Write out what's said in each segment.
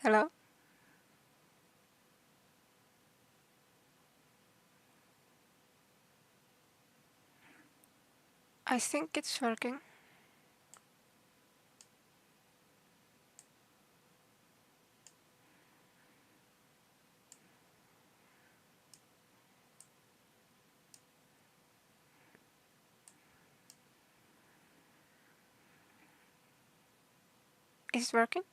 Hello? I think it's working. Is it working?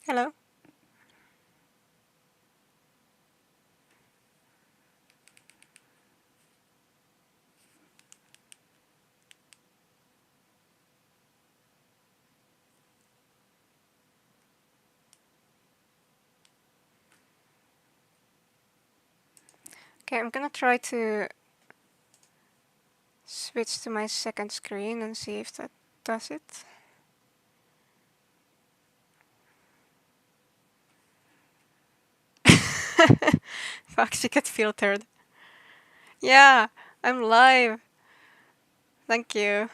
Hello? Okay, I'm gonna try to switch to my second screen and see if that does it. Fuck, she got filtered. Yeah, I'm live. Thank you.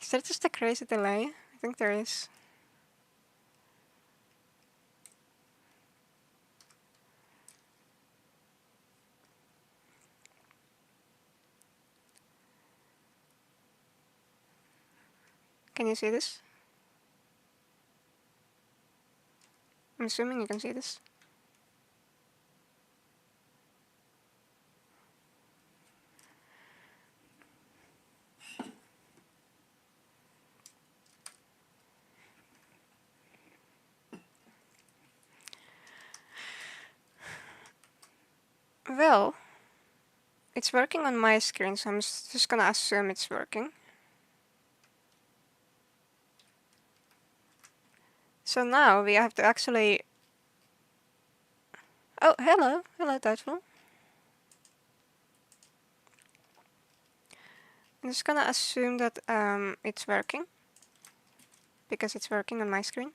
Is there just a crazy delay? I think there is. Can you see this? I'm assuming you can see this. Well, it's working on my screen, so I'm just gonna assume it's working. So now we have to actually... Oh, hello. Hello, Doubtful. I'm just gonna assume that it's working, because it's working on my screen.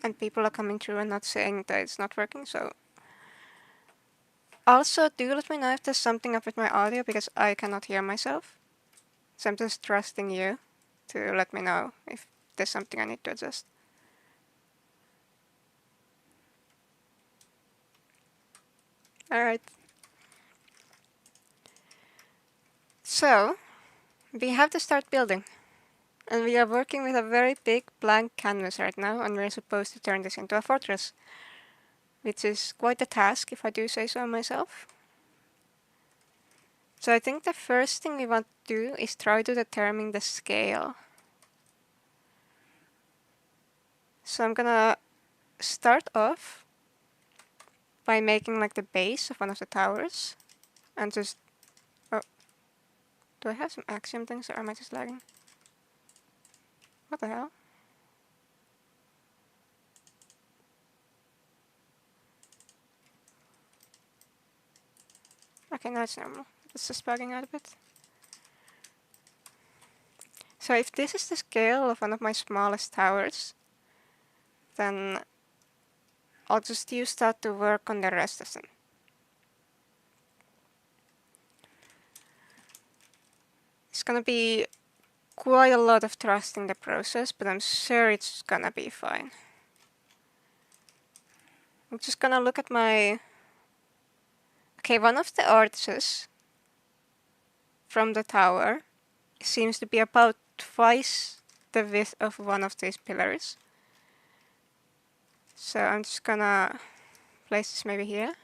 And people are coming through and not saying that it's not working, so... Also, do let me know if there's something up with my audio, because I cannot hear myself. So I'm just trusting you to let me know if there's something I need to adjust. Alright. So, we have to start building. And we are working with a very big blank canvas right now, and we're supposed to turn this into a fortress. Which is quite a task, if I do say so myself. So I think the first thing we want to do is try to determine the scale. So I'm gonna start off by making like the base of one of the towers. And just... Oh. Do I have some axiom things, or am I just lagging? What the hell? Okay, now it's normal. It's just bugging out a bit. So if this is the scale of one of my smallest towers, then I'll just use that to work on the rest of them. It's gonna be quite a lot of trusting the process, but I'm sure it's gonna be fine. I'm just gonna look at my... Okay, one of the arches from the tower seems to be about twice the width of one of these pillars. So I'm just gonna place this maybe here.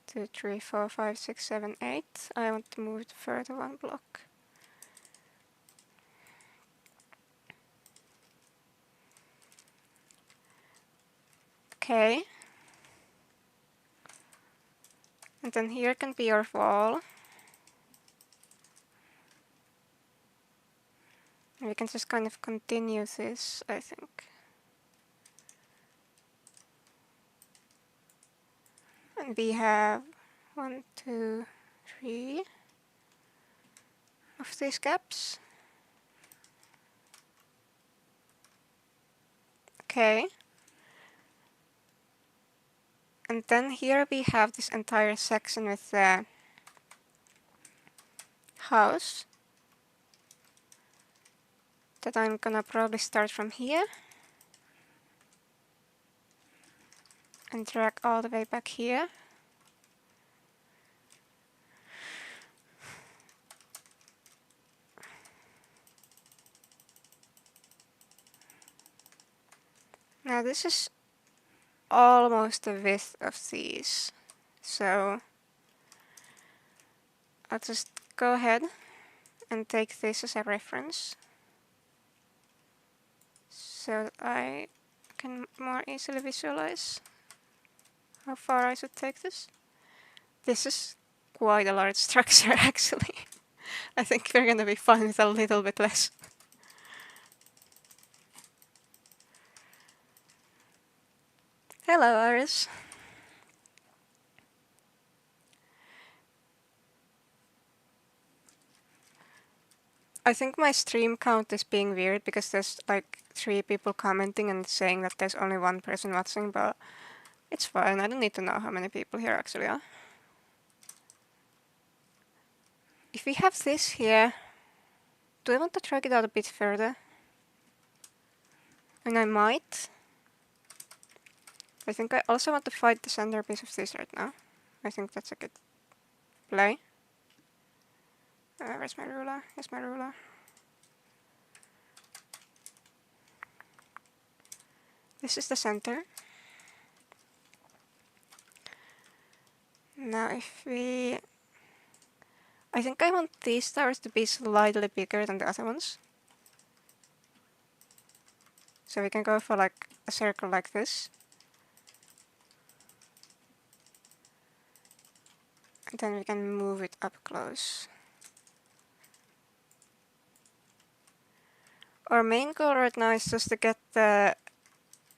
2, 3, 4, 5, 6, 7, 8. I want to move it further one block. Okay. And then here can be our wall. And we can just kind of continue this, I think. And we have 1, 2, 3 of these gaps. Okay. And then here we have this entire section with the house that I'm gonna probably start from here and drag all the way back here. Now this is almost the width of these, so I'll just go ahead and take this as a reference so that I can more easily visualize how far I should take this. This is quite a large structure actually. I think we're gonna be fine with a little bit less. Hello, Iris. I think my stream count is being weird because there's like 3 people commenting and saying that there's only 1 person watching, but it's fine. I don't need to know how many people here actually are. If we have this here, do I want to drag it out a bit further? And I might. I think I also want to find the centerpiece of this right now. I think that's a good play. Where's my ruler? Here's my ruler. This is the center. Now if we... I think I want these towers to be slightly bigger than the other ones. So we can go for like a circle like this. And then we can move it up close. Our main goal right now is just to get the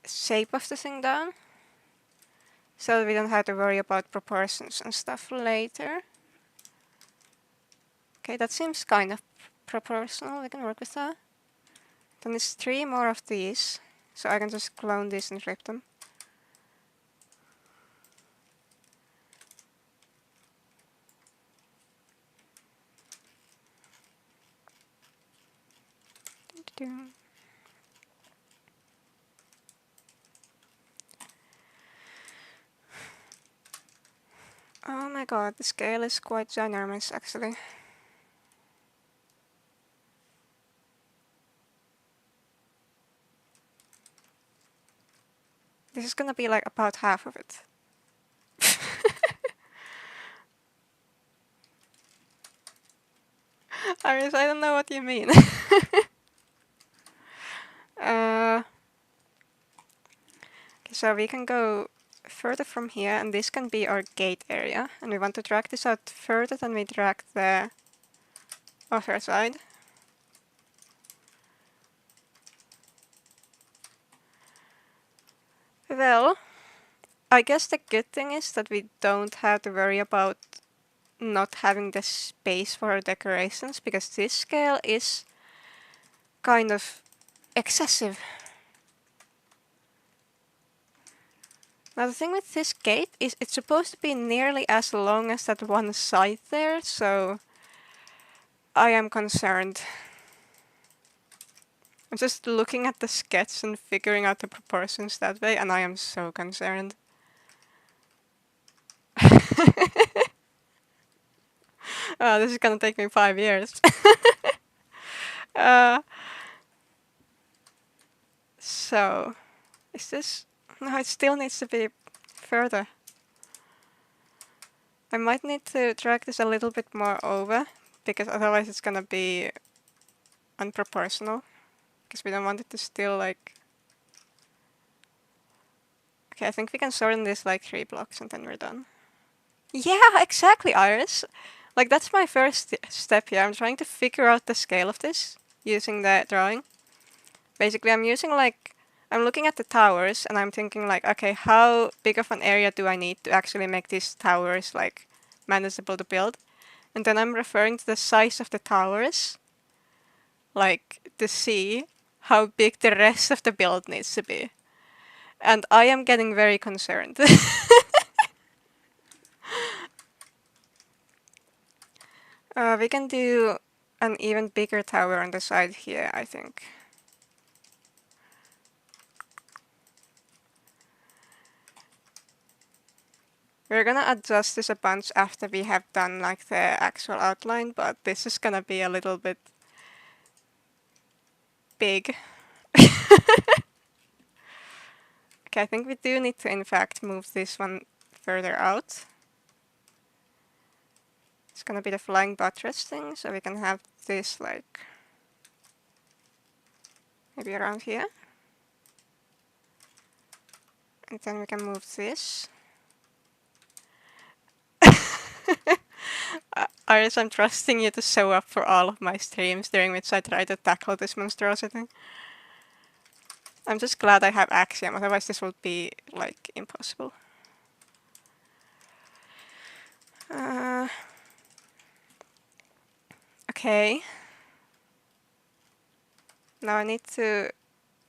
shape of the thing down, so we don't have to worry about proportions and stuff later. Okay, that seems kind of proportional, we can work with that. Then there's 3 more of these, so I can just clone these and flip them. Oh my god, the scale is quite ginormous actually. This is gonna be like about half of it. Iris, I don't know what you mean. Okay, so we can go further from here, and this can be our gate area. And we want to drag this out further than we drag the other side. Well, I guess the good thing is that we don't have to worry about not having the space for our decorations, because this scale is kind of excessive. Now the thing with this gate is it's supposed to be nearly as long as that one side there, so I am concerned. I'm just looking at the sketch and figuring out the proportions that way, and I am so concerned. Oh, this is gonna take me 5 years. So, is this... No, it still needs to be further. I might need to drag this a little bit more over, because otherwise it's gonna be unproportional. Because we don't want it to still like... Okay, I think we can shorten this like 3 blocks and then we're done. Yeah, exactly, Iris! Like, that's my first step here. I'm trying to figure out the scale of this using the drawing. Basically, I'm using like I'm looking at the towers and I'm thinking like, okay, how big of an area do I need to actually make these towers like manageable to build? And then I'm referring to the size of the towers, like to see how big the rest of the build needs to be. And I am getting very concerned. We can do an even bigger tower on the side here, I think. We're gonna adjust this a bunch after we have done like the actual outline, but this is gonna be a little bit big. Okay, I think we do need to in fact move this one further out. It's gonna be the flying buttress thing, so we can have this like maybe around here. And then we can move this. Iris, I'm trusting you to show up for all of my streams during which I try to tackle this monstrosity. I'm just glad I have Axiom, otherwise this would be, like, impossible. Okay. Now I need to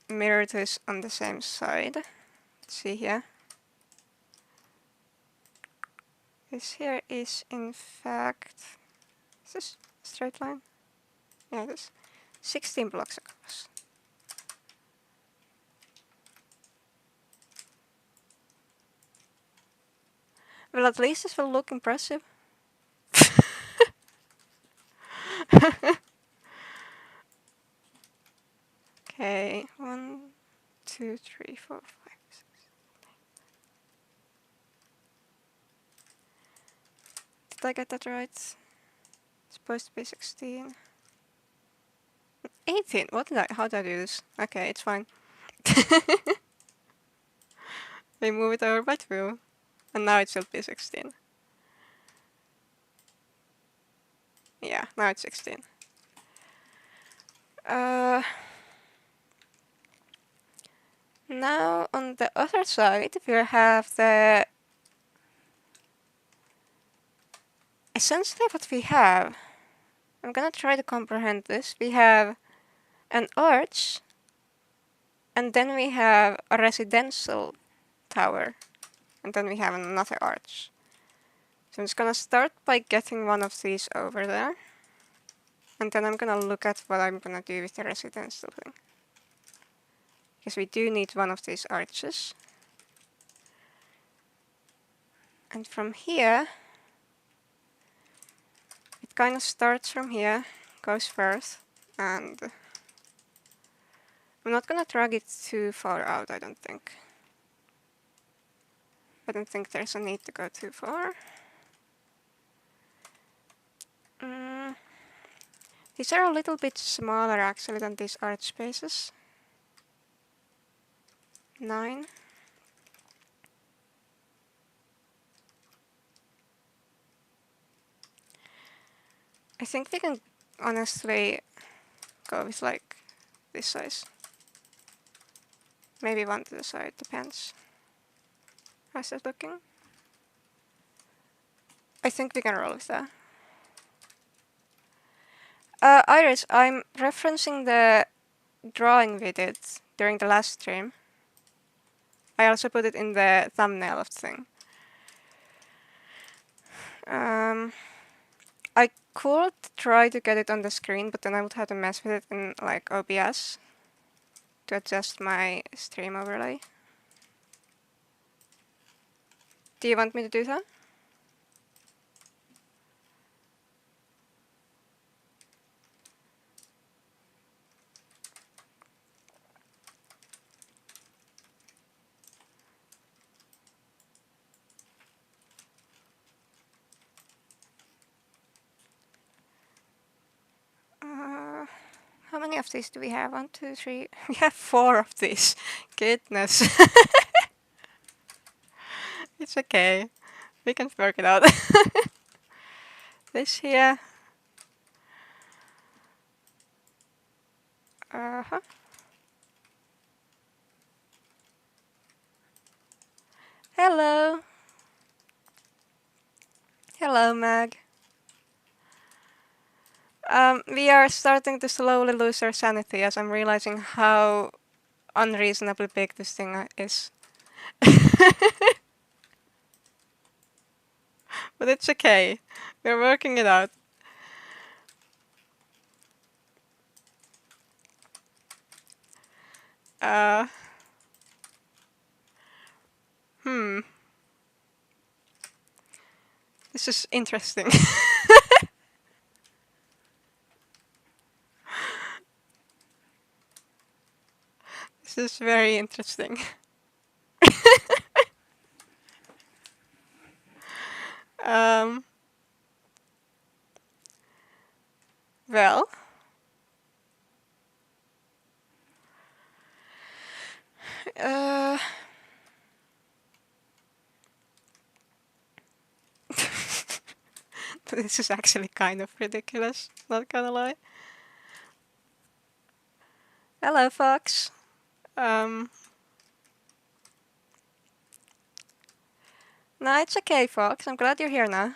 mirror this on the same side. Let's see here. This here is, in fact... Is this a straight line? Yeah, it is. 16 blocks across. Well, at least this will look impressive. Okay, 1, 2, 3, 4, 5, 6. Did I get that right? It's supposed to be 16. 18? How did I do this? Okay, it's fine. We move it over by 2. And now it should be 16. Yeah, now it's 16. Now on the other side we have the... Essentially what we have... I'm gonna try to comprehend this. We have an arch, and then we have a residential tower, and then we have another arch. So I'm just gonna start by getting one of these over there, and then I'm gonna look at what I'm gonna do with the residential thing. Because we do need one of these arches. And from here, it kind of starts from here, goes first, and I'm not gonna drag it too far out, I don't think. I don't think there's a need to go too far. These are a little bit smaller actually than these arch spaces. 9. I think we can honestly go with like this size. Maybe one to the side, depends. How's that looking? I think we can roll with that. Iris, I'm referencing the drawing we did during the last stream. I also put it in the thumbnail of the thing. I could try to get it on the screen, but then I would have to mess with it in like OBS to adjust my stream overlay. Do you want me to do that? How many of these do we have? 1, 2, 3. We have 4 of these. Goodness. It's okay. We can work it out. This here. Hello. Hello, Mag. We are starting to slowly lose our sanity as I'm realizing how unreasonably big this thing is. But it's okay. We're working it out. Uh, hmm. This is interesting. This is very interesting. Um, well, uh, this is actually kind of ridiculous, not gonna lie. Hello, Fox. Um, no, it's okay, Fox. I'm glad you're here now.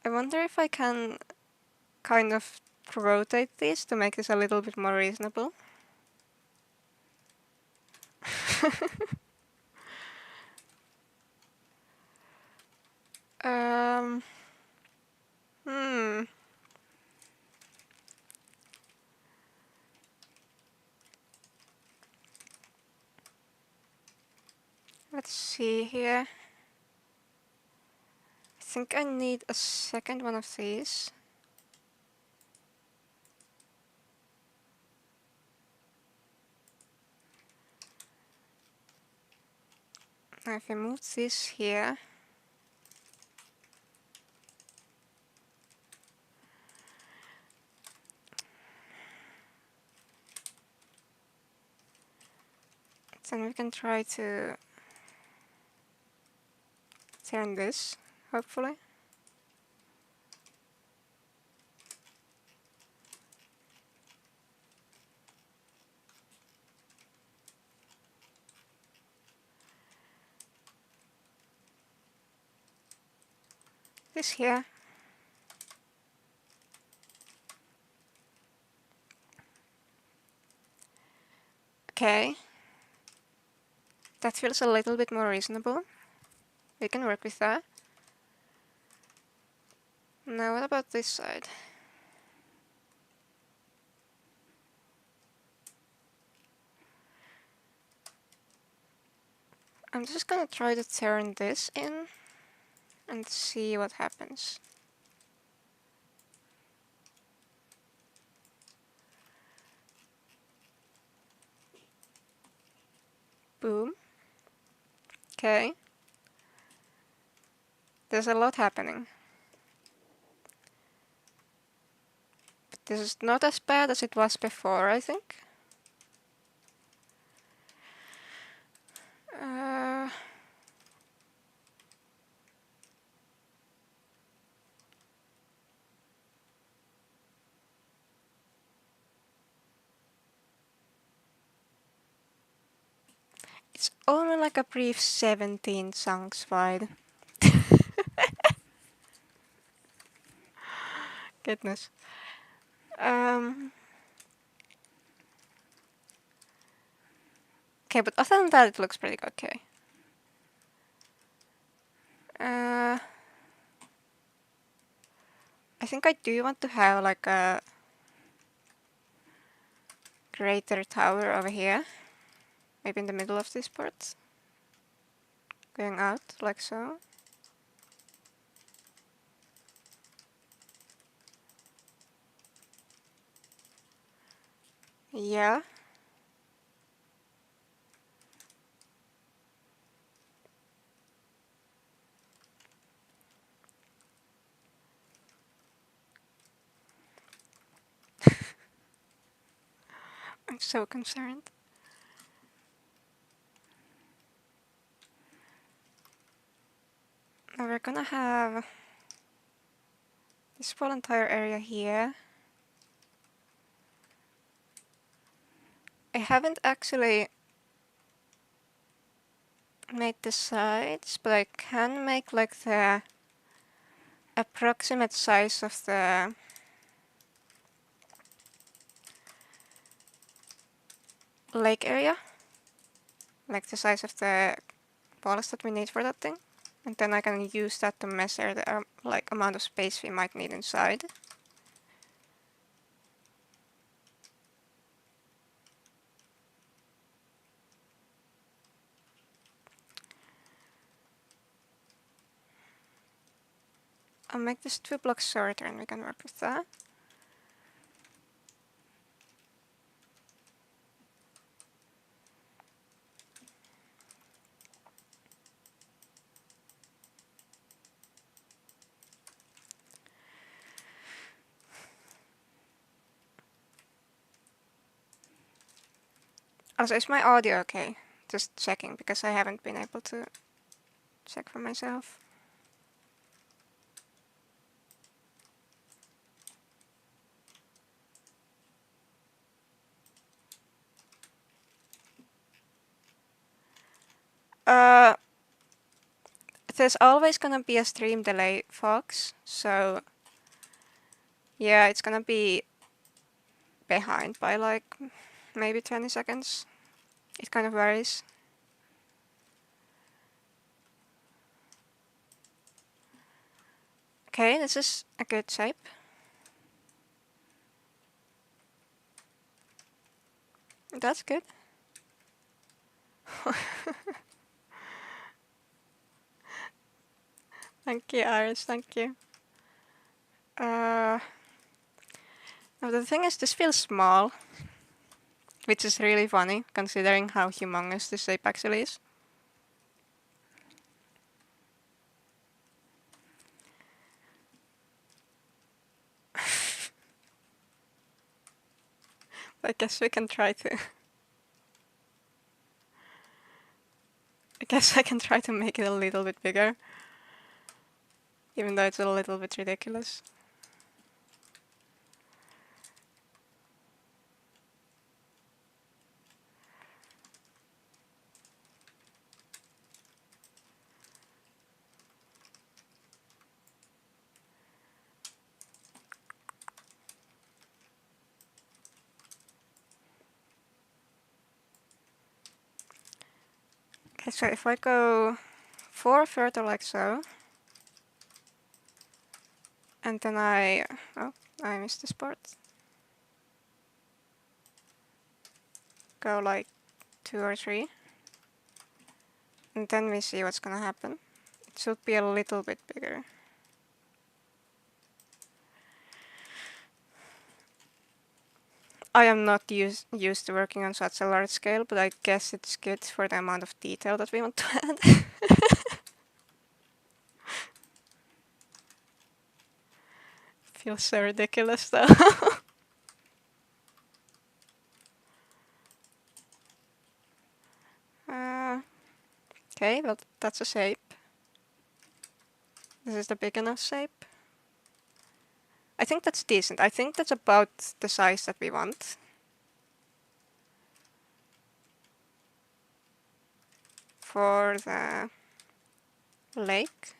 I wonder if I can kind of rotate these to make this a little bit more reasonable. um, hmm. Let's see here. I think I need a second one of these. Now if I move this here, then we can try to turn this, hopefully. This here. Okay. That feels a little bit more reasonable. We can work with that. Now what about this side? I'm just gonna try to turn this in and see what happens. Boom. Okay. There's a lot happening. But this is not as bad as it was before, I think. Uh, it's only like a brief 17 chunks wide. Goodness. Okay, but other than that, it looks pretty okay. I think I do want to have like a greater tower over here. Maybe in the middle of this part. Going out, like so. Yeah. I'm so concerned. Now we're gonna have this whole entire area here. I haven't actually made the sides, but I can make like the approximate size of the lake area, like the size of the balls that we need for that thing, and then I can use that to measure the like amount of space we might need inside. I'll make this 2 blocks shorter and we can work with that. Also, is my audio okay? Just checking, because I haven't been able to check for myself. There's always gonna be a stream delay, Fox, so yeah, it's gonna be behind by like maybe 20 seconds. It kind of varies. Okay, this is a good shape. That's good. Thank you, Iris, thank you. Now the thing is, this feels small, which is really funny, considering how humongous this shape actually is. I guess we can try to... I guess I can try to make it a little bit bigger, even though it's a little bit ridiculous. Okay, so if I go 4 further like so, and then oh, I missed this part. Go like 2 or 3. And then we see what's gonna happen. It should be a little bit bigger. I am not used to working on such a large scale, but I guess it's good for the amount of detail that we want to add. Feels so ridiculous though. Okay, well that's a shape. This is the big enough shape. I think that's decent. I think that's about the size that we want. For the lake.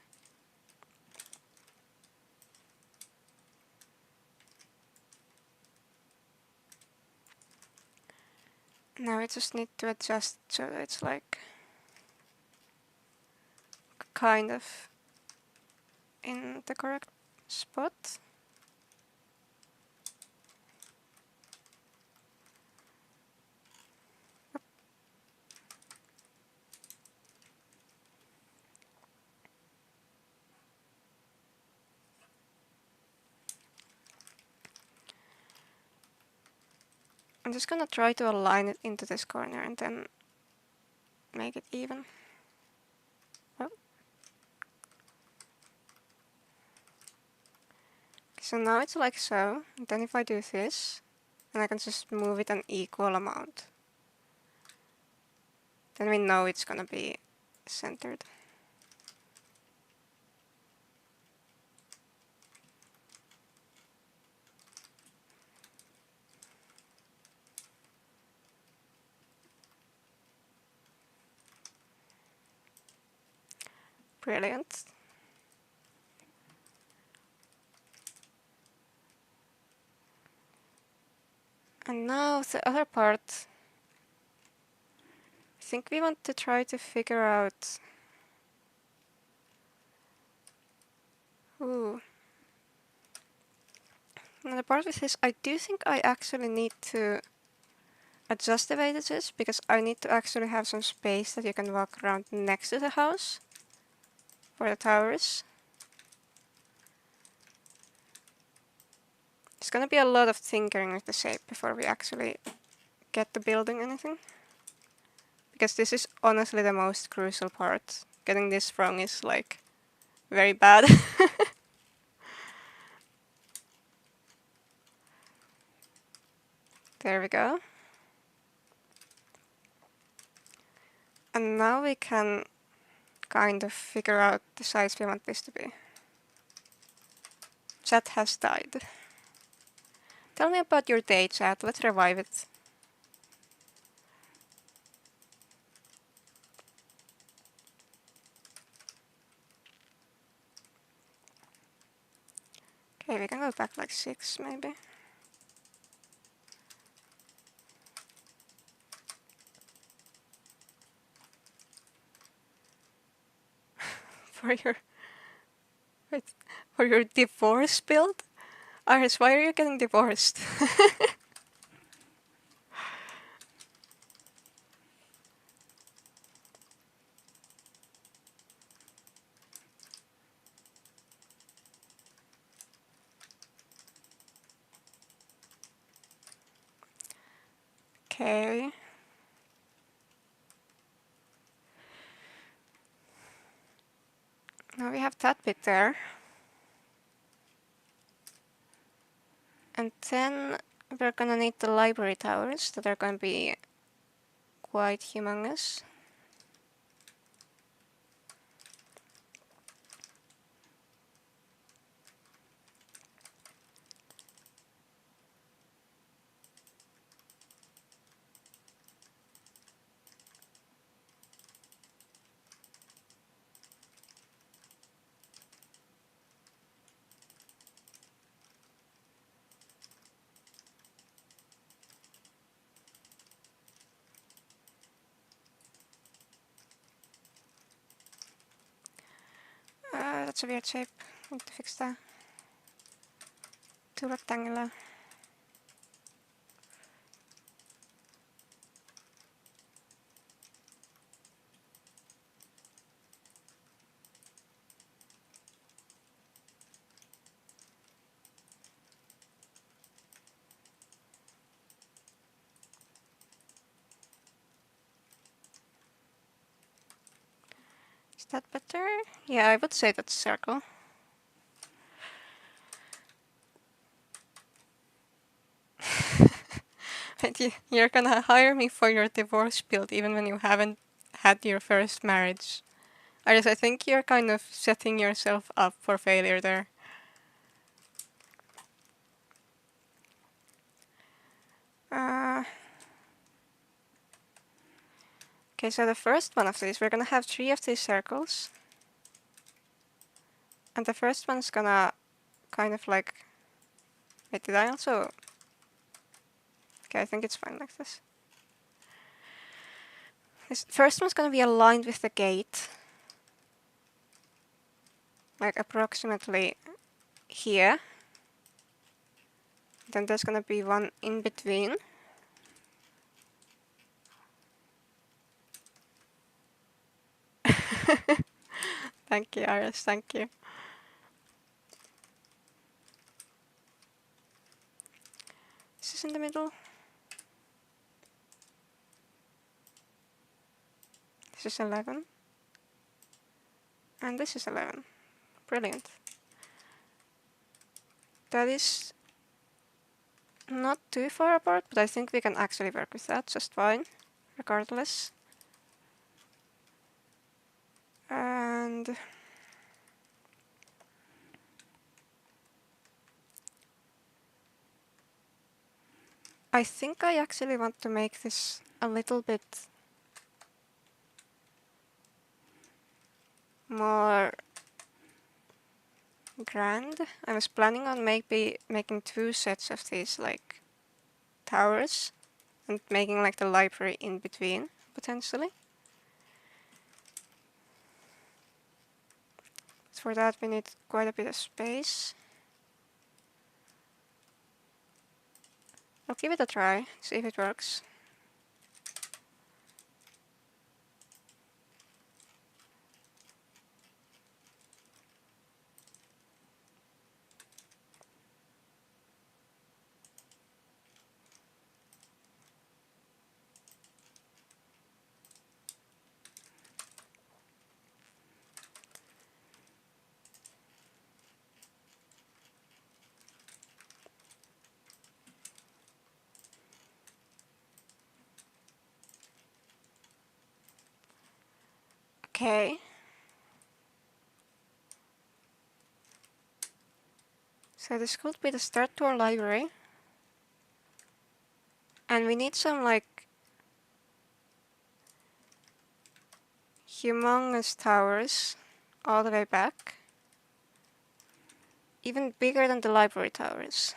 Now we just need to adjust so that it's like kind of in the correct spot. I'm just gonna try to align it into this corner and then make it even. Oh. So now it's like so, and then if I do this, then I can just move it an equal amount. Then we know it's gonna be centered. Brilliant. And now the other part. I think we want to try to figure out... Ooh. And the part with this, I do think I actually need to adjust the way this is, because I need to actually have some space that you can walk around next to the house, where the tower is. It's gonna be a lot of tinkering with the shape before we actually get to building anything. Because this is honestly the most crucial part. Getting this wrong is like very bad. There we go. And now we can kind of figure out the size we want this to be. Chat has died. Tell me about your day, chat. Let's revive it. Okay, we can go back like 6 maybe. For your... Wait, for your divorce build? Iris, why are you getting divorced? Okay. Now we have that bit there. And then we're gonna need the library towers that are gonna be quite humongous. That's a weird shape. Need to fix that. Too rectangular. Is that better? Yeah, I would say that's a circle. But you're gonna hire me for your divorce build even when you haven't had your first marriage. Iris, I think you're kind of setting yourself up for failure there. Okay, so the first one of these, we're gonna have 3 of these circles. And the first one's gonna kind of like... Wait, did I also... Okay, I think it's fine like this. This first one's gonna be aligned with the gate. Like approximately here. Then there's gonna be one in between. Thank you, Iris, thank you. This is in the middle. This is 11. And this is 11. Brilliant. That is not too far apart, but I think we can actually work with that just fine, regardless. And I think I actually want to make this a little bit more grand. I was planning on maybe making 2 sets of these like towers and making like the library in between potentially. But for that we need quite a bit of space. I'll give it a try, see if it works. Okay. So this could be the start to our library. And we need some like humongous towers all the way back. Even bigger than the library towers.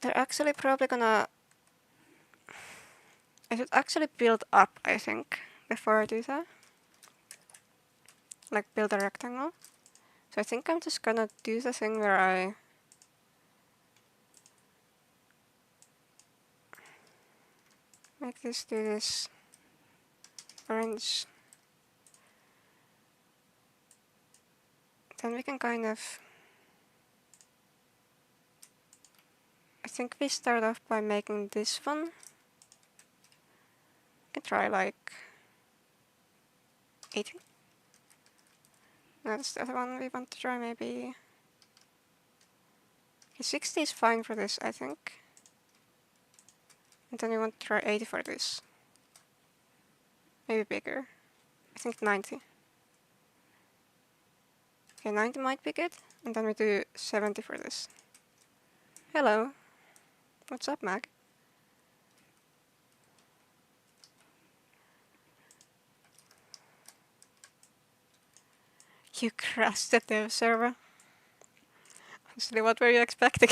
They're actually probably gonna... I should actually build up, I think, before I do that. Like build a rectangle. So I think I'm just gonna do the thing where I make this do this orange. Then we can kind of... I think we start off by making this one. We can try like 80. That's the other one we want to try, maybe... Okay, 60 is fine for this, I think. And then we want to try 80 for this. Maybe bigger. I think 90. Okay, 90 might be good. And then we do 70 for this. Hello. What's up, Mag? You crashed the dev server. Honestly, what were you expecting?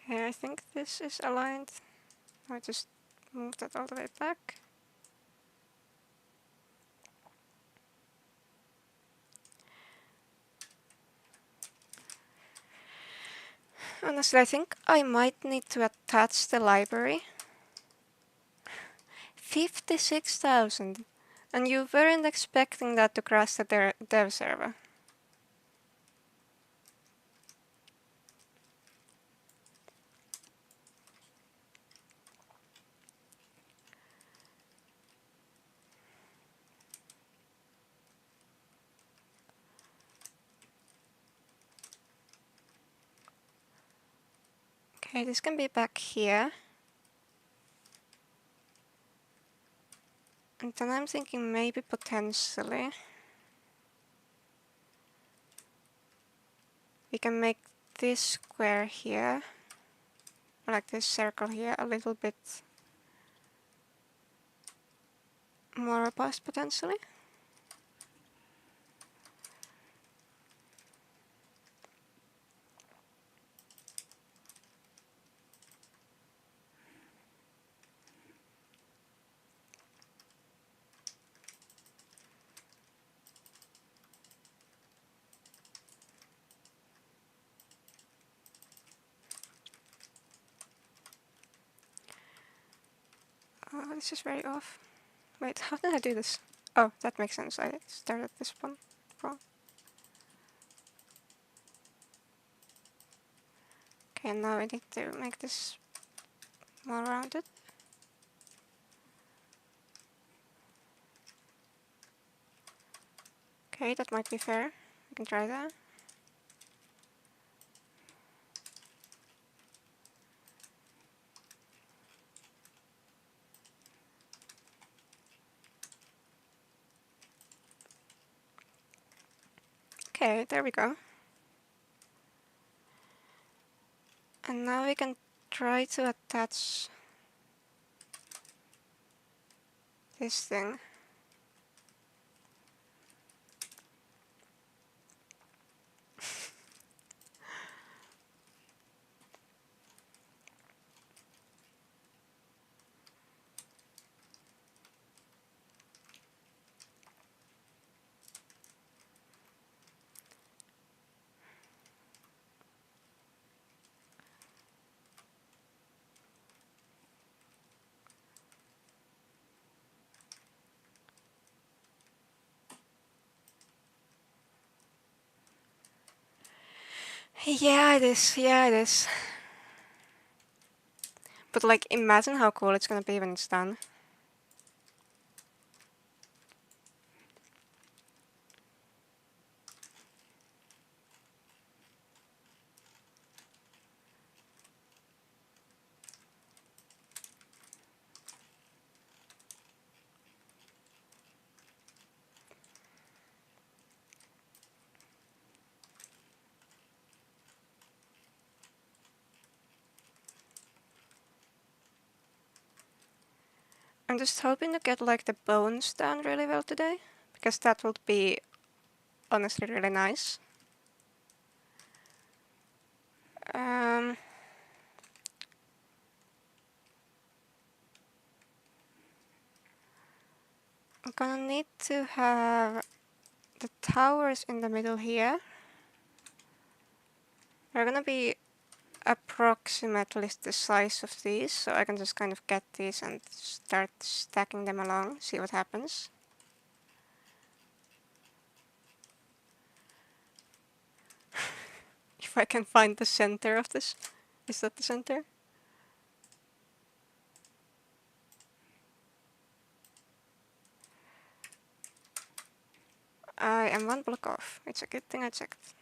Okay, I think this is aligned. I just move that all the way back. Honestly, I think I might need to attach the library. 56,000. And you weren't expecting that to crash the dev server. Okay, this can be back here. And then I'm thinking maybe potentially we can make this square here, or like this circle here, a little bit more robust potentially. Oh, this is very off. Wait, how did I do this? Oh, that makes sense. I started this one wrong. Okay, now I need to make this more rounded. Okay, that might be fair. We can try that. Okay, there we go. And now we can try to attach this thing. Yeah, it is. Yeah, it is. But like, imagine how cool it's gonna be when it's done. I'm just hoping to get like the bones down really well today, because that would be honestly really nice. I'm gonna need to have the towers in the middle here. They're gonna be approximately the size of these, so I can just kind of get these and start stacking them along, see what happens. If I can find the center of this. Is that the center? I am one block off. It's a good thing I checked.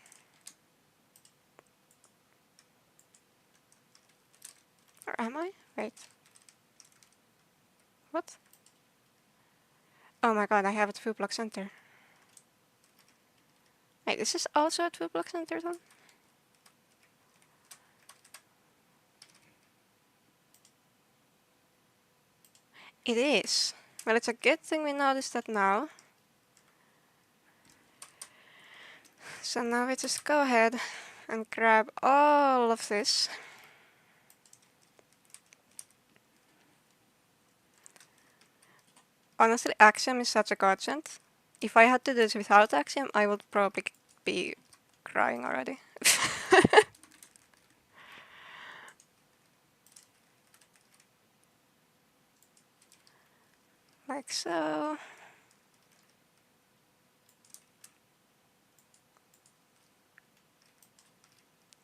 Or am I? Wait. What? Oh my god, I have a 2-block center. Wait, this is also a 2-block center then? It is. Well, it's a good thing we noticed that now. So now we just go ahead and grab all of this. Honestly, Axiom is such a godsend. If I had to do this without Axiom, I would probably be crying already. Like so.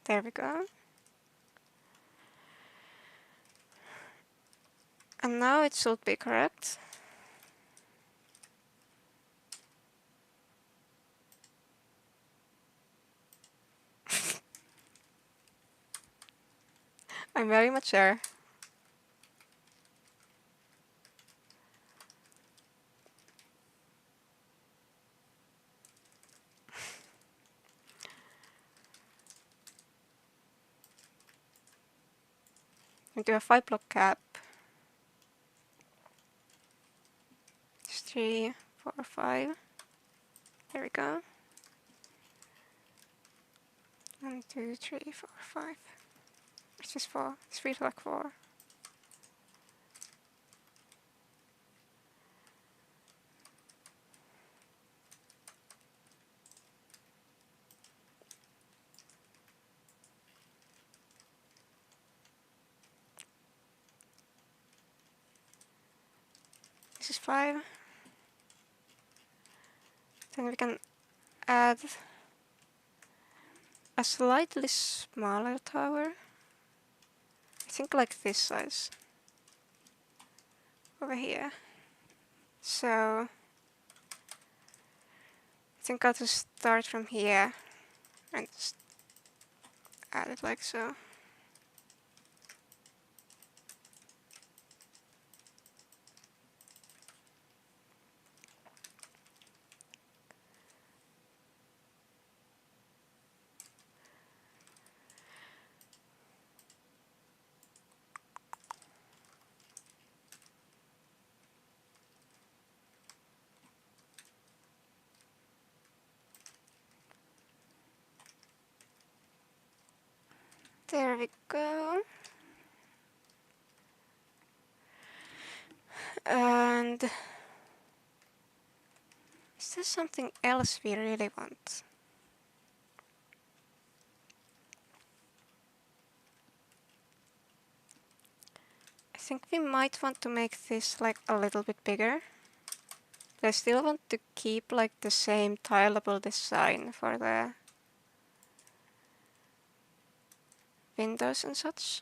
There we go. And now it should be correct. I'm very much there. We do a 5-block cap. It's 3, 4, 5. There we go. 1, 2, 3, 4, 5. It's just 4. It's 3-block 4. This is 5. Then we can add a slightly smaller tower. I think like this size. Over here. So I think I'll just start from here and just add it like so. There we go. And is there something else we really want? I think we might want to make this like a little bit bigger. I still want to keep like the same tileable design for the windows and such.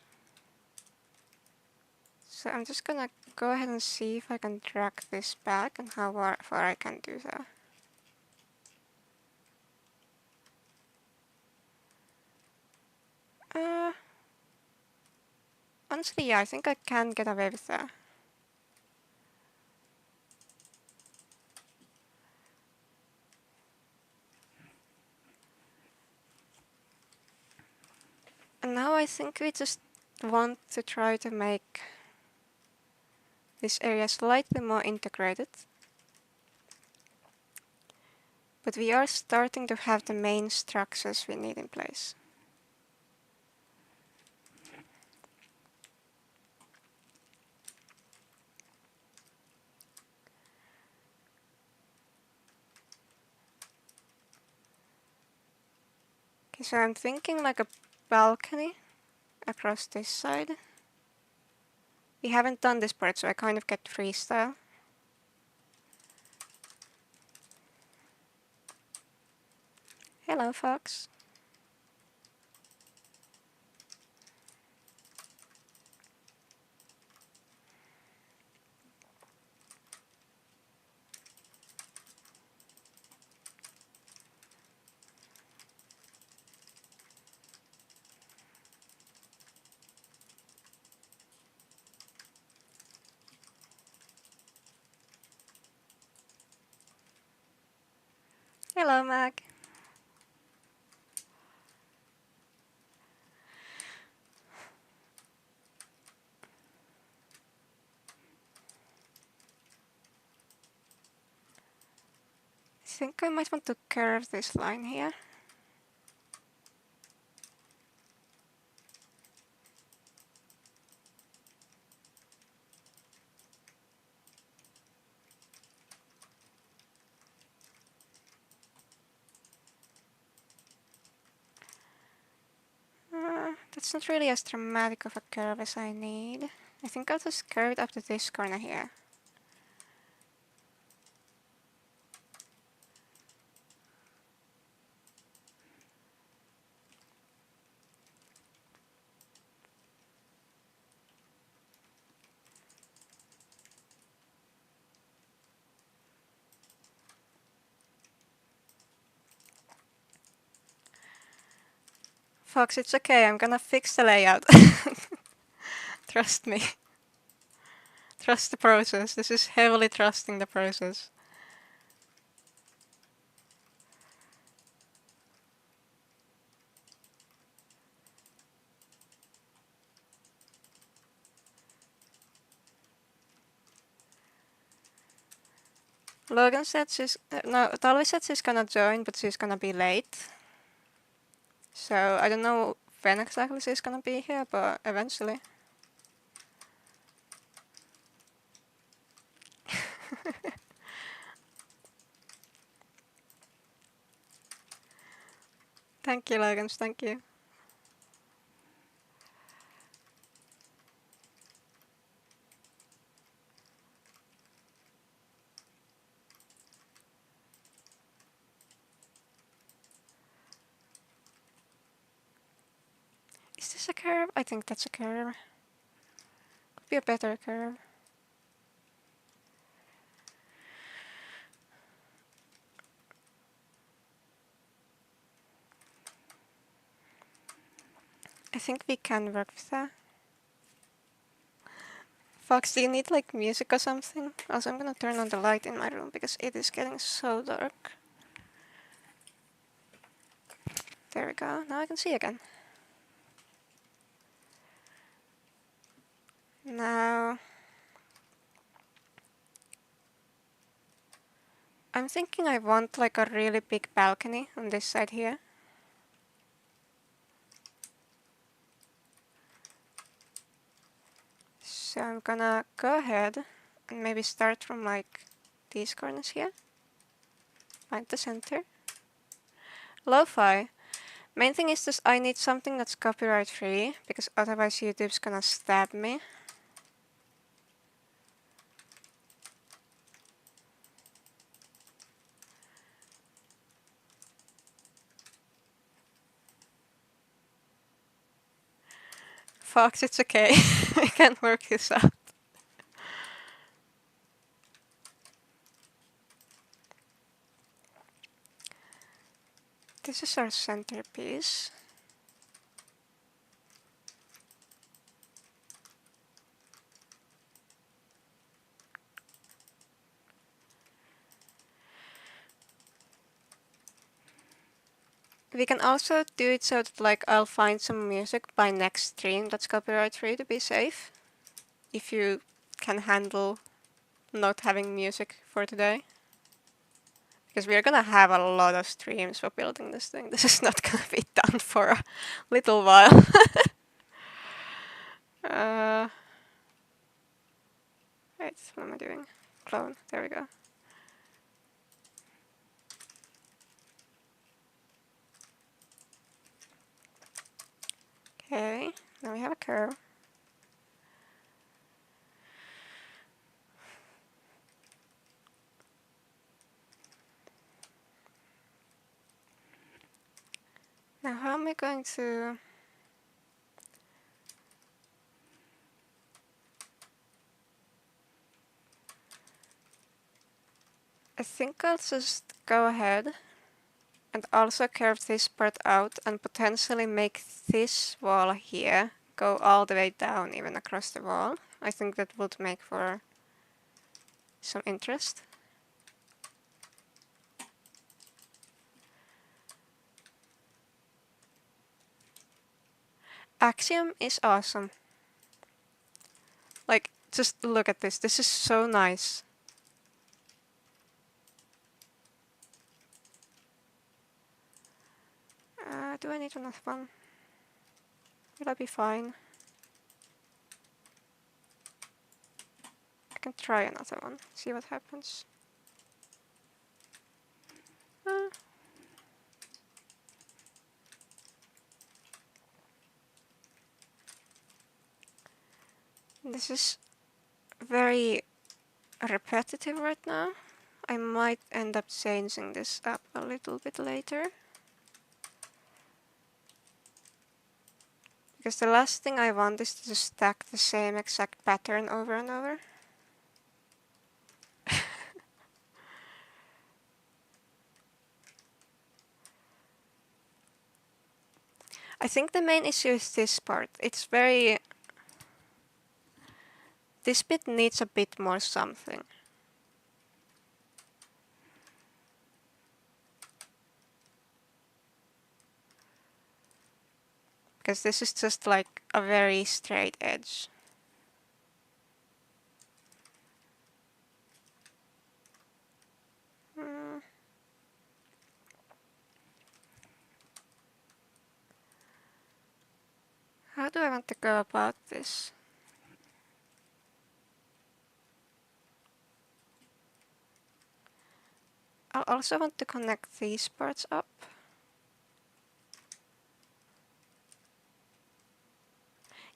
So I'm just gonna go ahead and see if I can drag this back and how far I can do that. Honestly, yeah, I think I can get away with that. And now I think we just want to try to make this area slightly more integrated. But we are starting to have the main structures we need in place. Okay, so I'm thinking like a balcony across this side. We haven't done this part, so I kind of get freestyle. Hello, Fox. Hello, Mag. I think I might want to curve this line here. That's not really as dramatic of a curve as I need. I think I'll just curve it up to this corner here. Fox, it's okay, I'm gonna fix the layout. Trust me. Trust the process. This is heavily trusting the process. Logan said no, Talvi said she's gonna join, but she's gonna be late. So I don't know when exactly she's gonna be here, but eventually. Thank you, Logan, thank you. Is this a curve? I think that's a curve. Could be a better curve. I think we can work with that. Fox, do you need like music or something? Also, I'm gonna turn on the light in my room because it is getting so dark. There we go. Now I can see again. Now, I'm thinking I want like a really big balcony on this side here. So I'm gonna go ahead and maybe start from like these corners here. Find the center. Lo-fi. Main thing is this, I need something that's copyright free, because otherwise YouTube's gonna stab me. Fox, it's okay. We can work this out. This is our centerpiece. We can also do it so that like I'll find some music by next stream that's copyright free to be safe. If you can handle not having music for today. Because we're gonna have a lot of streams for building this thing. This is not gonna be done for a little while. Wait, what am I doing? Clone, there we go. Okay, now we have a curve. Now how am I going to... I think I'll just go ahead and also curve this part out and potentially make this wall here go all the way down, even across the wall. I think that would make for some interest. Axiom is awesome. Like, just look at this. This is so nice. Do I need another one? Will I be fine? I can try another one, see what happens. This is very repetitive right now. I might end up changing this up a little bit later. Because the last thing I want is to stack the same exact pattern over and over. I think the main issue is this part. It's very... This bit needs a bit more something. Because this is just like a very straight edge. How do I want to go about this? I'll also want to connect these parts up.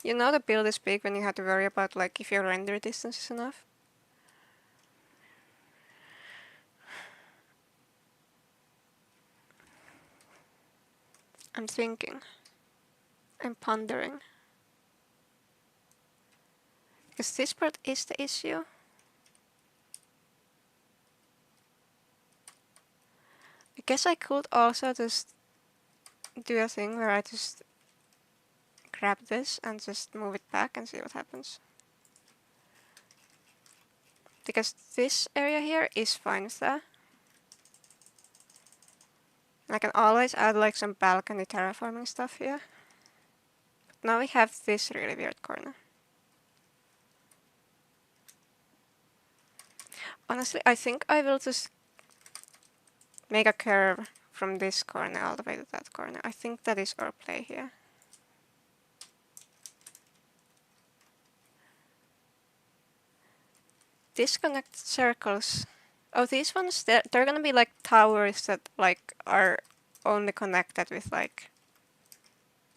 You know the build is big when you have to worry about like if your render distance is enough. I'm thinking. I'm pondering. Because this part is the issue. I guess I could also just do a thing where I just grab this and just move it back and see what happens. Because this area here is fine with that. I can always add like some balcony terraforming stuff here. But now we have this really weird corner. Honestly, I think I will just make a curve from this corner all the way to that corner. I think that is our play here. disconnected circles. Oh, these ones, they're gonna be like towers that like are only connected with like,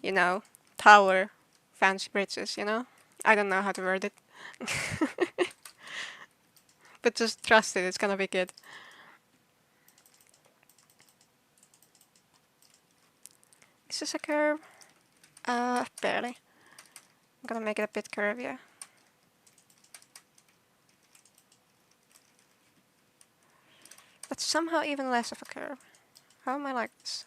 you know, tower fancy bridges, you know? I don't know how to word it. But just trust it, it's gonna be good. Is this a curve? Barely. I'm gonna make it a bit curvier. That's somehow even less of a curve. How am I like this?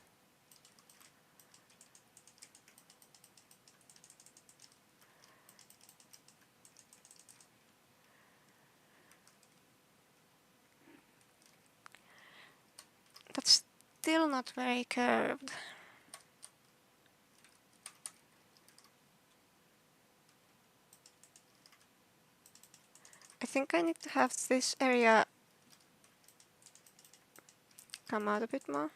That's still not very curved. I think I need to have this area come out a bit more.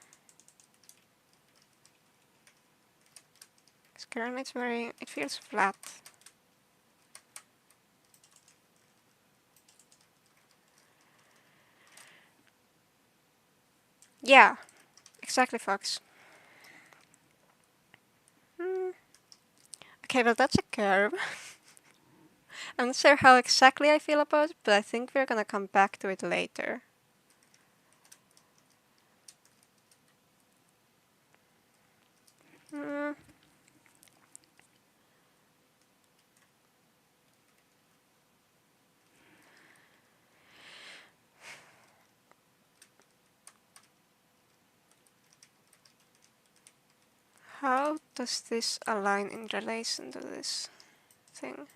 Because currently it's it feels flat. Yeah, exactly, Fox. Okay, well that's a curve. I'm not sure how exactly I feel about it, but I think we're gonna come back to it later. Hmm. How does this align in relation to this thing?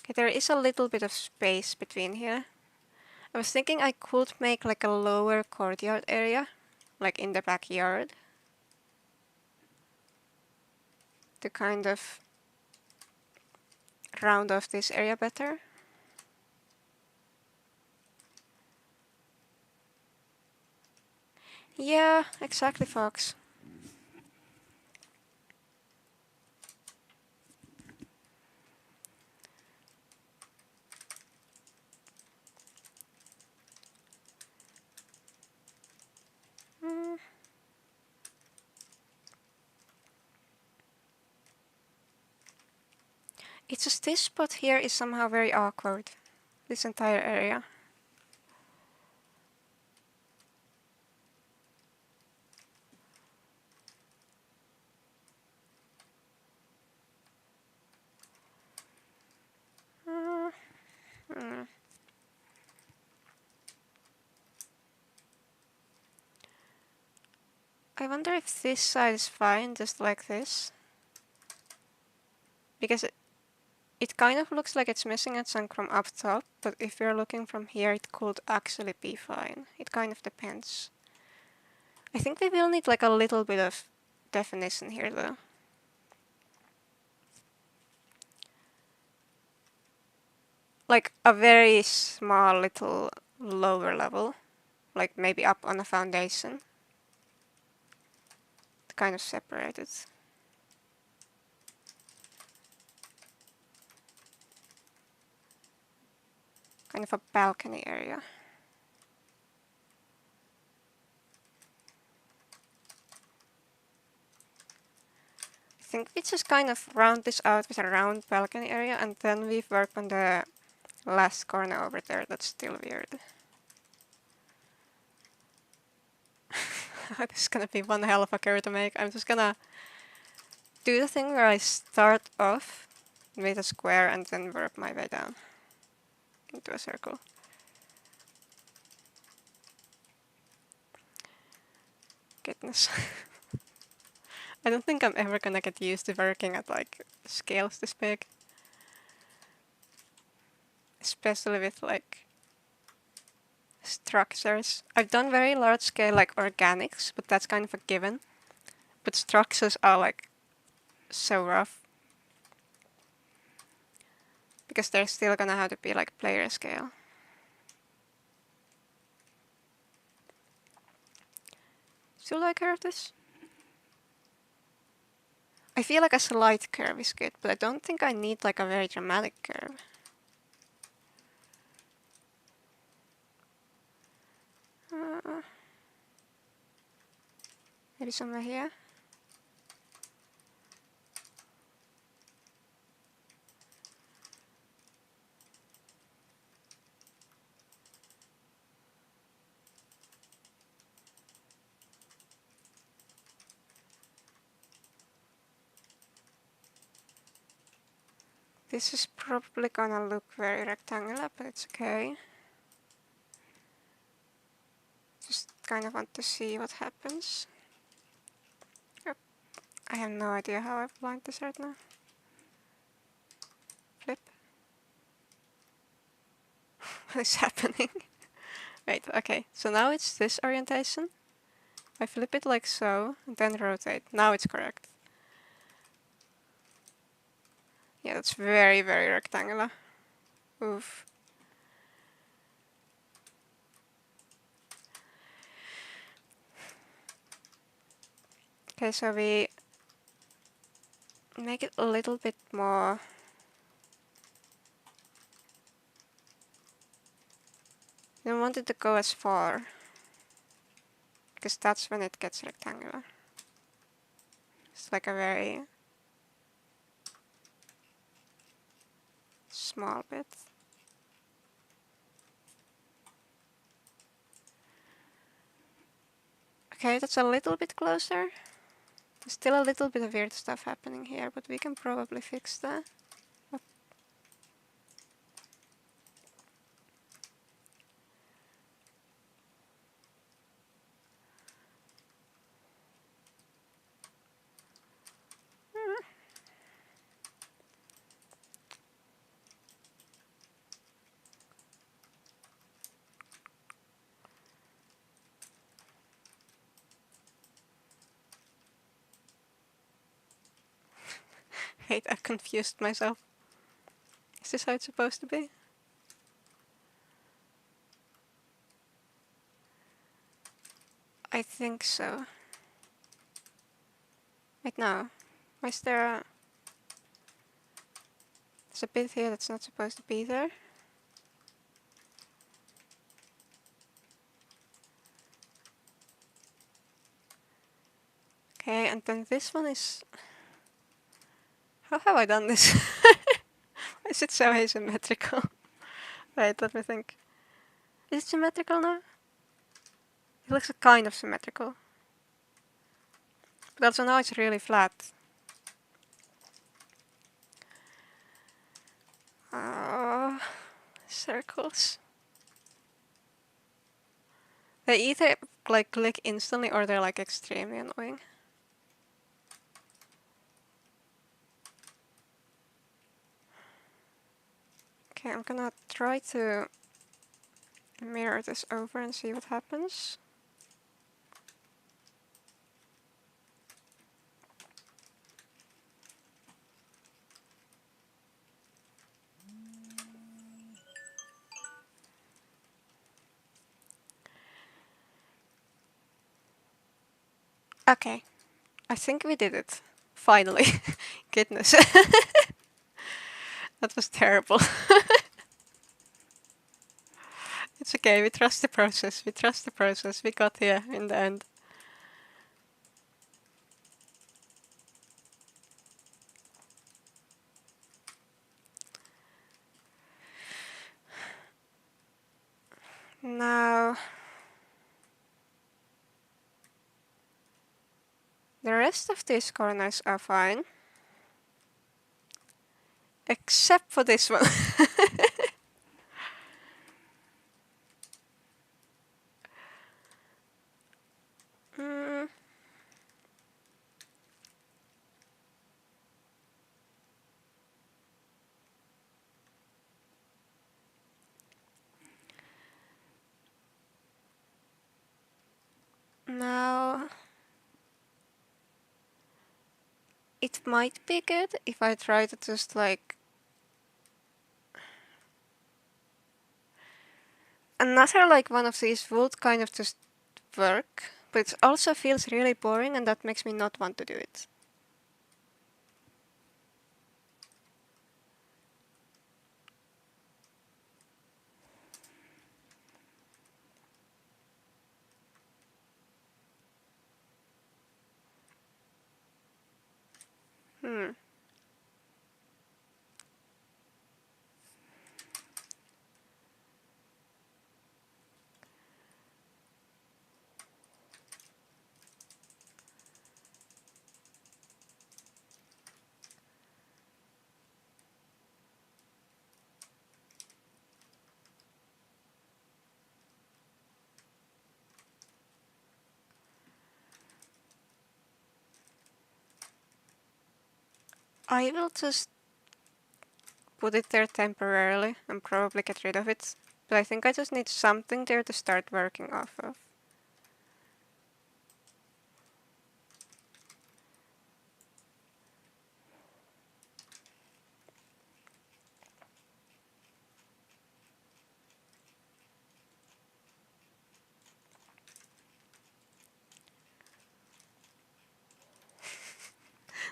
Okay, there is a little bit of space between here. I was thinking I could make like a lower courtyard area, like in the backyard, to kind of round off this area better. Yeah, exactly, Fox. Mm. It's just this spot here is somehow very awkward. This entire area. Mm. Mm. I wonder if this side is fine, just like this. Because it kind of looks like it's missing a chunk from up top, but if you're looking from here, it could actually be fine. It kind of depends. I think we will need like a little bit of definition here though. Like a very small little lower level, like maybe up on a foundation, to kind of separate it. Kind of a balcony area. I think we just kind of round this out with a round balcony area, and then we work on the last corner over there. That's still weird. This is gonna be one hell of a curve to make. I'm just gonna do the thing where I start off with a square and then work my way down into a circle. Goodness. I don't think I'm ever gonna get used to working at like scales this big. Especially with like structures. I've done very large scale like organics, but that's kind of a given. But structures are like so rough. Because they're still gonna have to be like player scale. Should I curve this? I feel like a slight curve is good, but I don't think I need like a very dramatic curve. Maybe somewhere here. This is probably gonna look very rectangular, but it's okay. Just kind of want to see what happens. Yep. I have no idea how I blind this right now. Flip. What is happening? Wait, okay. So now it's this orientation. I flip it like so, and then rotate. Now it's correct. Yeah, that's very, very rectangular. Oof. Okay, so we make it a little bit more. We don't want it to go as far, because that's when it gets rectangular. It's like a very small bit. Okay, that's a little bit closer. There's still a little bit of weird stuff happening here, but we can probably fix that. Oh. Wait, I confused myself. Is this how it's supposed to be? I think so. Wait, no. Why is there a... There's a bit here that's not supposed to be there. Okay, and then this one is... How have I done this? Why is it so asymmetrical? Wait, let me think. Is it symmetrical now? It looks kind of symmetrical. But also now it's really flat. Circles. They either like click instantly or they're like extremely annoying. Okay, I'm gonna try to mirror this over and see what happens. Okay, I think we did it. Finally. Goodness. That was terrible. It's okay, we trust the process. We trust the process. We got here in the end. Now, the rest of these corners are fine. Except for this one. mm. Now, it might be good if I try to just like... Another like one of these would kind of just work, but it also feels really boring and that makes me not want to do it. Hmm. I will just put it there temporarily and probably get rid of it. But I think I just need something there to start working off of.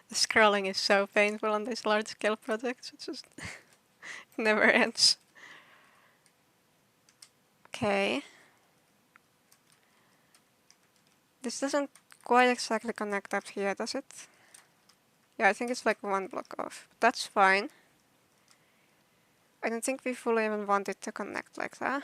The scrolling is so painful on these large scale projects, it just never ends. Okay. This doesn't quite exactly connect up here, does it? Yeah, I think it's like one block off. That's fine. I don't think we fully even want it to connect like that.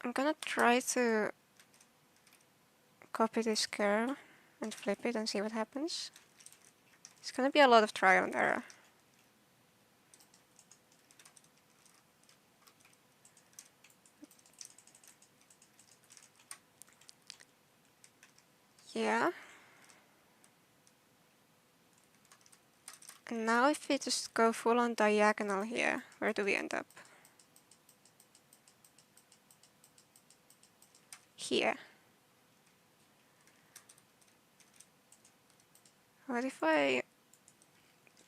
I'm gonna try to copy this curve and flip it and see what happens. It's gonna be a lot of trial and error. Yeah. And now if we just go full on diagonal here, where do we end up? Here. What if I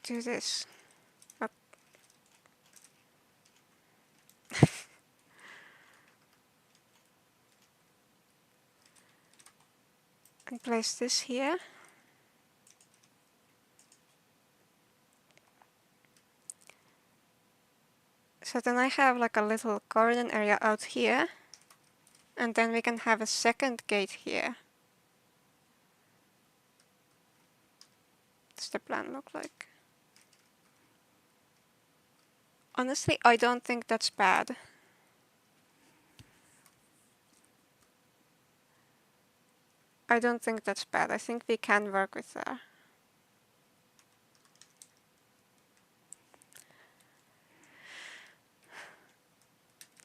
do this? Up. And place this here. So then I have like a little garden area out here. And then we can have a second gate here. What does the plan look like? Honestly, I don't think that's bad. I don't think that's bad. I think we can work with that.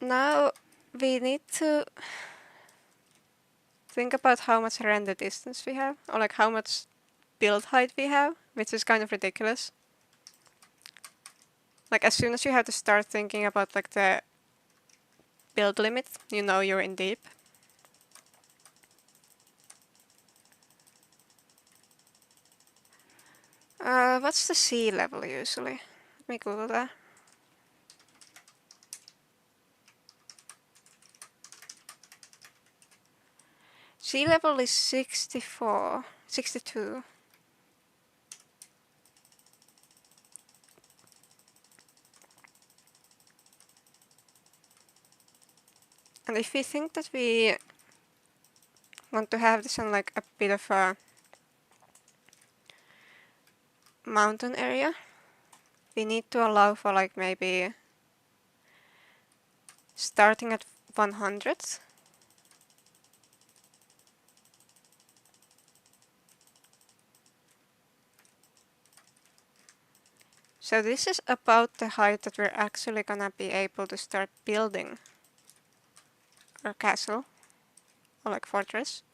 Now we need to think about how much render distance we have, or like how much build height we have, which is kind of ridiculous. Like as soon as you have to start thinking about like the build limit, you know you're in deep. What's the sea level usually? Let me Google that. Sea level is 64, 62. And if we think that we want to have this on like a bit of a mountain area, we need to allow for like maybe starting at 100. So this is about the height that we're actually gonna be able to start building our castle, or like fortress.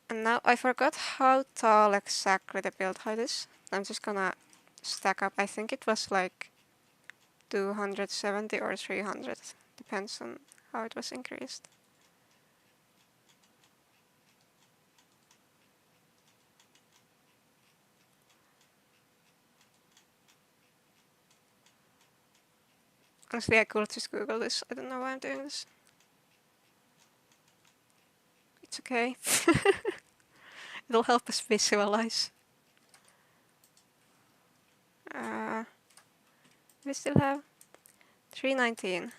And now I forgot how tall exactly the build height is. I'm just gonna stack up. I think it was like 270 or 300. Depends on how it was increased. Honestly, I could just Google this. I don't know why I'm doing this. it's okay. It'll help us visualize. We still have 319.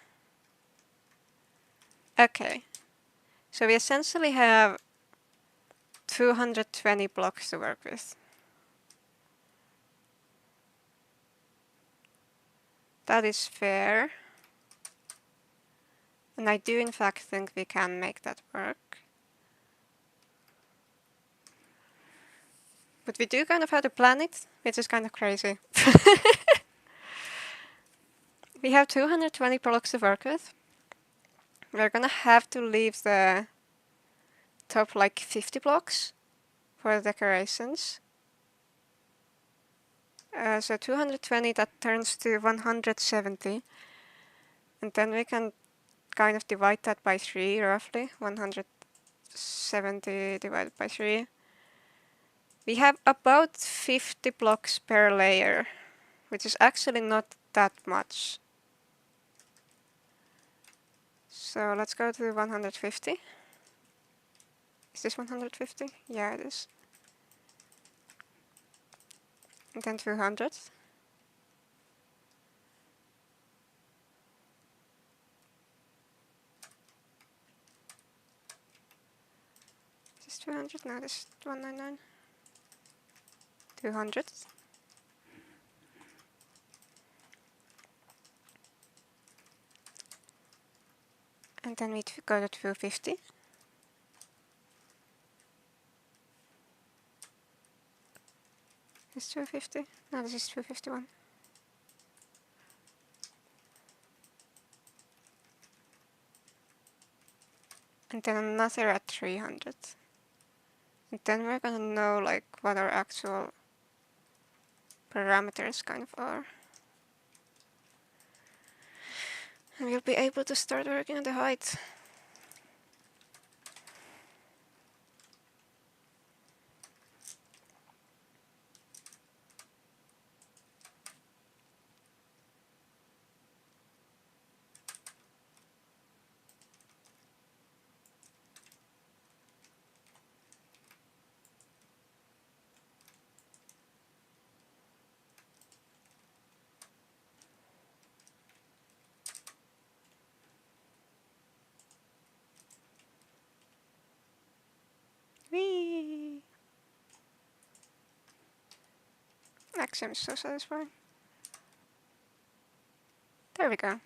Okay, so we essentially have 220 blocks to work with. That is fair. And I do in fact think we can make that work. But we do kind of have to plan it, which is kind of crazy. We have 220 blocks to work with. We're gonna have to leave the top like 50 blocks for the decorations. So 220, that turns to 170. And then we can kind of divide that by 3 roughly. 170 divided by 3. We have about 50 blocks per layer, which is actually not that much. So let's go to 150. Is this 150? Yeah, it is. And then 200. Is this 200? No, this is 199. 200. And then we go to 250. Is 250? No, this is 251. And then another at 300. And then we're gonna know like what our actual parameters kind of are. And we'll be able to start working on the height. Whee! Actually, I'm so satisfied. There we go.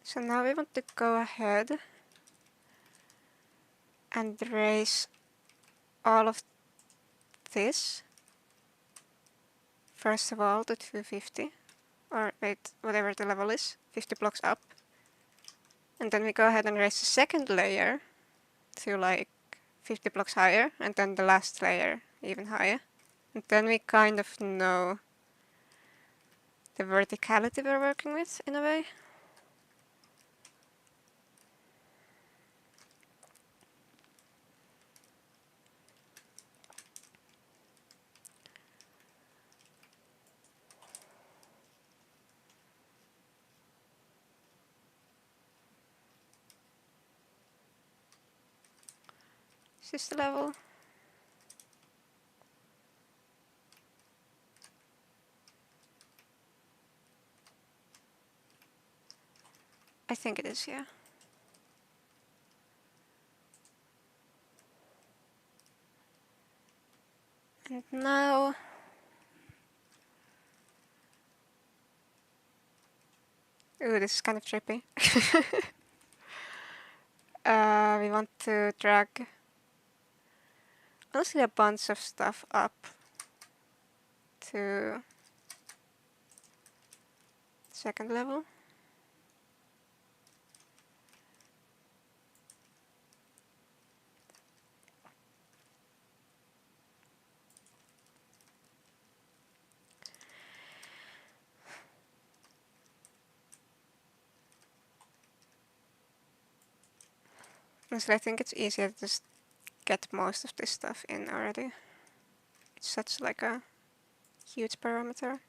So now we want to go ahead and raise all of this. First of all to 250, or wait, whatever the level is, 50 blocks up. And then we go ahead and raise the second layer to like 50 blocks higher, and then the last layer even higher. And then we kind of know the verticality we're working with in a way. Is this the level? I think it is, yeah. And now ooh, this is kind of trippy. We want to drag honestly a bunch of stuff up to second level. Honestly, I think it's easier to just get most of this stuff in already. It's such like a huge parameter.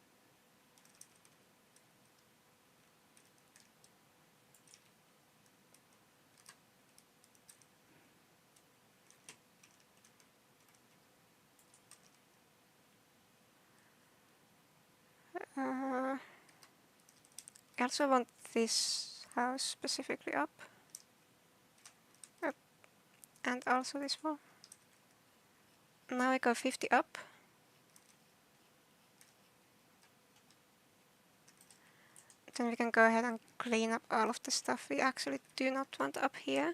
I also want this house specifically up. Up. And also this one. Now I go 50 up. Then we can go ahead and clean up all of the stuff we actually do not want up here.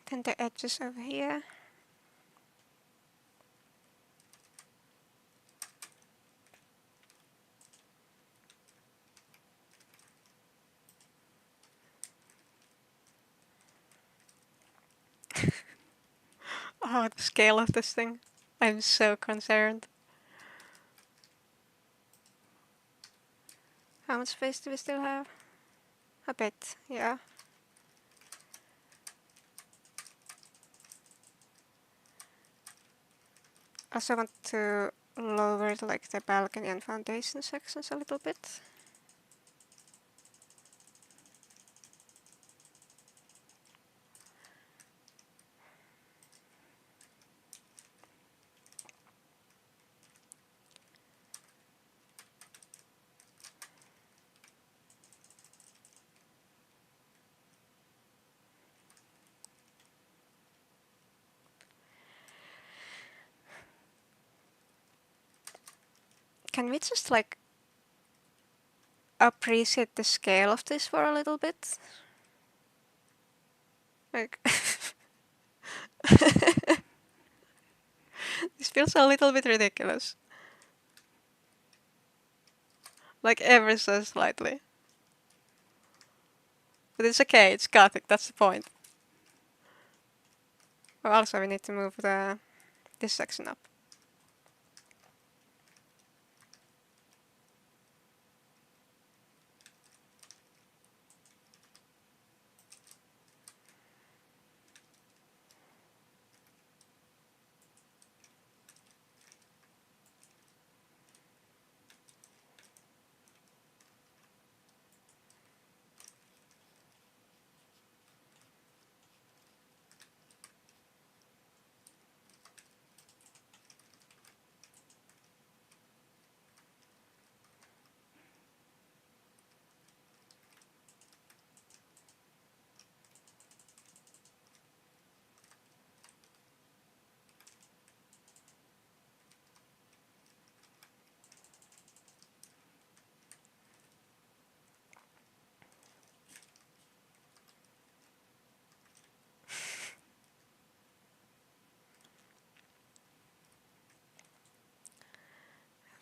Then the edges over here. Oh, the scale of this thing. I'm so concerned. How much space do we still have? A bit, yeah. I also want to lower like the balcony and foundation sections a little bit. Can we just like appreciate the scale of this for a little bit? Like this feels a little bit ridiculous. Like ever so slightly. But it's okay, it's Gothic, that's the point. Oh, also we need to move this section up.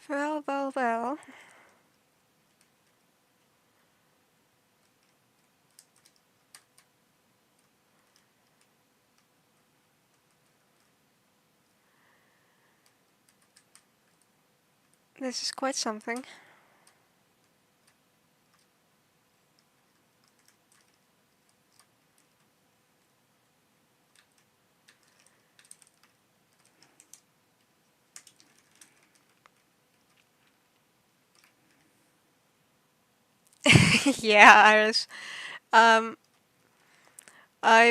Well, well, well. This is quite something. Yeah, Iris. I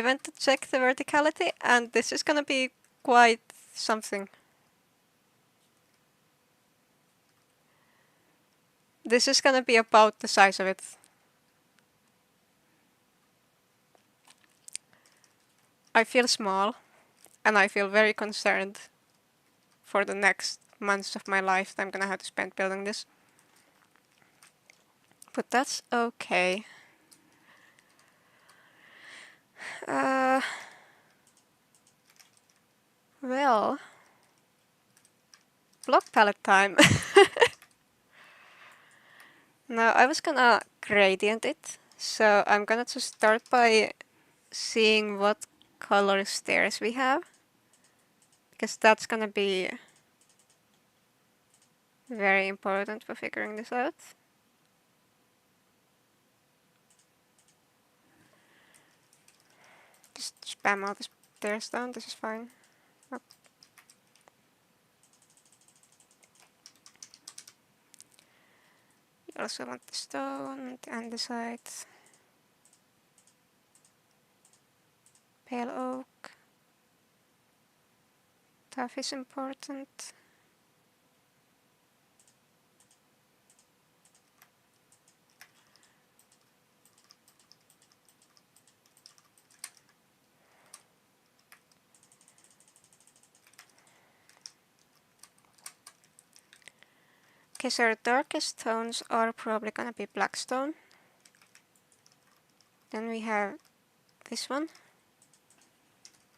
went to check the verticality, and this is gonna be quite something. This is gonna be about the size of it. I feel small, and I feel very concerned for the next months of my life that I'm gonna have to spend building this. But that's okay. Well, block palette time. Now I was gonna gradient it, so I'm gonna just start by seeing what color stairs we have, because that's gonna be very important for figuring this out. Just spam all the stairs down, this is fine. Oh. You also want the stone, the andesite, pale oak. Tough is important. Okay, so our darkest tones are probably gonna be blackstone. Then we have this one.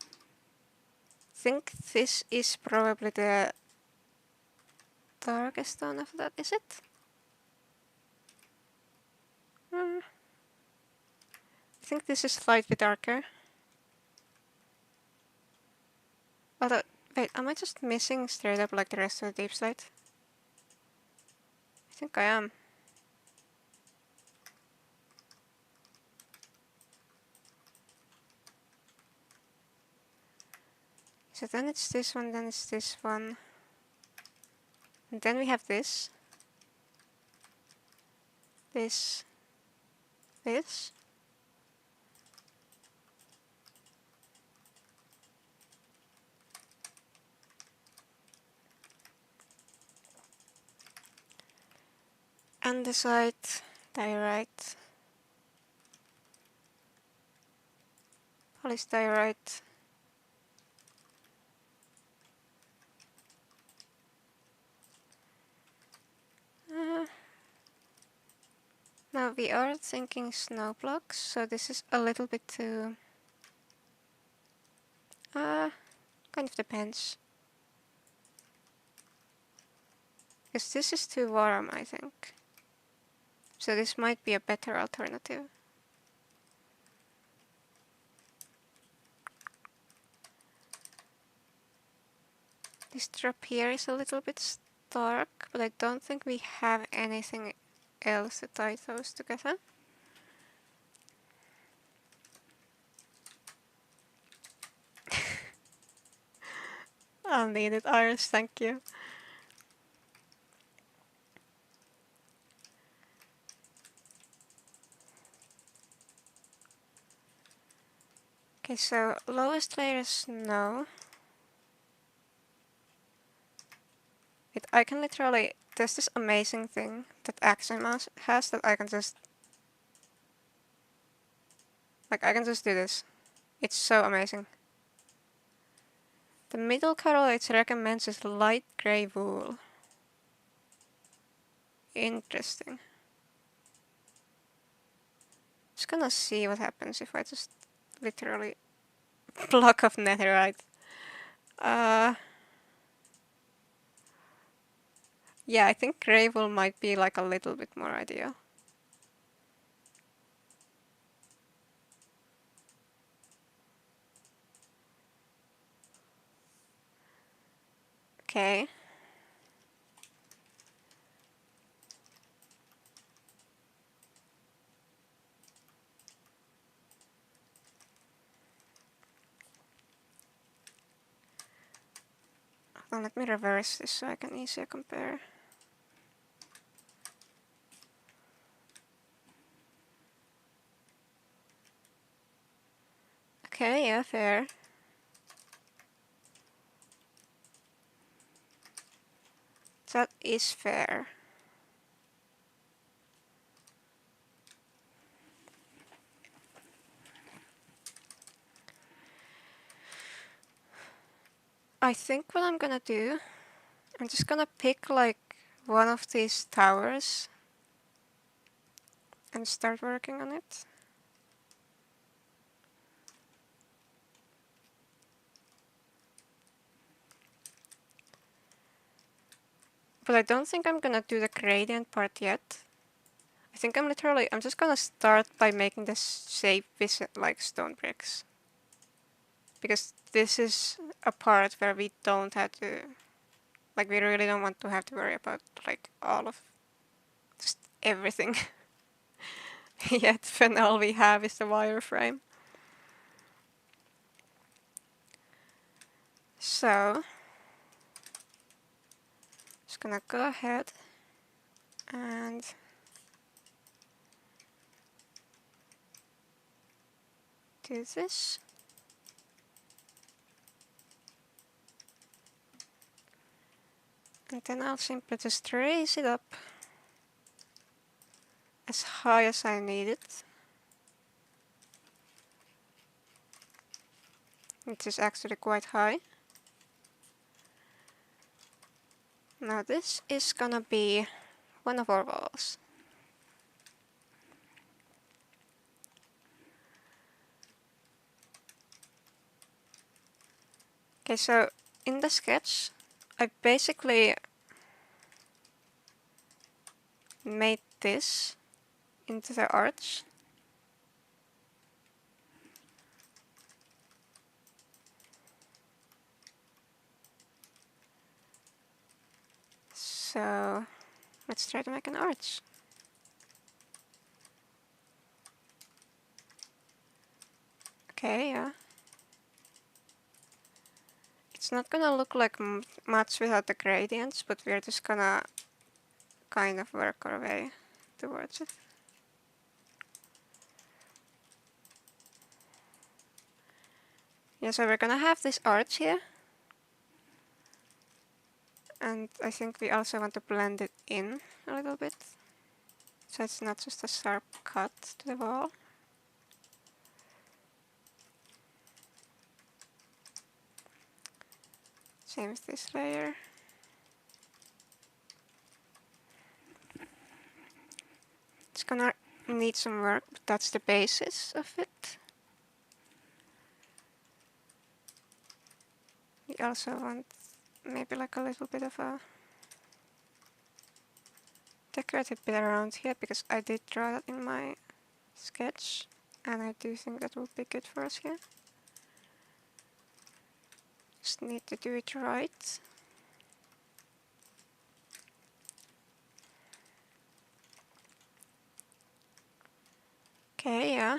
I think this is probably the darkest tone of that, is it? I think this is slightly darker. Although, wait, am I just missing straight up like the rest of the deep slate? I think I am. So then it's this one, then it's this one. And then we have this. This. This. Andesite, diorite, polystyrite. Now we are thinking snow blocks, so this is a little bit too... kind of depends. Because this is too warm, I think. So this might be a better alternative. This drop here is a little bit stark, but I don't think we have anything else to tie those together. Unneeded iris, thank you. Okay, so lowest layer is snow. I can literally, there's this amazing thing that Axiom has that I can just, like I can just do this. It's so amazing. The middle color it recommends is light gray wool. Interesting. Just gonna see what happens if I just literally block of netherite. Yeah, I think gray wool might be like a little bit more ideal. Okay. Now let me reverse this so I can easier compare. Okay, yeah, fair. That is fair. I think what I'm gonna do, I'm just gonna pick like one of these towers and start working on it. But I don't think I'm gonna do the gradient part yet. I think I'm just gonna start by making the shape visit like stone bricks. Because this is a part where we don't have to, like we really don't want to have to worry about like all of just everything. Yet when all we have is the wireframe. So, just gonna go ahead and do this. And then I'll simply just raise it up as high as I need it. Which is actually quite high. Now this is gonna be one of our walls. Okay, so in the sketch, I basically made this into the arch. So let's try to make an arch. Okay, yeah. It's not gonna look like much without the gradients, but we're just gonna kind of work our way towards it. Yeah, so we're gonna have this arch here. And I think we also want to blend it in a little bit. So it's not just a sharp cut to the wall. Same with this layer. It's gonna need some work, but that's the basis of it. We also want maybe like a little bit of a decorative bit around here, because I did draw that in my sketch, and I do think that will be good for us here. Just need to do it right. Okay, yeah.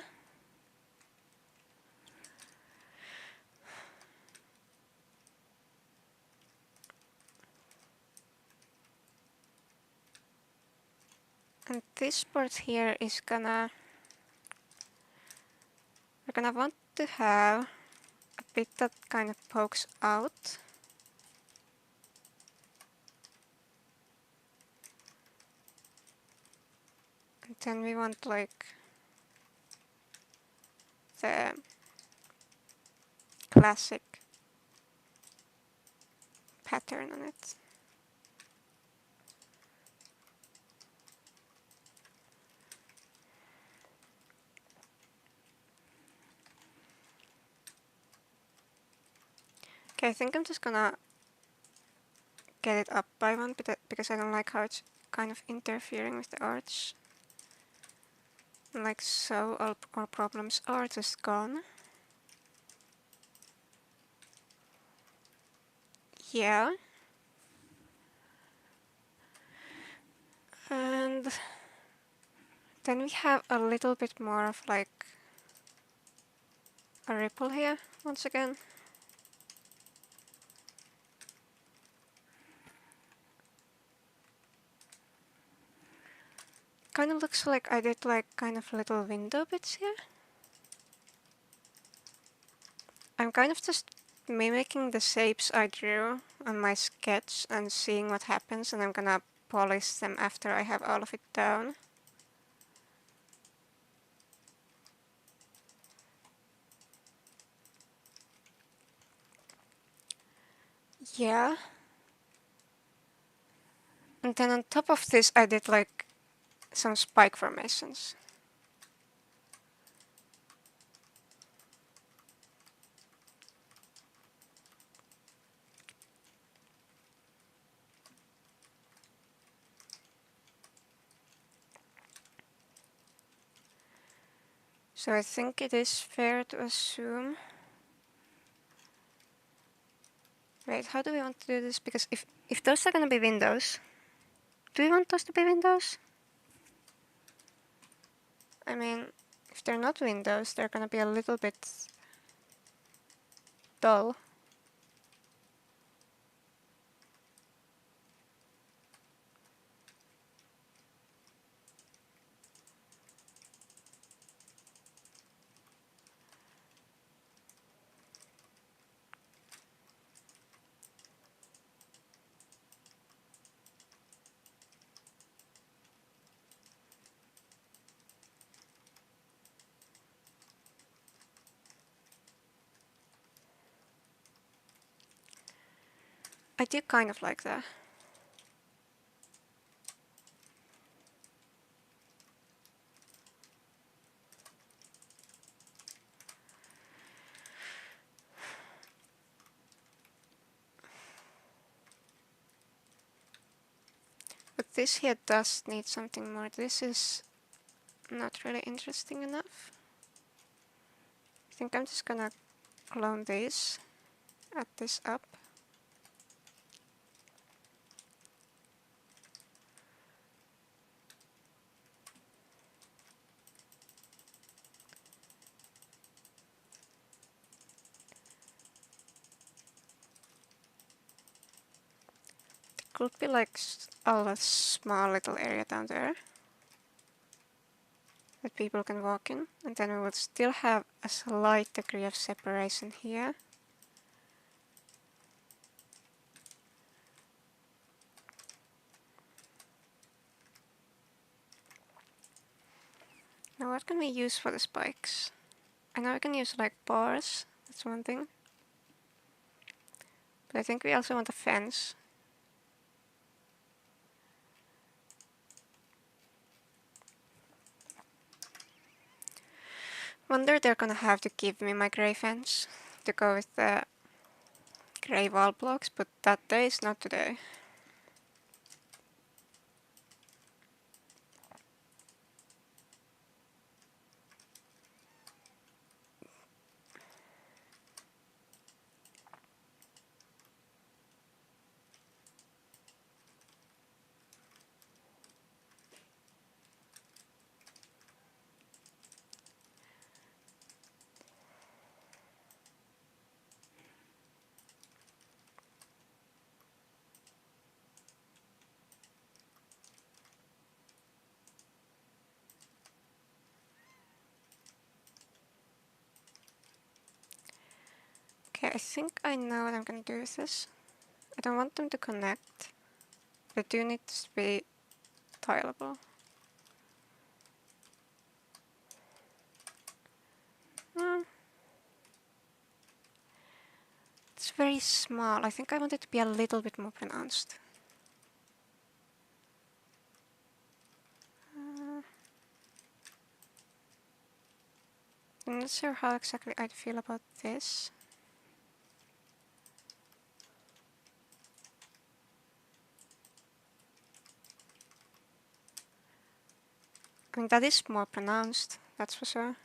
And this part here is we're gonna want to have a bit that kind of pokes out. And then we want like the classic pattern on it. Okay, I think I'm just gonna get it up by one because I don't like how it's kind of interfering with the arch. Like so, all our problems are just gone. Yeah. And then we have a little bit more of like a ripple here once again. Kind of looks like I did like kind of little window bits here. I'm kind of just mimicking the shapes I drew on my sketch and seeing what happens, and I'm gonna polish them after I have all of it down. Yeah. And then on top of this I did like some spike formations. So I think it is fair to assume... Wait, how do we want to do this? Because if those are gonna be windows, do we want those to be windows? I mean, if they're not windows, they're gonna be a little bit dull. I do kind of like that. But this here does need something more. This is not really interesting enough. I think I'm just gonna clone this, add this up. It could be like a small little area down there that people can walk in, and then we will still have a slight degree of separation here. Now what can we use for the spikes? I know we can use like bars, that's one thing. But I think we also want a fence. Wonder they're gonna have to give me my grey fence to go with the grey wall blocks, but that day is not today. Okay, I think I know what I'm gonna do with this. I don't want them to connect. They do need to be tileable. Hmm. It's very small. I think I want it to be a little bit more pronounced. I'm not sure how exactly I'd feel about this. I mean, that is more pronounced, that's for sure.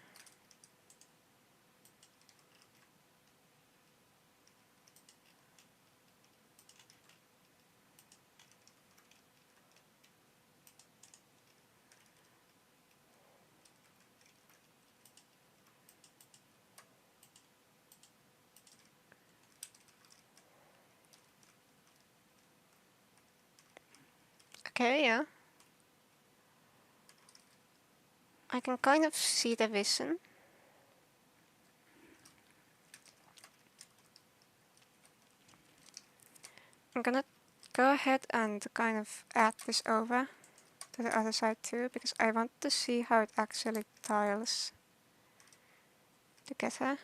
Okay, yeah. I can kind of see the vision. I'm gonna go ahead and kind of add this over to the other side too, because I want to see how it actually tiles together.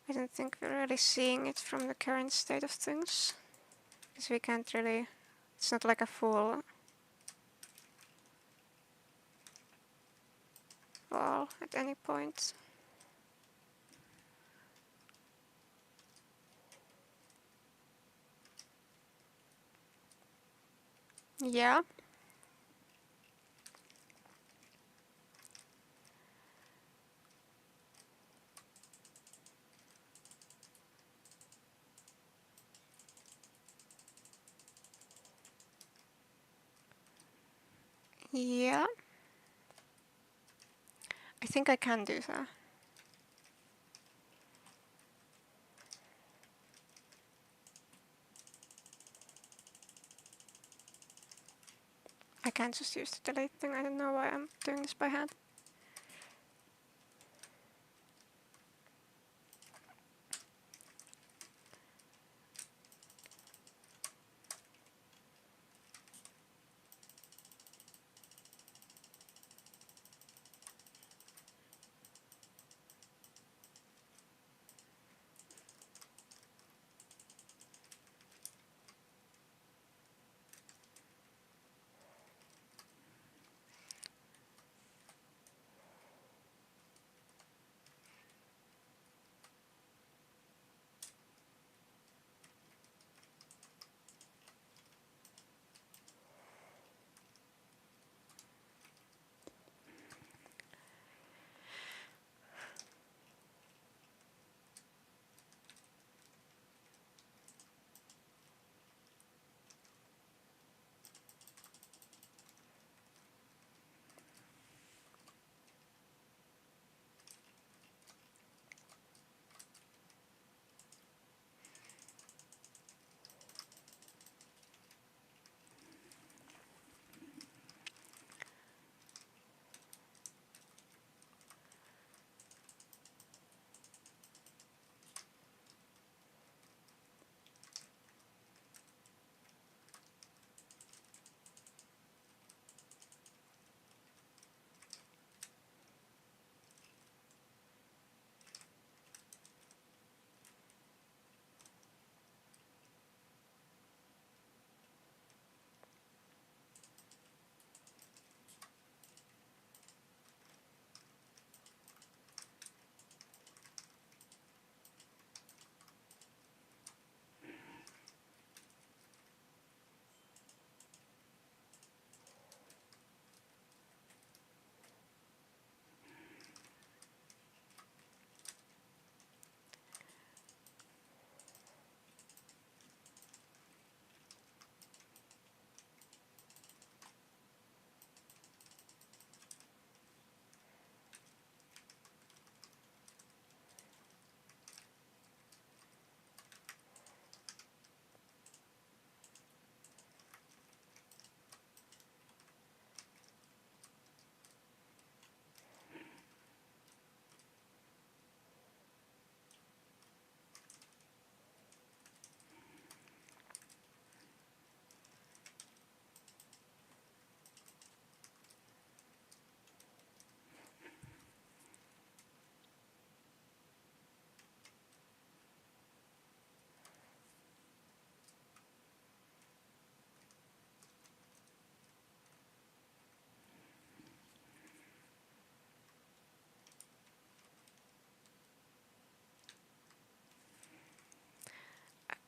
I don't think we're really seeing it from the current state of things, because we can't really, it's not like a full wall at any point. Yeah. Yeah. I think I can do that. I can't just use the delete thing. I don't know why I'm doing this by hand.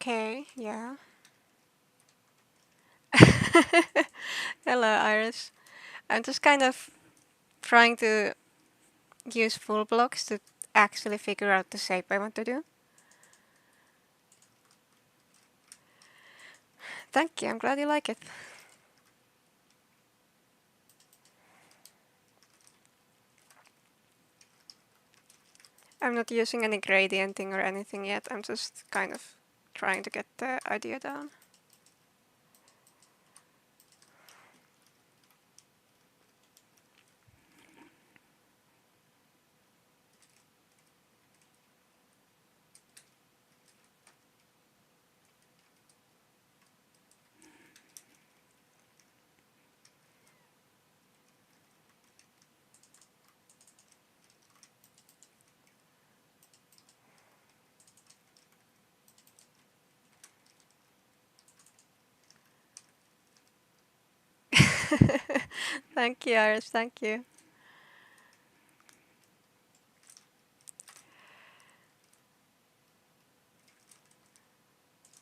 Okay, yeah. Hello, Iris. I'm just kind of trying to use full blocks to actually figure out the shape I want to do. Thank you, I'm glad you like it. I'm not using any gradienting or anything yet, I'm just kind of trying to get the idea down. Thank you, Iris, thank you.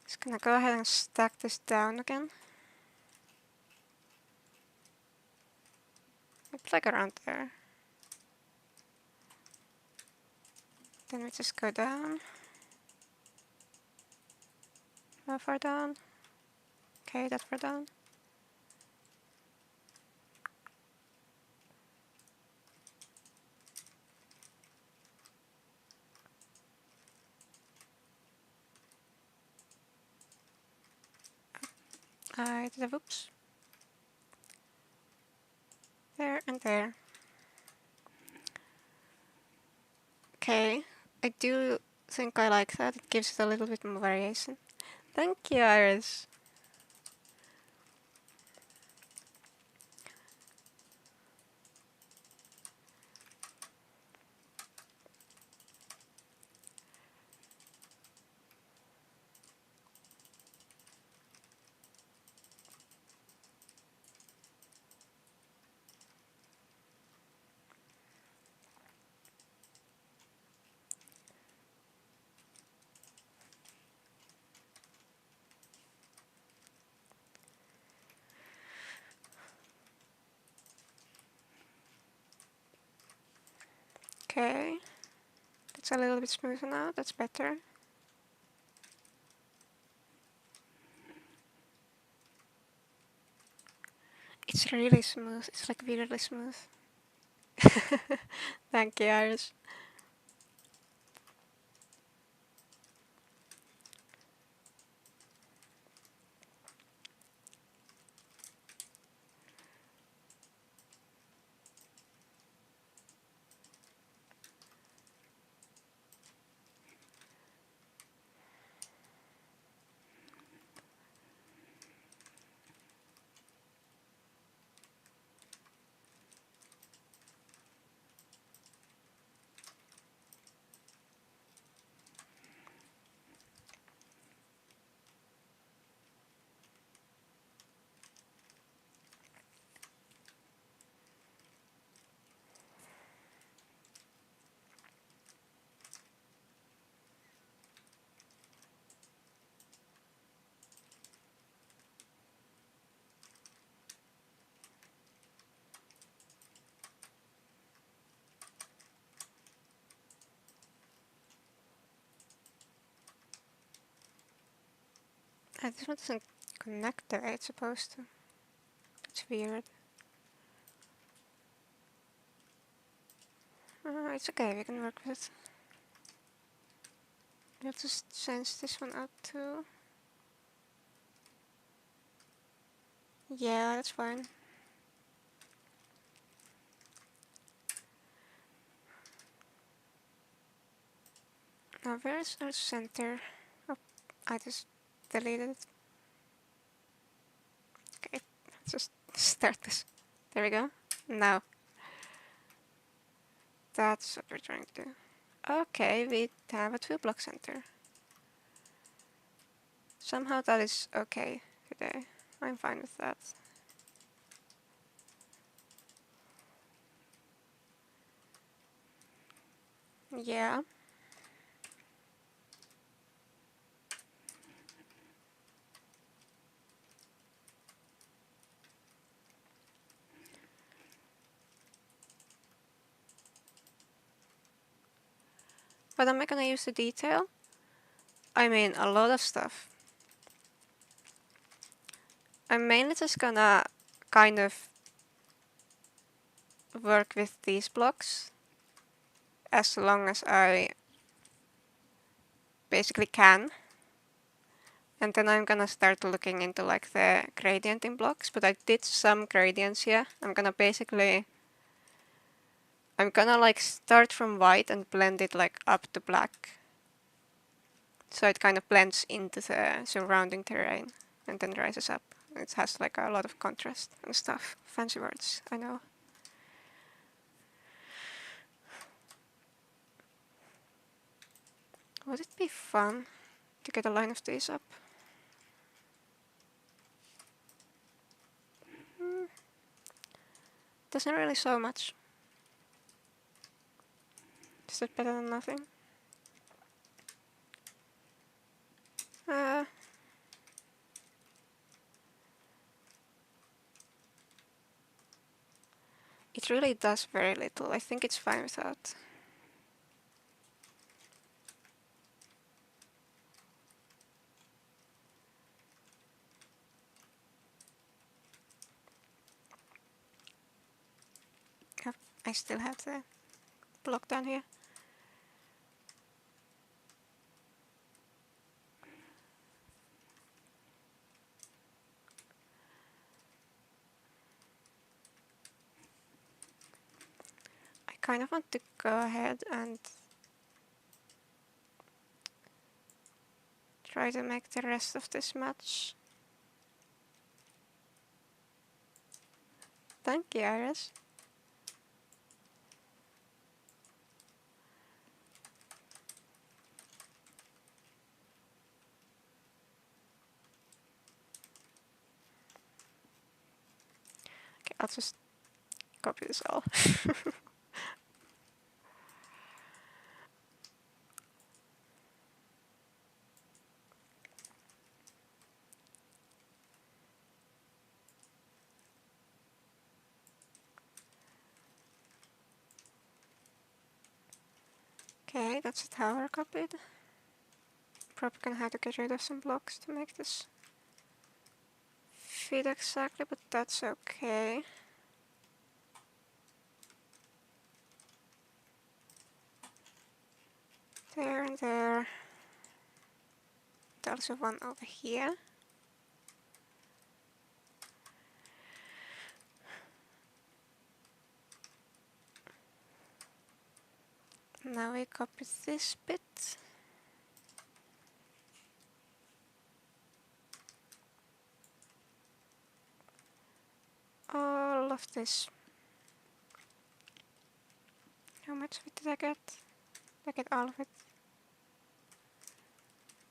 Just gonna go ahead and stack this down again. It's like around there. Then we just go down. How far down? Okay, that far down. I did a whoops. There and there. Okay, I do think I like that. It gives it a little bit more variation. Thank you, Iris. Okay, it's a little bit smoother now. That's better. It's really smooth. It's like weirdly smooth. Thank you, Iris. This one doesn't connect the way it's supposed to. It's weird. It's okay, we can work with it. We'll just change this one out too. Yeah, that's fine. Now where's our center? Oh, I just deleted it. Okay, let's just start this. There we go. Now, that's what we're trying to do. Okay, we have a 2-block center. Somehow that is okay today. I'm fine with that. Yeah. But am I gonna use the detail? I mean, a lot of stuff. I'm mainly just gonna kind of work with these blocks as long as I basically can. And then I'm gonna start looking into like the gradient in blocks, but I did some gradients here. I'm gonna like start from white and blend it like up to black. So it kind of blends into the surrounding terrain and then rises up. It has like a lot of contrast and stuff. Fancy words, I know. Would it be fun to get a line of these up? Doesn't really show much. Is that better than nothing? It really does very little. I think it's fine without. Yep, I still have the block down here. kind of want to go ahead and try to make the rest of this match. Thank you, Iris. Okay, I'll just copy this all. Okay, that's a tower copied. Probably gonna have to get rid of some blocks to make this fit exactly, but that's okay. There and there. There's also one over here. Now we copy this bit. All of this. How much of it did I get? Did I get all of it?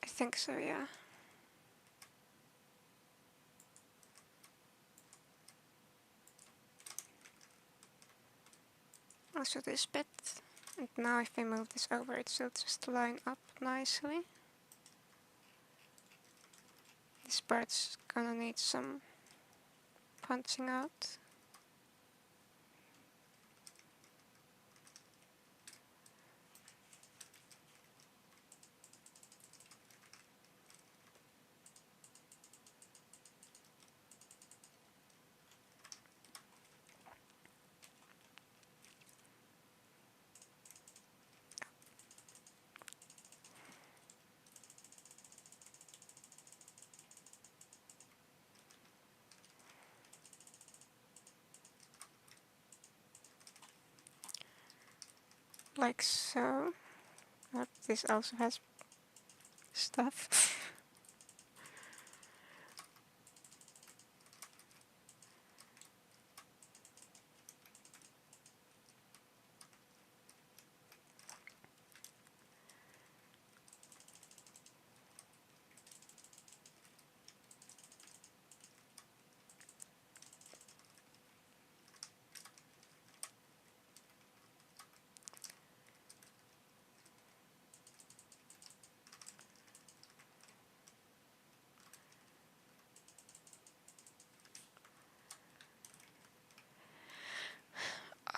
I think so, yeah. Also this bit. And now if I move this over, it should just line up nicely. This part's gonna need some punching out. Like so. But this also has stuff.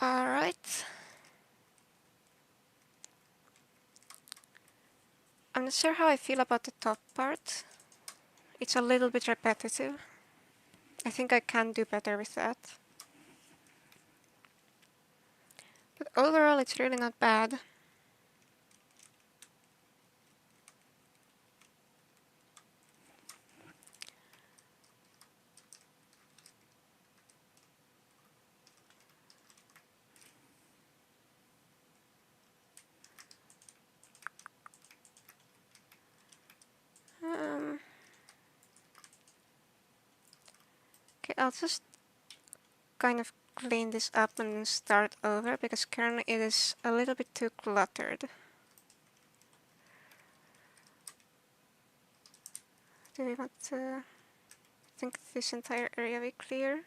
Alright. I'm not sure how I feel about the top part. It's a little bit repetitive. I think I can do better with that. But overall, it's really not bad. Okay, I'll just kind of clean this up and start over because currently it is a little bit too cluttered. Do we want to think this entire area be clear?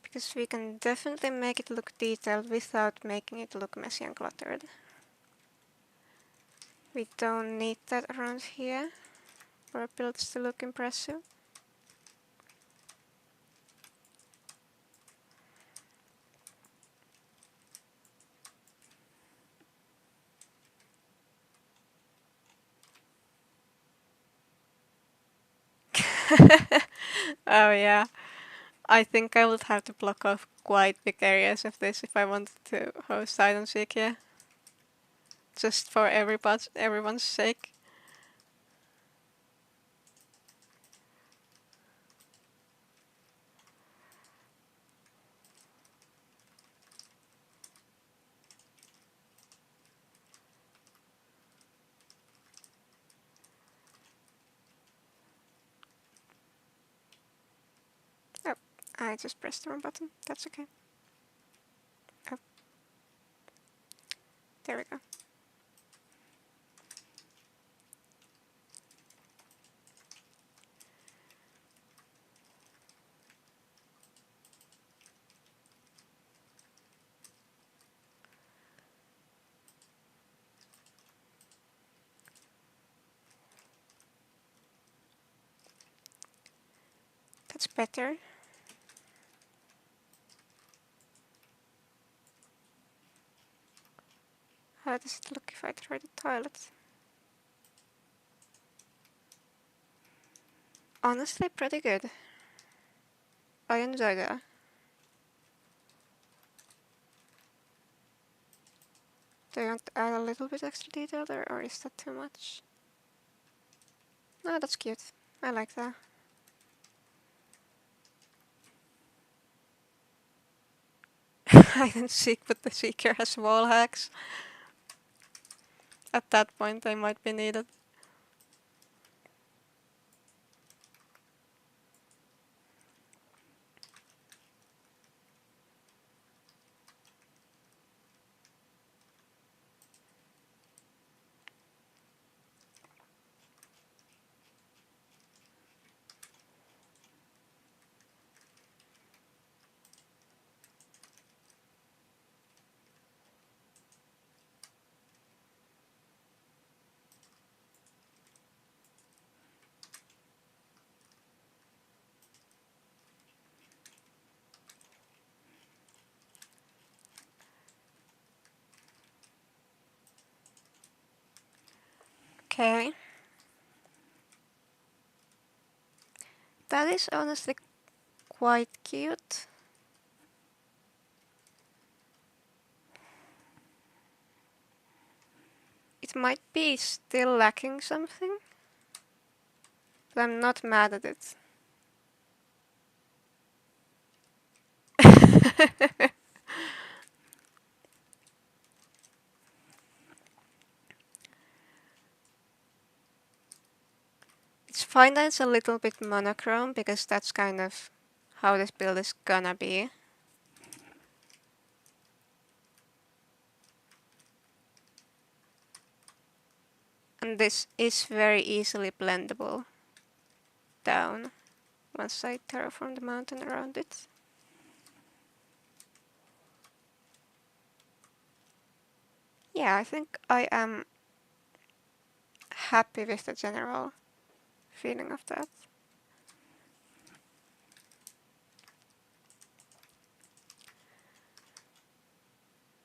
Because we can definitely make it look detailed without making it look messy and cluttered. We don't need that around here for our builds to look impressive. Oh yeah, I think I would have to block off quite big areas of this if I wanted to host Hide and Seek here. just for everyone's sake. Oh, I just pressed the wrong button. That's okay. Oh, there we go. That's better. How does it look if I try the toilet? Honestly, pretty good. I enjoy that. Do you want to add a little bit extra detail there, or is that too much? No, that's cute. I like that. Hide and seek, but the seeker has wall hacks. At that point, they might be needed. Okay. That is honestly quite cute. It might be still lacking something, but I'm not mad at it. It's fine that it's a little bit monochrome, because that's kind of how this build is gonna be. And this is very easily blendable down once I terraform the mountain around it. Yeah, I think I am happy with the general feeling of that.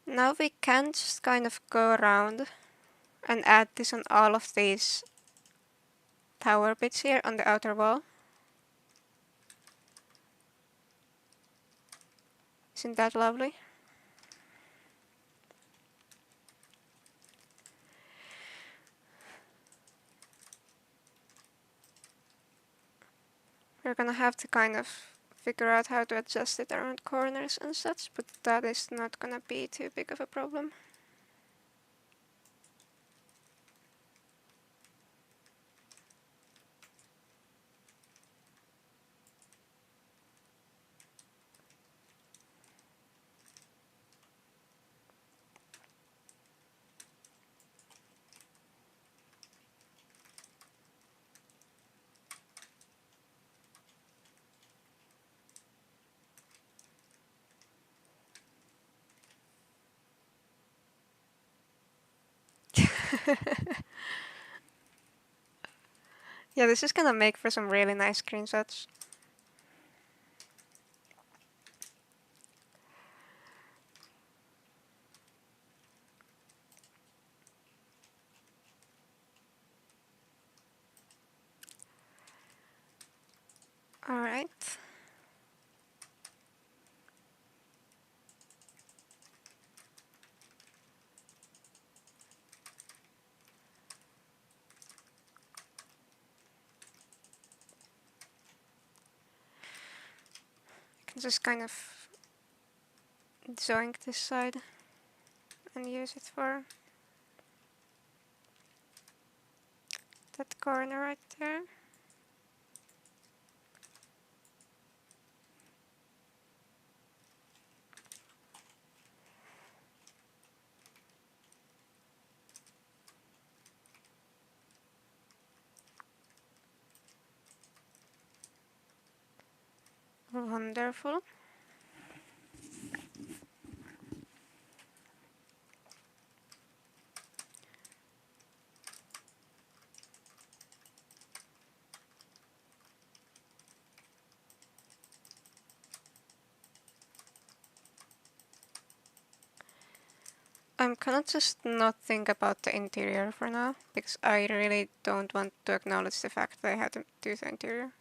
Now we can just kind of go around and add this on all of these tower bits here on the outer wall. Isn't that lovely? We're gonna have to kind of figure out how to adjust it around corners and such, but that is not gonna be too big of a problem. Yeah, this is gonna make for some really nice screenshots. Alright. just kind of zoink this side and use it for that corner right there. Wonderful. I'm gonna just not think about the interior for now, because I really don't want to acknowledge the fact that I have to do the interior.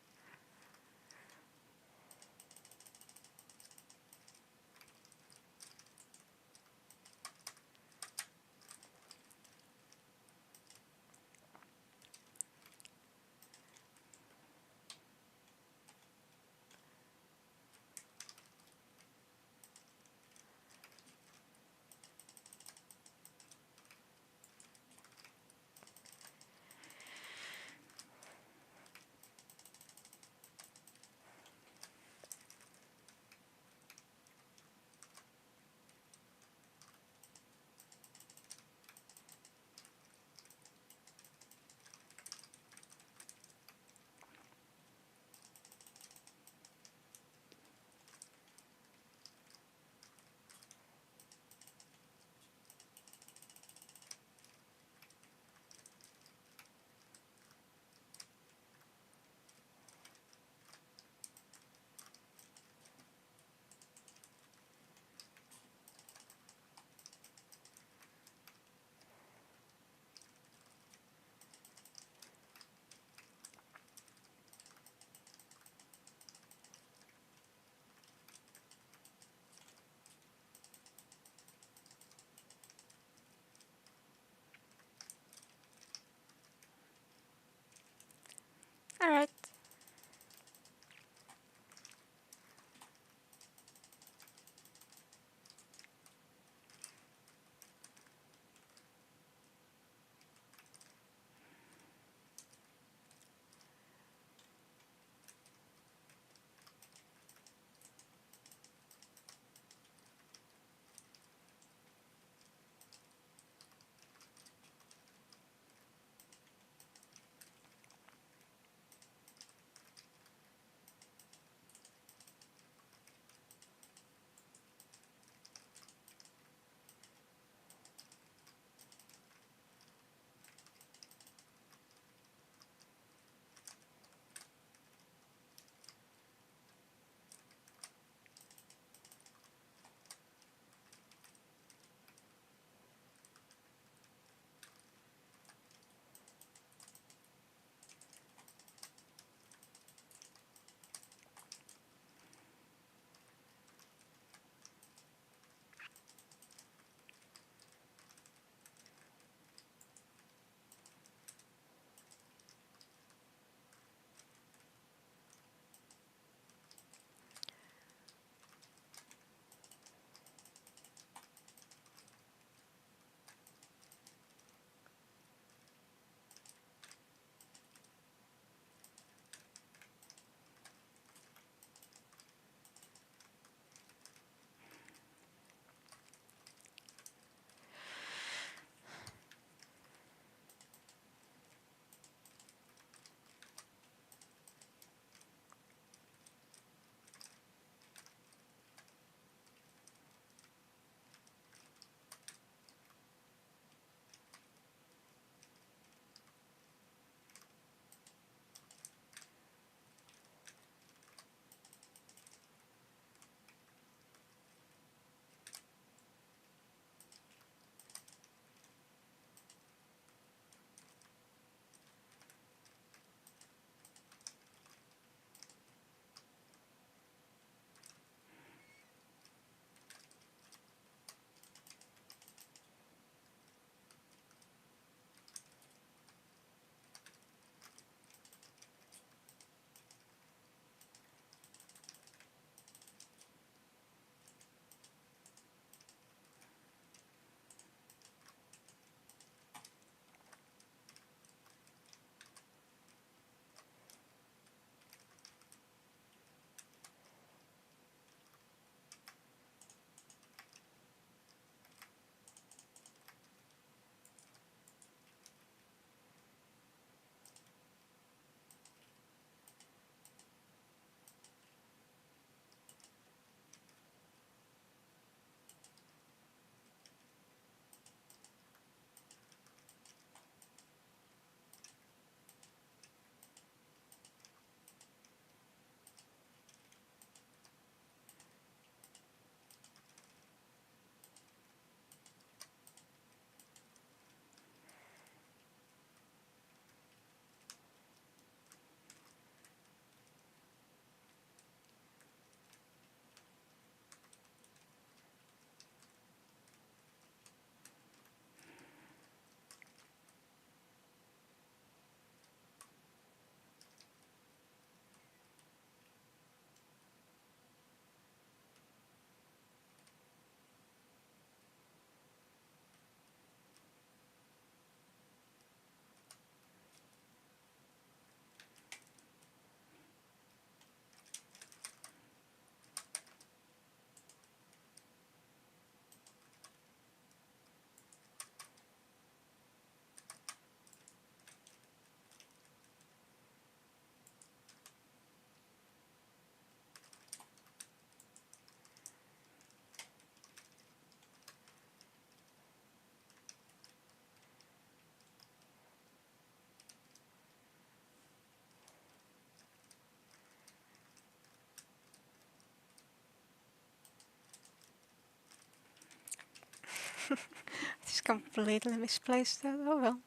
just completely misplaced that. Oh well.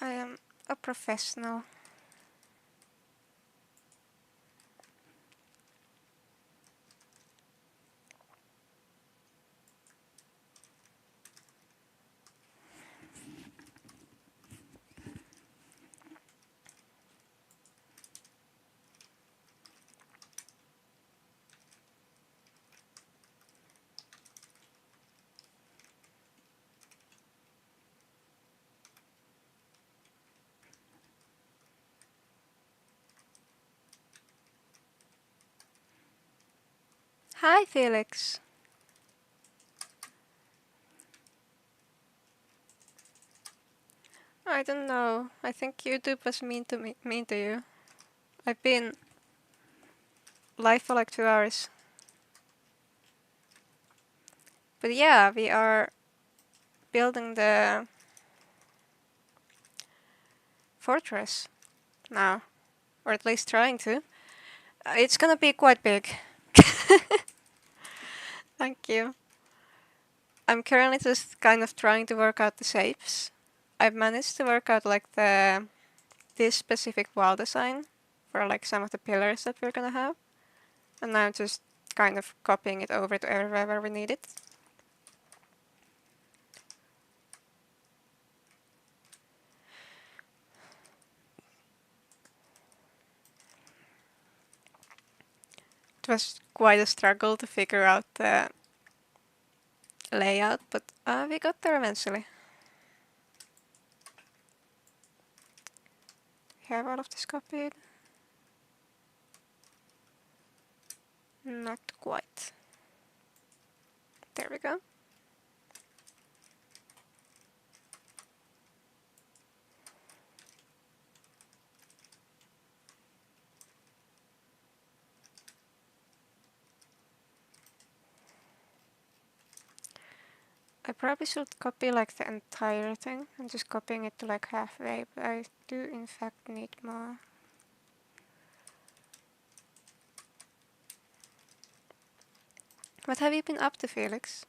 I am a professional. Hi, Felix. I don't know. I think YouTube was mean to you. I've been live for like 2 hours. But yeah, we are building the fortress now, or at least trying to. It's gonna be quite big. Thank you. I'm currently just kind of trying to work out the shapes. I've managed to work out like this specific wall design for like some of the pillars that we're gonna have. And now I'm just kind of copying it over to everywhere where we need it. It was quite a struggle to figure out the layout, but we got there eventually. We have all of this copied. Not quite. There we go. I probably should copy like the entire thing. I'm just copying it to like halfway, but I do in fact need more. What have you been up to, Felix?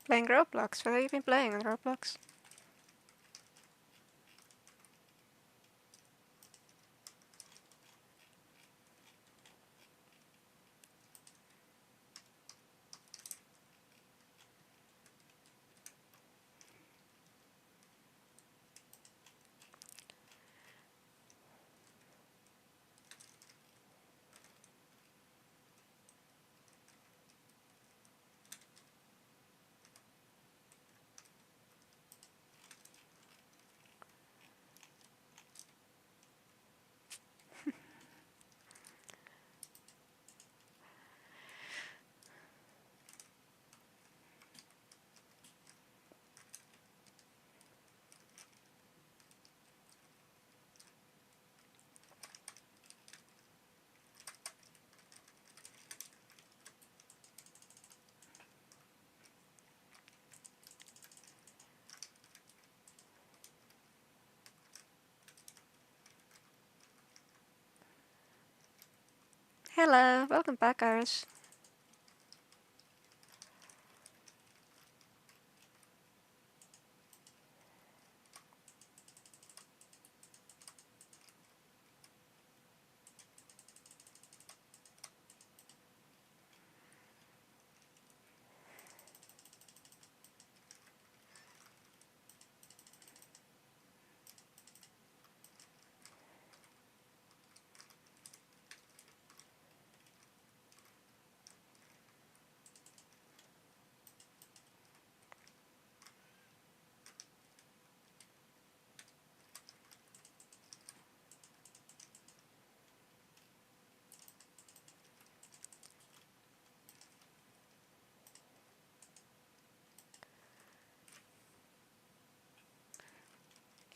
Playing Roblox. What have you been playing on Roblox? Hello, welcome back, Iris.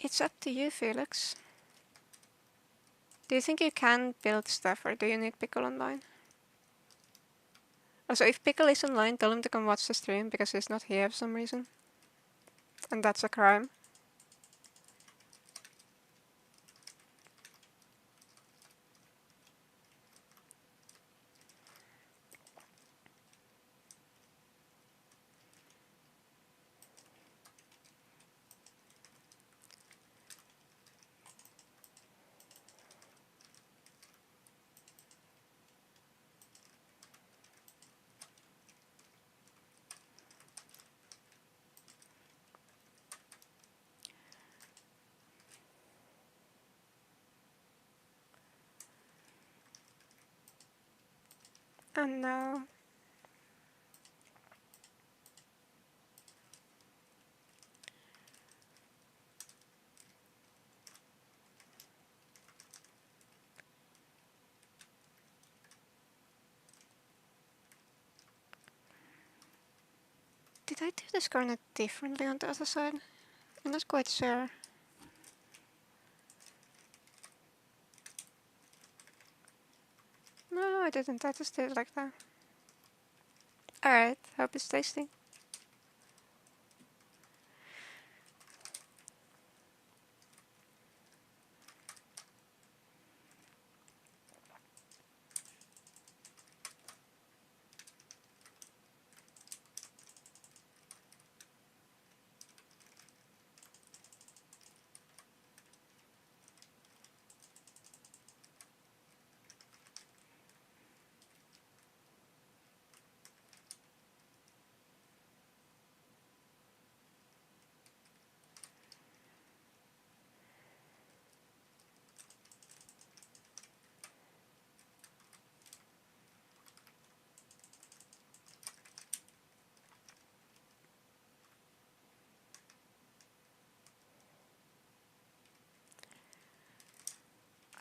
It's up to you, Felix. Do you think you can build stuff, or do you need Pickle online? Also, if Pickle is online, tell him to come watch the stream, because he's not here for some reason. And that's a crime. And now... Did I do this corner differently on the other side? I'm not quite sure. No, I didn't. I just did it like that. Alright, hope it's tasty.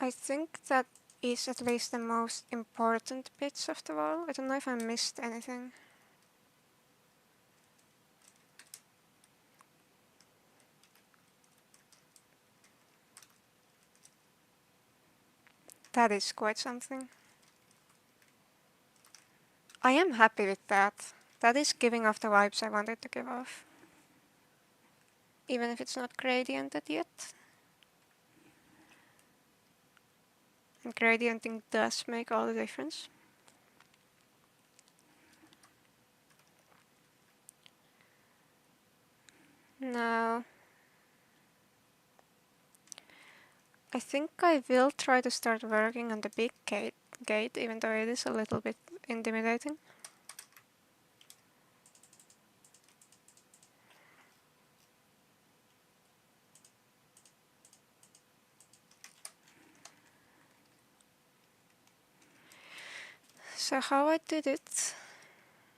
I think that is at least the most important bits of the wall. I don't know if I missed anything. That is quite something. I am happy with that. That is giving off the vibes I wanted to give off. Even if it's not gradiented yet. And gradienting does make all the difference. Now, I think I will try to start working on the big gate, even though it is a little bit intimidating. So how I did it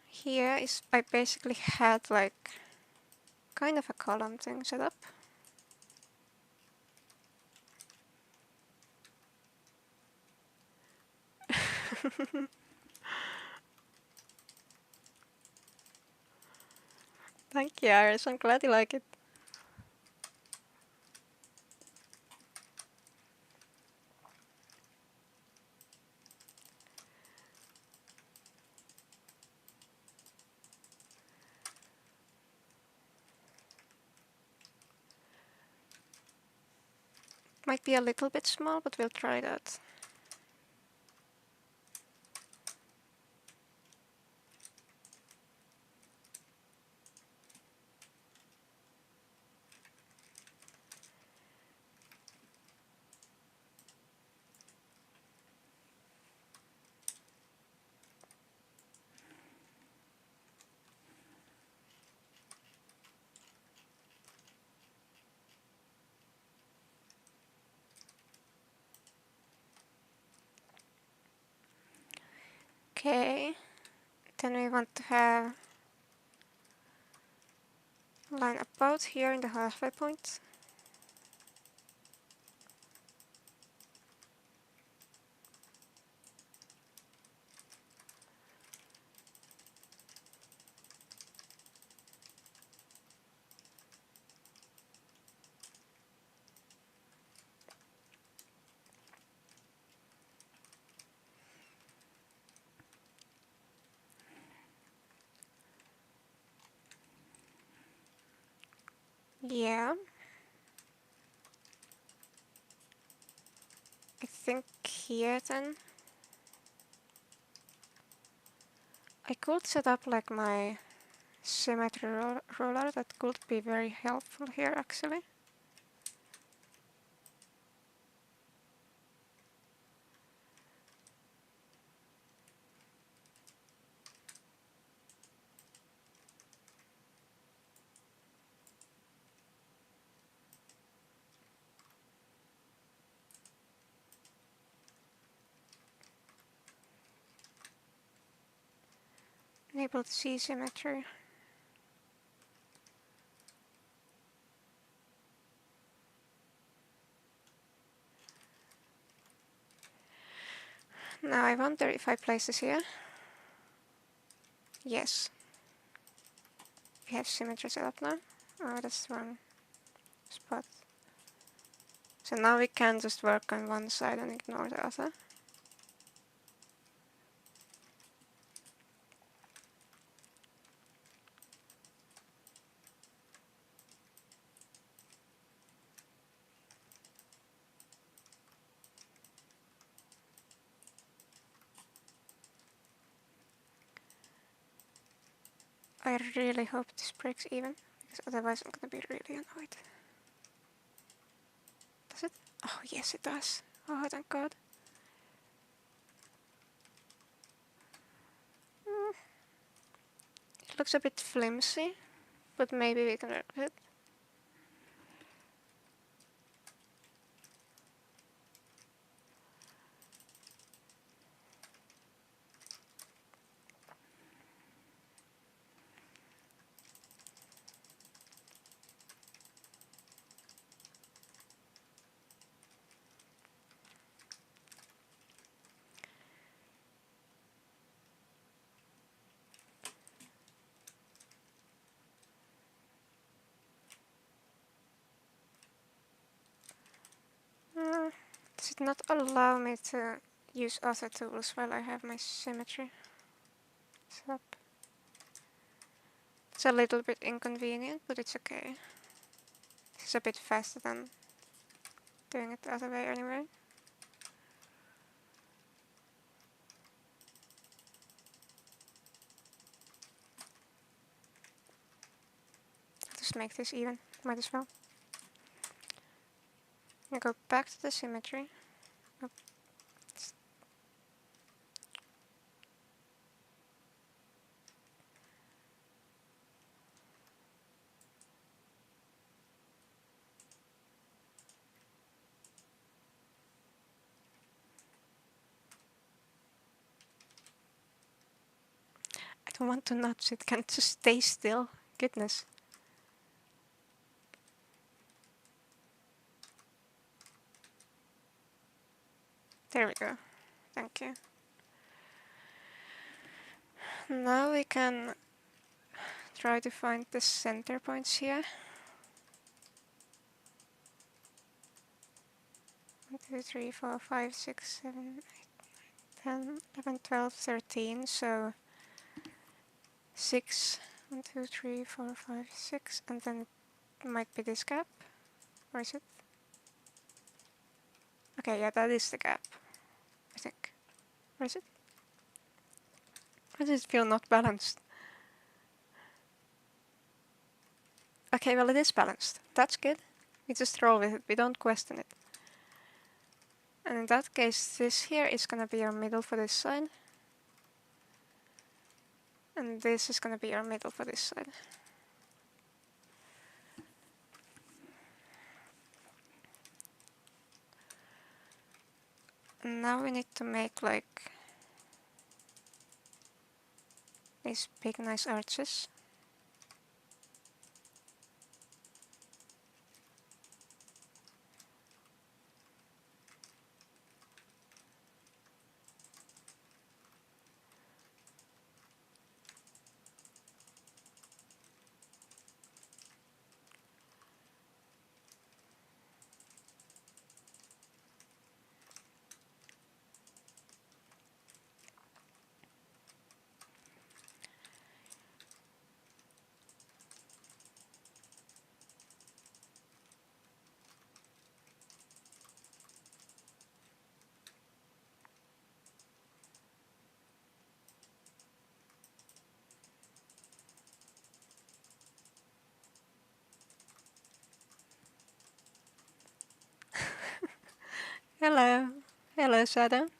here is I basically had like kind of a column thing set up. Thank you, Iris. I'm glad you like it. Might be a little bit small, but we'll try that. Okay, then we want to have line about here in the halfway point. Yeah. I think here then I could set up like my symmetry ruler. That could be very helpful here actually. Enable to see symmetry. Now I wonder if I place this here. Yes. We have symmetry set up now. Oh, that's the wrong spot. So now we can just work on one side and ignore the other. I really hope this breaks even, because otherwise I'm gonna be really annoyed. Does it? Oh, yes it does. Oh, thank God. It looks a bit flimsy, but maybe we can work with it. Does it not allow me to use other tools while I have my symmetry set up? It's a little bit inconvenient, but it's okay. It's a bit faster than doing it the other way anyway. I'll just make this even, might as well. I go back to the symmetry. Oh. I don't want to nudge, it can't just stay still. Goodness. There we go. Thank you. Now we can try to find the center points here. 1, 2, 3, 4, 5, 6, 7, 8, 9, 10, 11, 12, 13. So 6, 1, 2, 3, 4, 5, 6, and then it might be this gap. Or is it? Okay, yeah, that is the gap, I think. Or is it? Why does it feel not balanced? Okay, well it is balanced. That's good. We just roll with it, we don't question it. And in that case, this here is gonna be our middle for this side. And this is gonna be our middle for this side. And now we need to make like these big nice arches. closer then.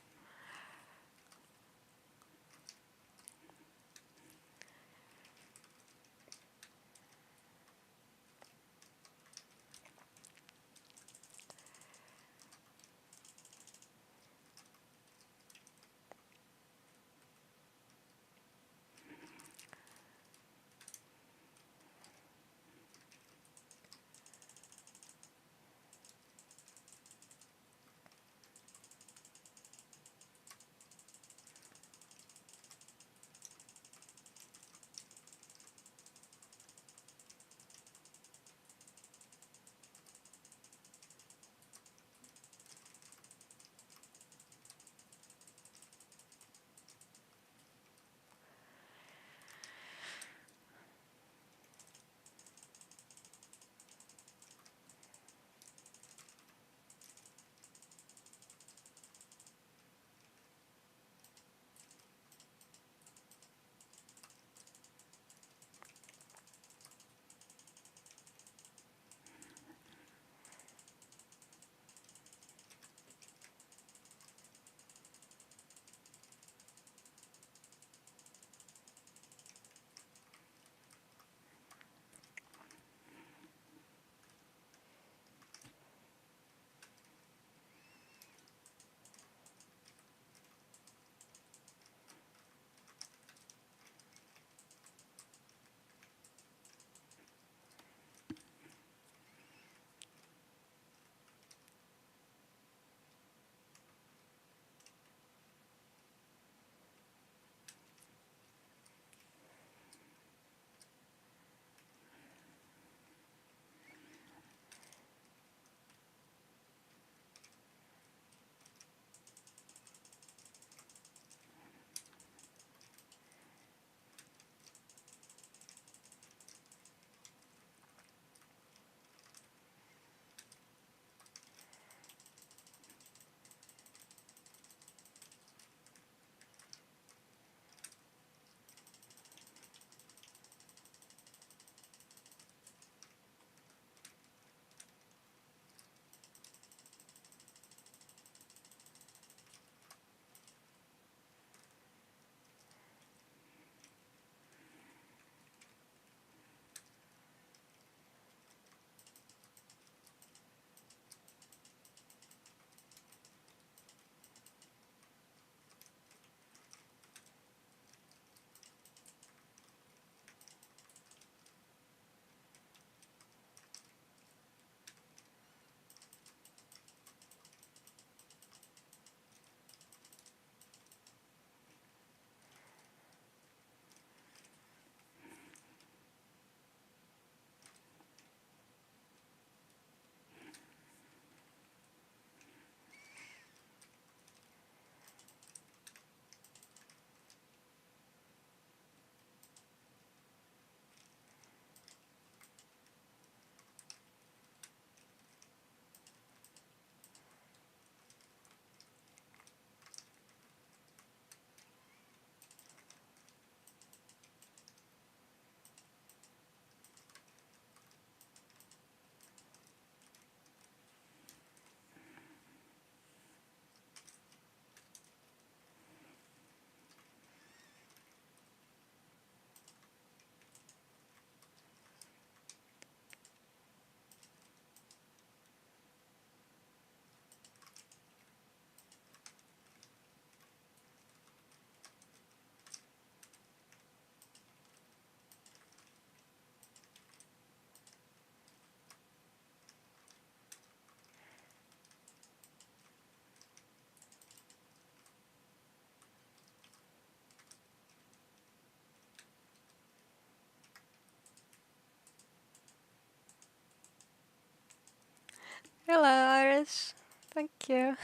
Hello, Iris. Thank you.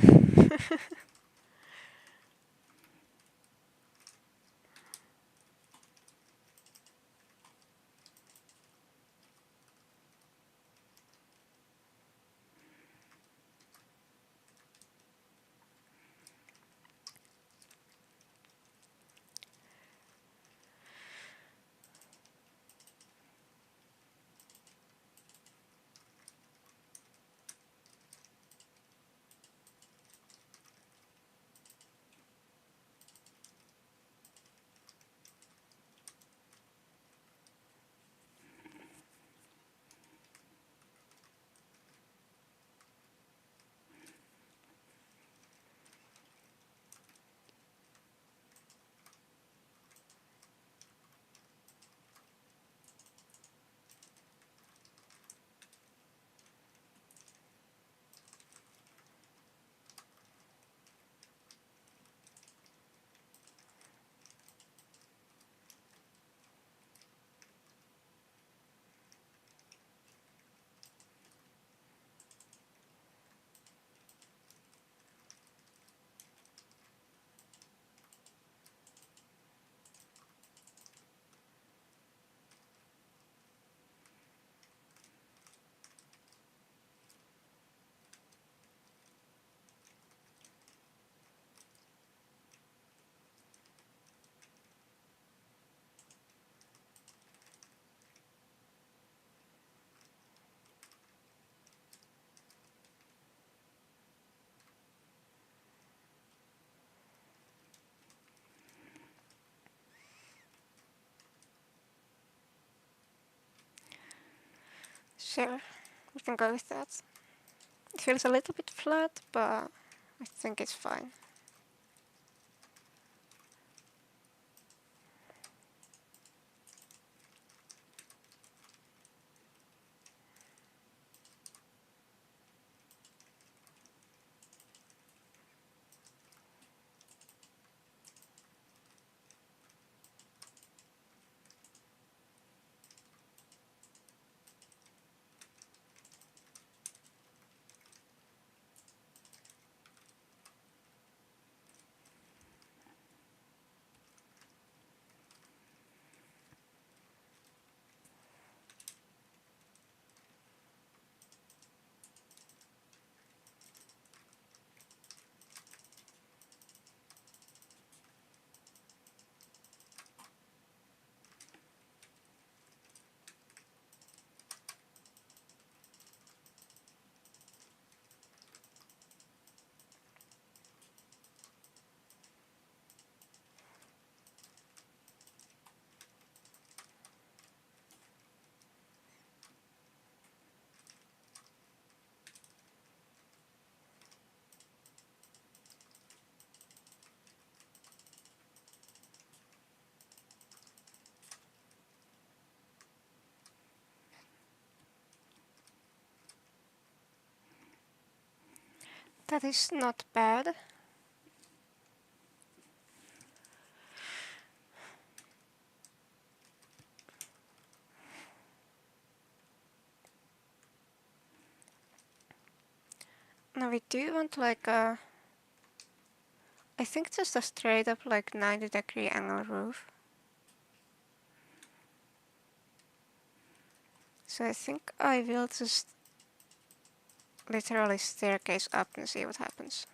Sure, we can go with that. It feels a little bit flat, but I think it's fine. That is not bad. Now we do want like a, I think just a straight up like 90-degree angle roof. So I think I will just literally staircase up and see what happens.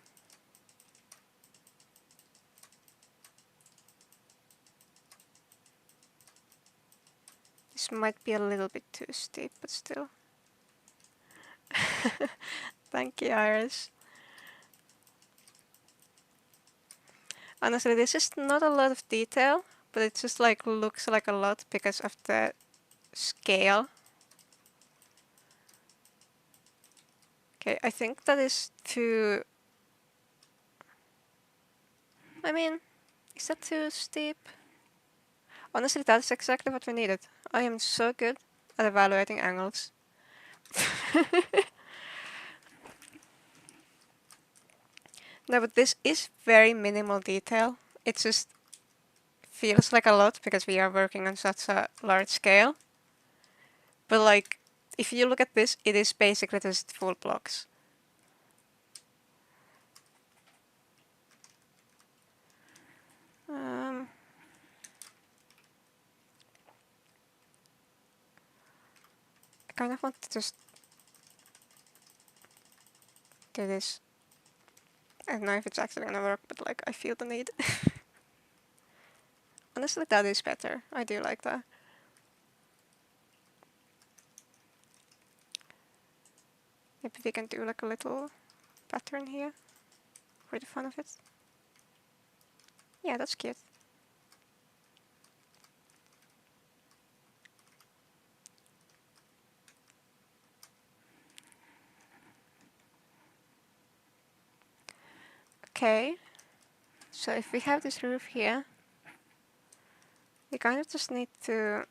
This might be a little bit too steep, but still. Thank you, Iris. Honestly, this is not a lot of detail, but it just like looks like a lot because of the scale. Okay, I think that is too... I mean, is that too steep? Honestly, that's exactly what we needed. I am so good at evaluating angles. No, but this is very minimal detail. It just feels like a lot because we are working on such a large scale. But like, if you look at this, it is basically just full blocks. I kind of want to just do this. I don't know if it's actually gonna work, but like, I feel the need. Honestly, that is better. I do like that. Maybe we can do like a little pattern here for the fun of it. Yeah, that's cute. Okay, so if we have this roof here, we kind of just need to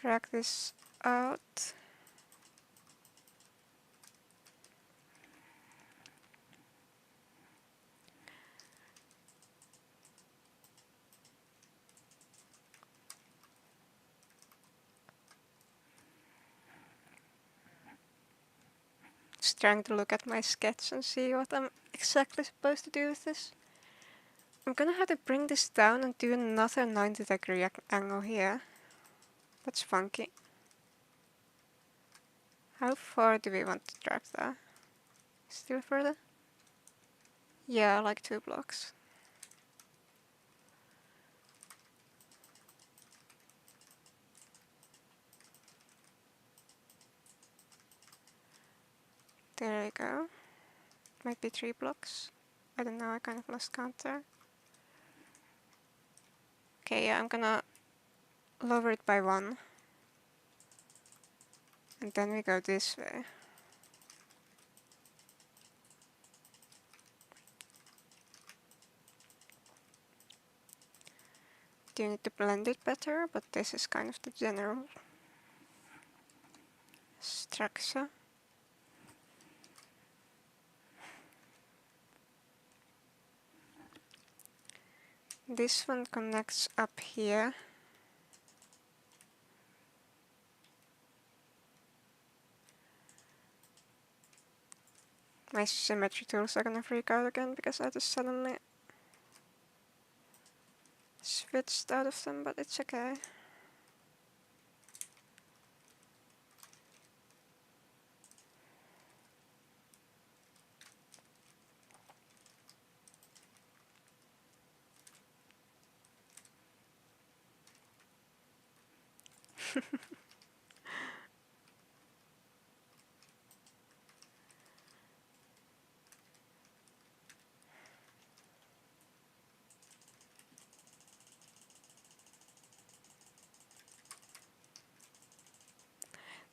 drag this out. Just trying to look at my sketch and see what I'm exactly supposed to do with this. I'm gonna have to bring this down and do another 90-degree angle here. That's funky. How far do we want to drag that? Still further? Yeah, like 2 blocks. There you go. Might be 3 blocks. I don't know, I kind of lost count there. Okay, yeah, I'm gonna lower it by 1. And then we go this way. Do you need to blend it better? But this is kind of the general structure. This one connects up here. My symmetry tools are gonna freak out again because I just suddenly switched out of them, but it's okay.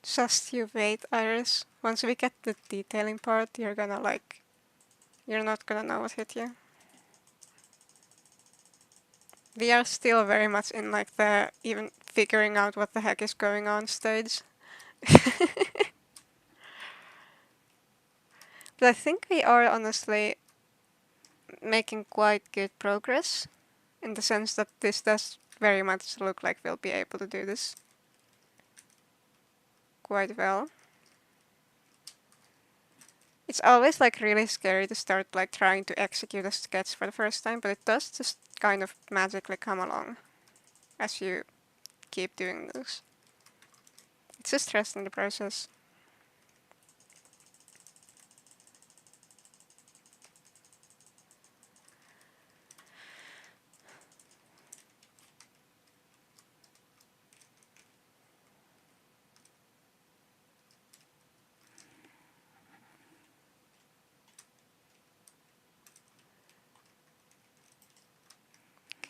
Just you wait, Iris. Once we get the detailing part, you're not gonna know what hit you. We are still very much in like the even figuring out what the heck is going on stage. But I think we are honestly making quite good progress in the sense that this does very much look like we'll be able to do this quite well. It's always like really scary to start like trying to execute a sketch for the first time, but it does just kind of magically come along as you keep doing this. It's just trusting the process.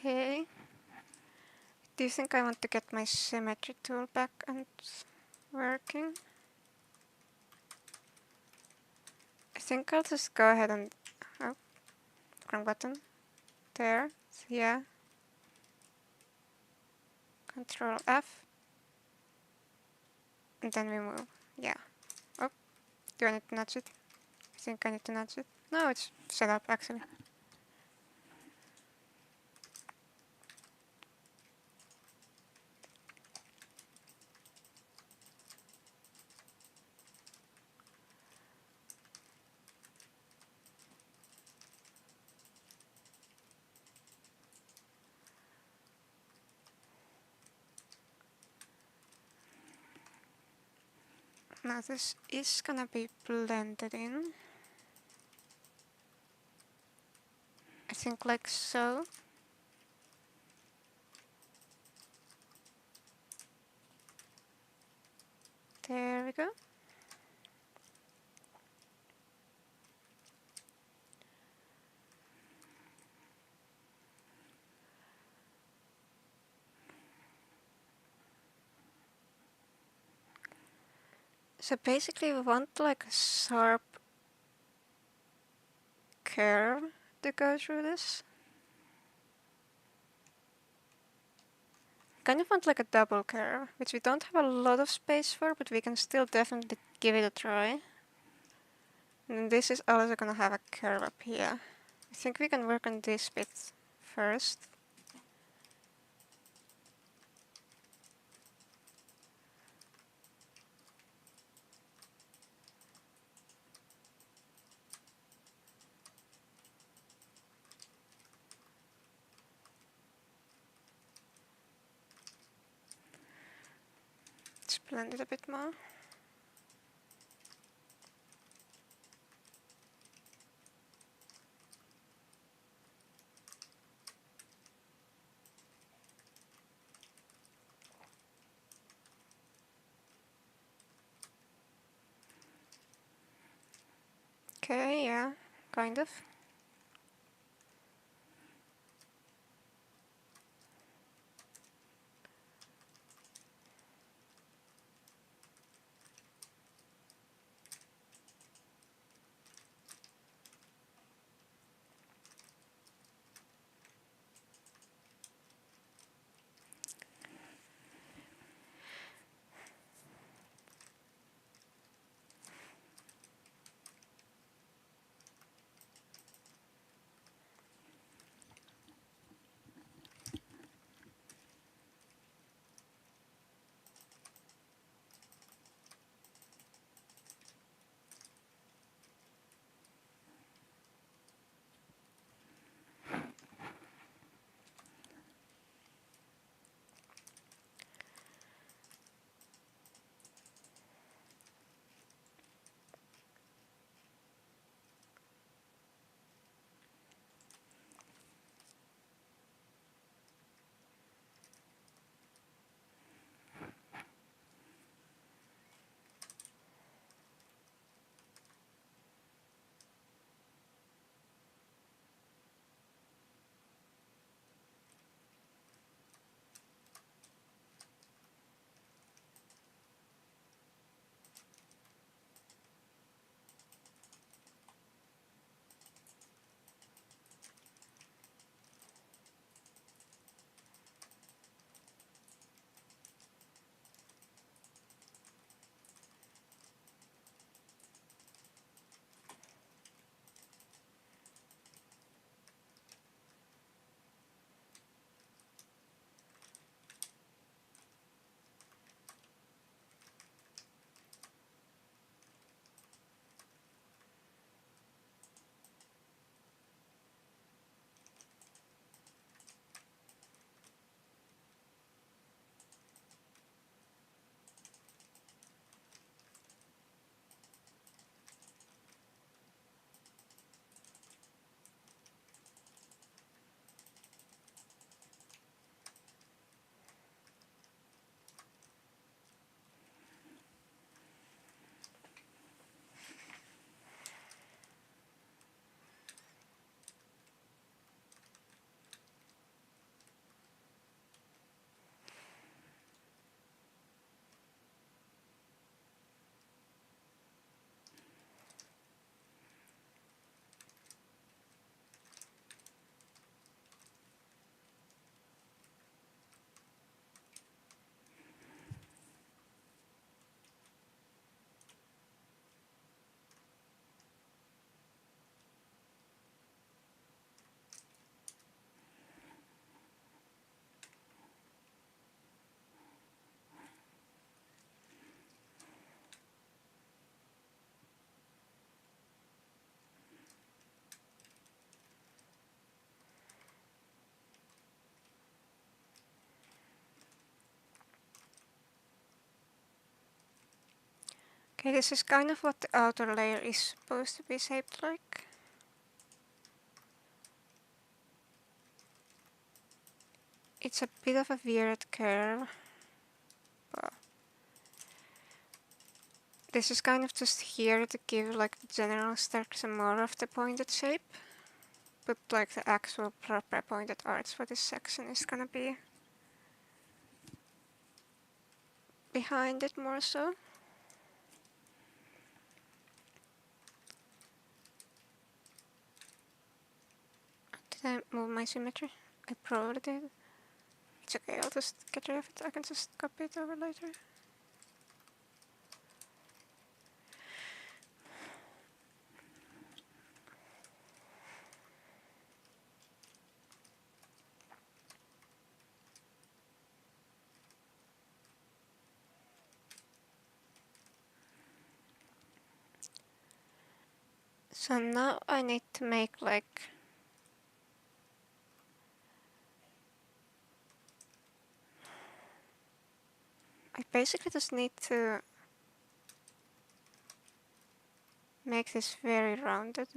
Okay. Do you think I want to get my symmetry tool back and working? I think I'll just go ahead and... Oh, wrong button. There. Yeah. Control F. And then we move. Yeah. Oh, do I need to nudge it? I think I need to nudge it. No, it's set up actually. Now this is gonna be blended in. I think like so. There we go. So basically we want like a sharp curve to go through this. Kind of want like a double curve, which we don't have a lot of space for, but we can still definitely give it a try. And this is also gonna have a curve up here. I think we can work on this bit first. Let's blend it a bit more. Okay, yeah, kind of. Okay, this is kind of what the outer layer is supposed to be shaped like. It's a bit of a weird curve, but this is kind of just here to give like the general structure more of the pointed shape. But like the actual proper pointed arts for this section is gonna be behind it more so. Did I move my symmetry? I probably did. It's okay, I'll just get rid of it. I can just copy it over later. So now I need to make like I basically just need to make this very rounded.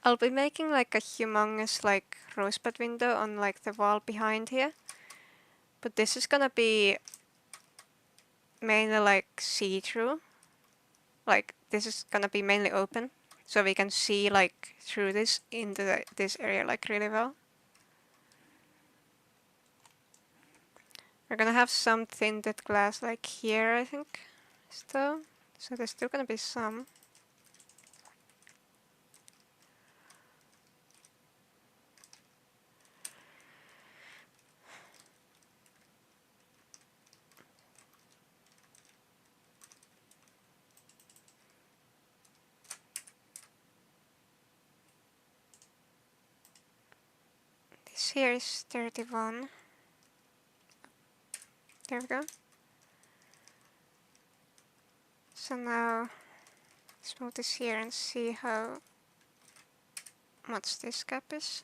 I'll be making like a humongous like rosebud window on like the wall behind here. But this is gonna be mainly like see-through. Like this is gonna be mainly open. So we can see like through this into this area like really well. We're gonna have some tinted glass like here, I think, still. So there's still gonna be some. This here is 31. There we go. So now let's move this here and see how much this gap is.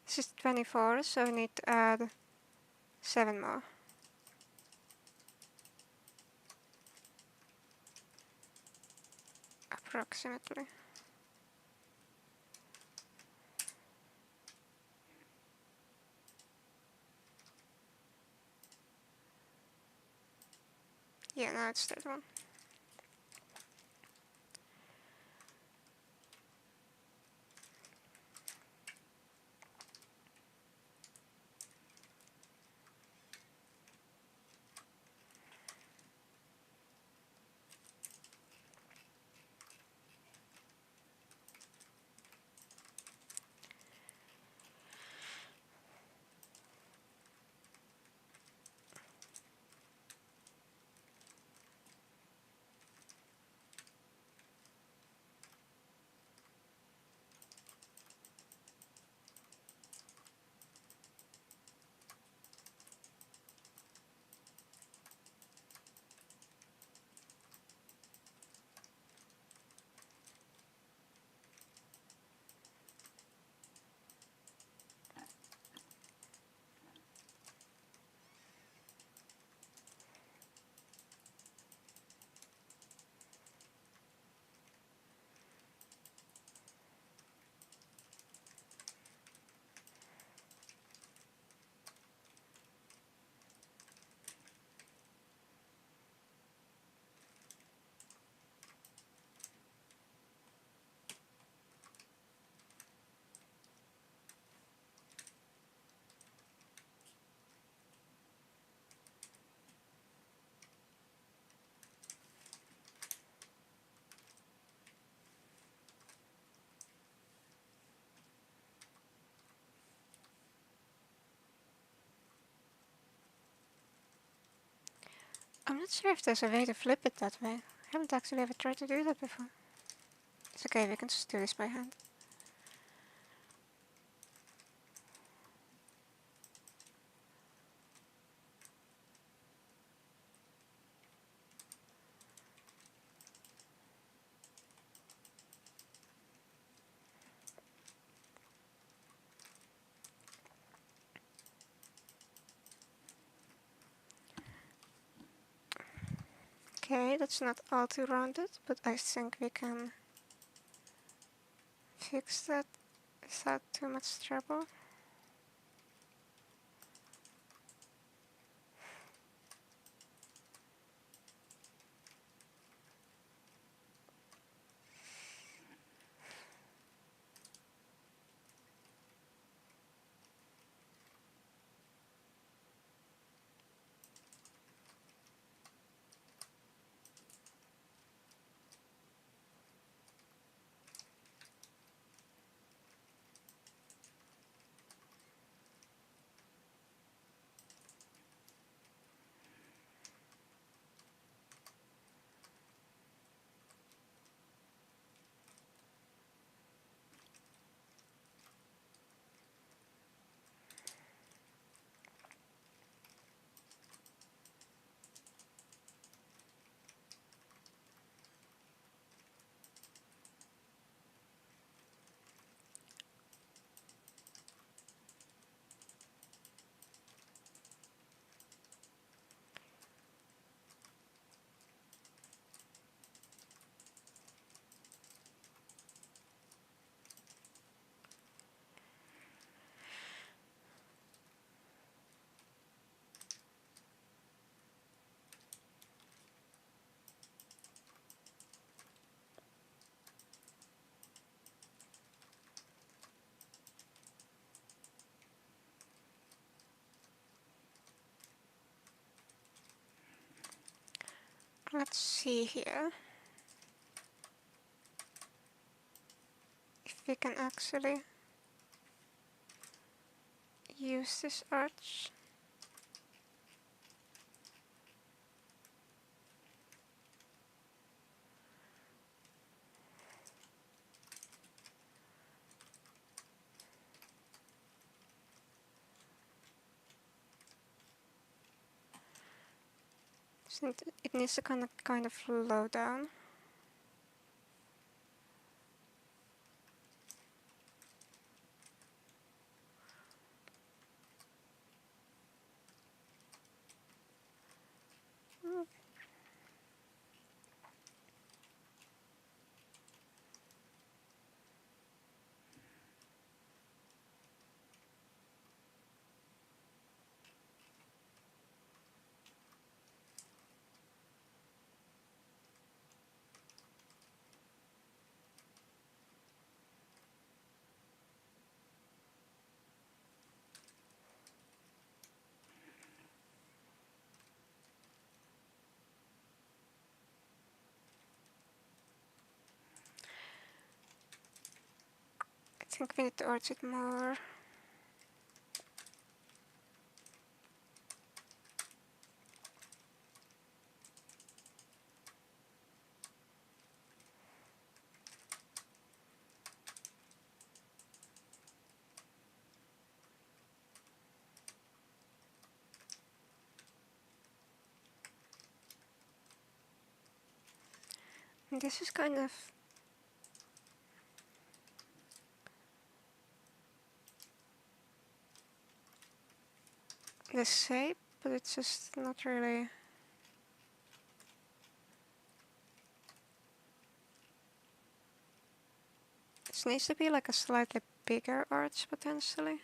This is 24, so we need to add 7 more. Approximately. Yeah, now it's 31. I'm not sure if there's a way to flip it that way. I haven't actually ever tried to do that before. It's okay, we can just do this by hand. Okay, that's not all too rounded, but I think we can fix that without too much trouble. Let's see here if we can actually use this arch. So it needs to kind of flow down. I think we need to arch it more. And this is kind of the shape, but it's just not really. It needs to be like a slightly bigger arch potentially.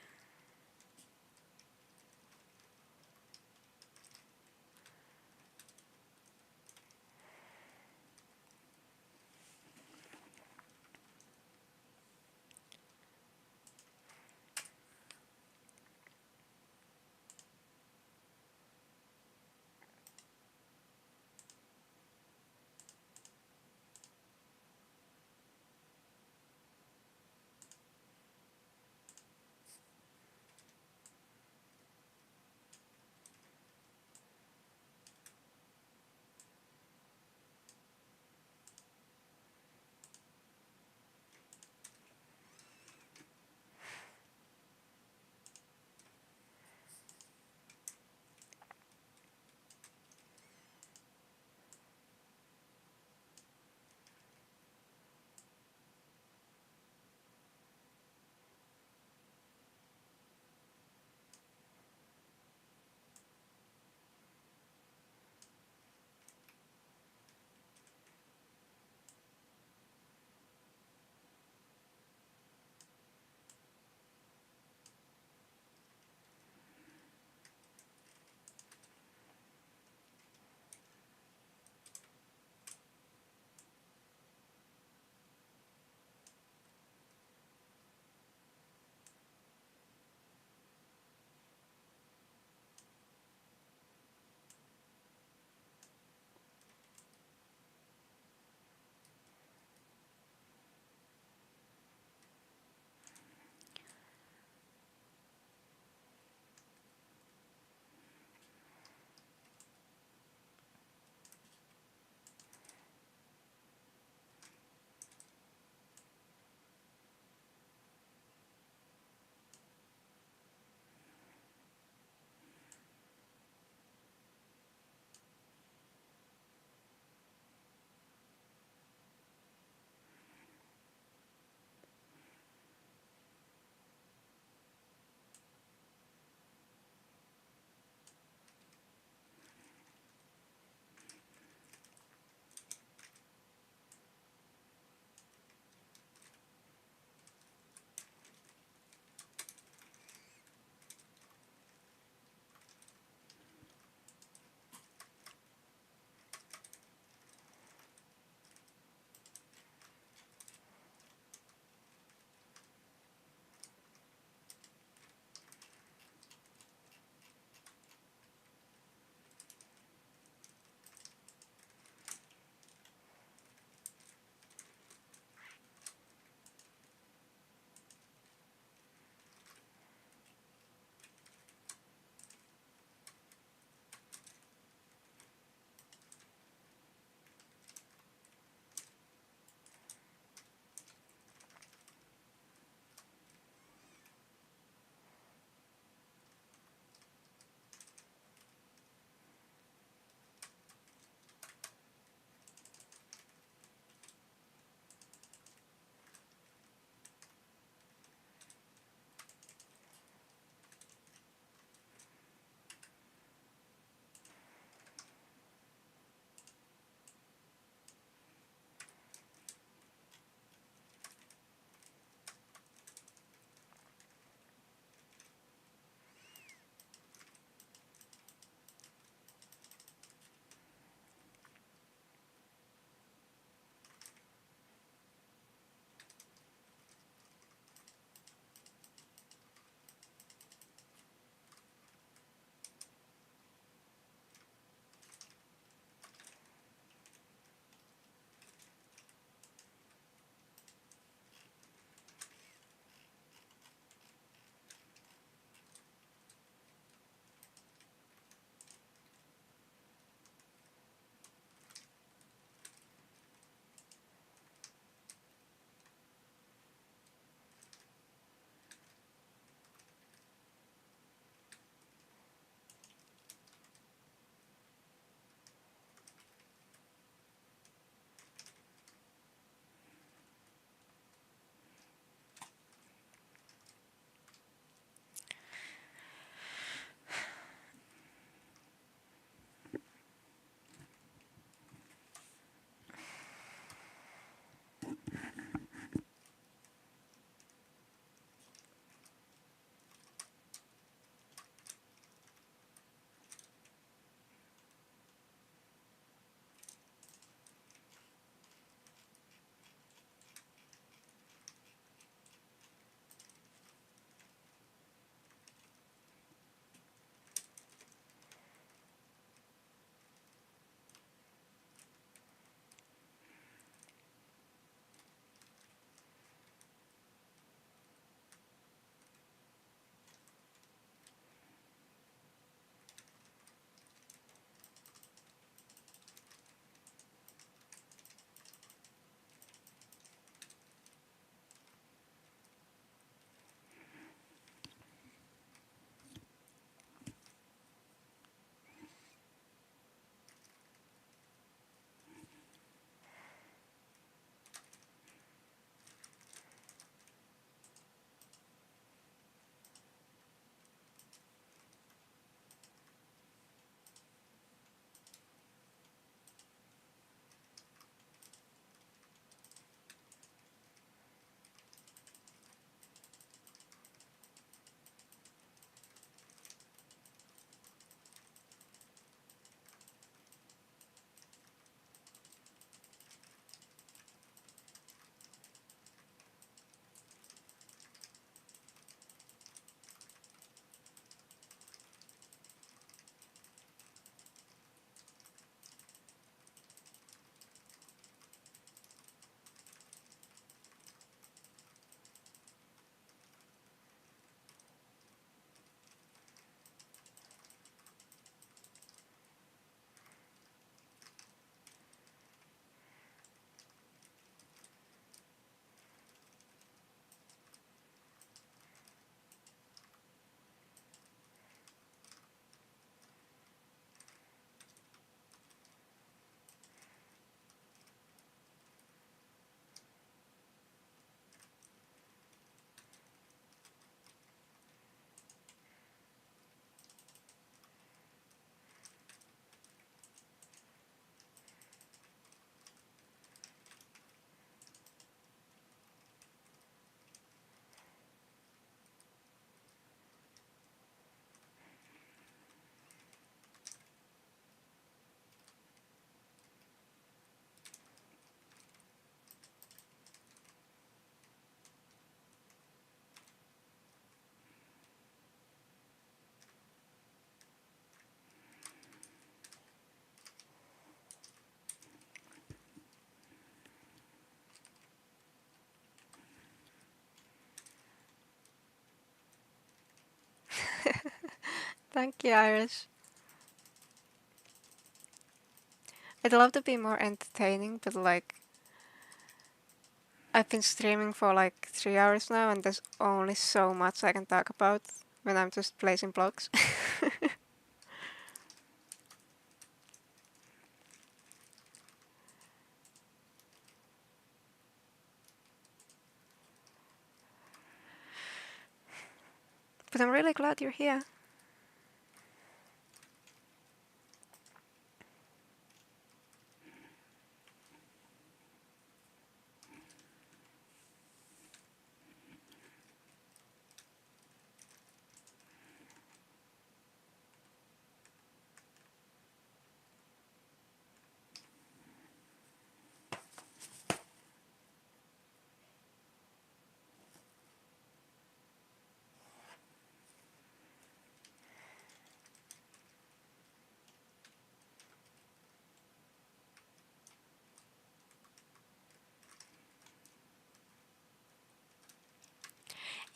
Thank you, Iris. I'd love to be more entertaining, but like, I've been streaming for like 3 hours now, and there's only so much I can talk about when I'm just placing blocks. But I'm really glad you're here.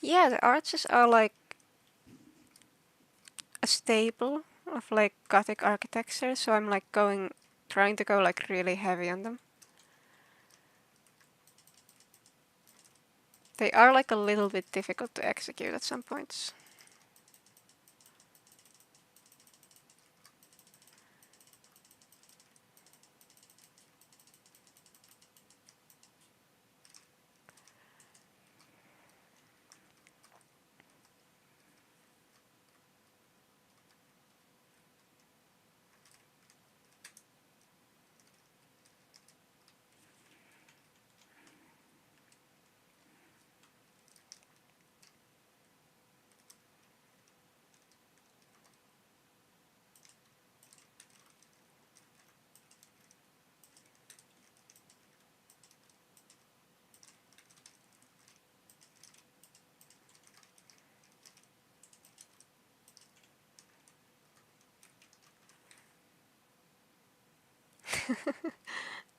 Yeah, the arches are like a staple of like Gothic architecture, so I'm like trying to go like really heavy on them. They are like a little bit difficult to execute at some points.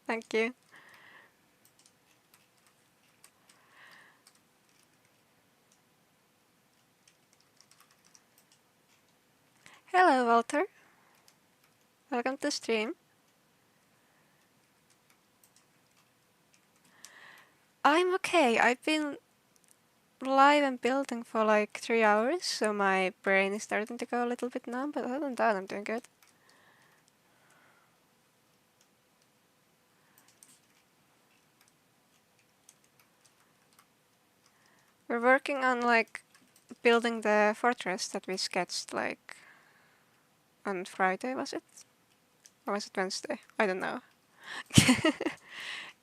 Thank you. Hello, Walter. Welcome to stream. I'm okay. I've been live and building for like 3 hours, so my brain is starting to go a little bit numb, but other than that, I'm doing good. We're working on like building the fortress that we sketched like on Friday, was it? Or was it Wednesday? I don't know.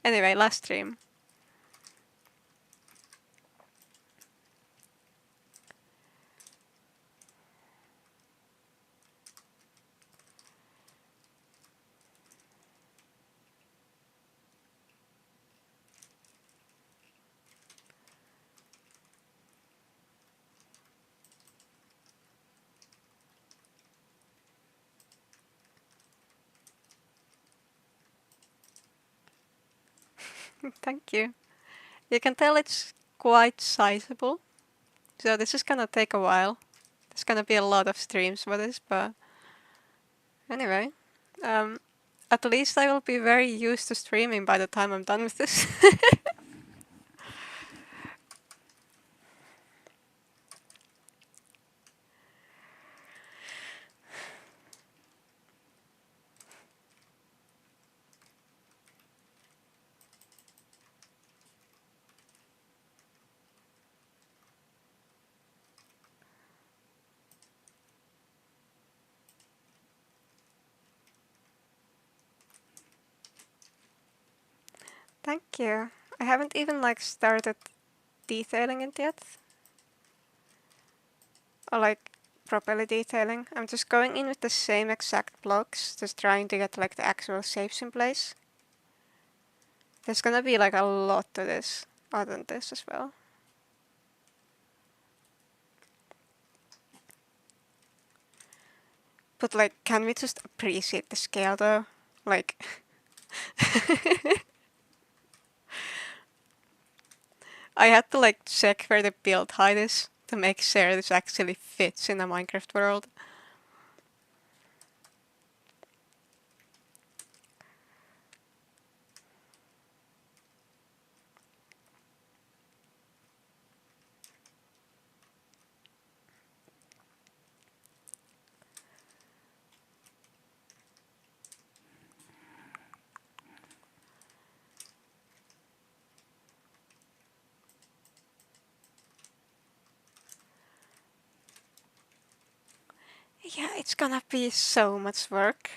Anyway, last stream. Thank you. You can tell it's quite sizable, so this is gonna take a while. There's gonna be a lot of streams for this, but anyway, at least I will be very used to streaming by the time I'm done with this. Thank you. I haven't even like started detailing it yet. Or like properly detailing. I'm just going in with the same exact blocks, just trying to get like the actual shapes in place. There's gonna be like a lot to this, other than this as well. But like, can we just appreciate the scale though? Like, I had to like check where the build height is to make sure this actually fits in a Minecraft world. Yeah, it's gonna be so much work.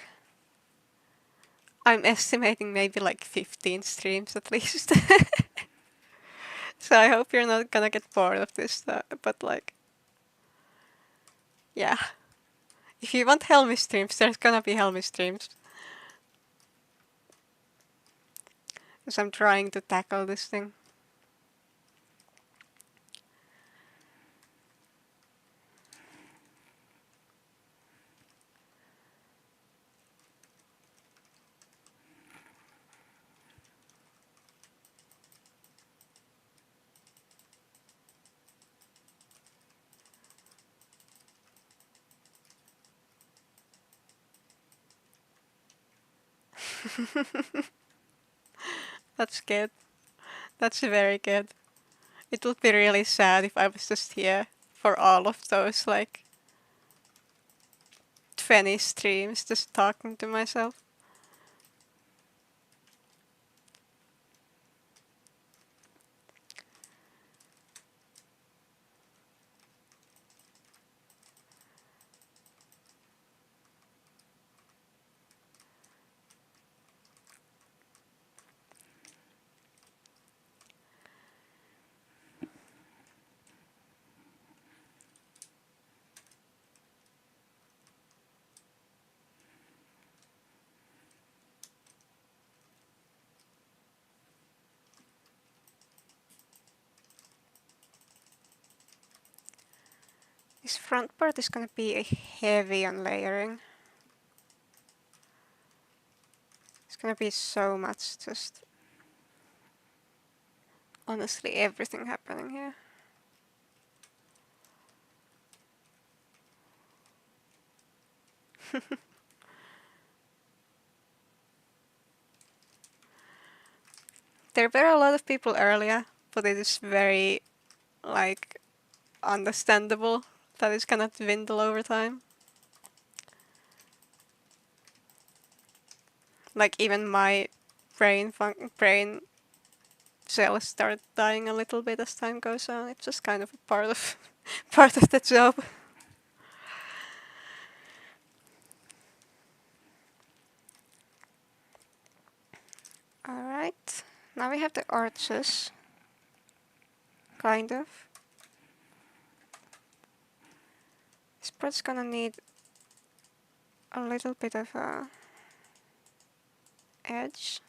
I'm estimating maybe like 15 streams at least. So I hope you're not gonna get bored of this stuff, but like, yeah. If you want Helmy streams, there's gonna be Helmy streams. Because I'm trying to tackle this thing. That's good. That's very good. It would be really sad if I was just here for all of those like 20 streams just talking to myself. This front part is gonna be heavy on layering. It's gonna be so much just honestly everything happening here. There were a lot of people earlier, but it is very like understandable that it's gonna dwindle over time. Like even my brain cells start dying a little bit as time goes on. It's just kind of a part of part of the job. Alright. Now we have the arches. Kind of. This part's gonna need a little bit of a edge.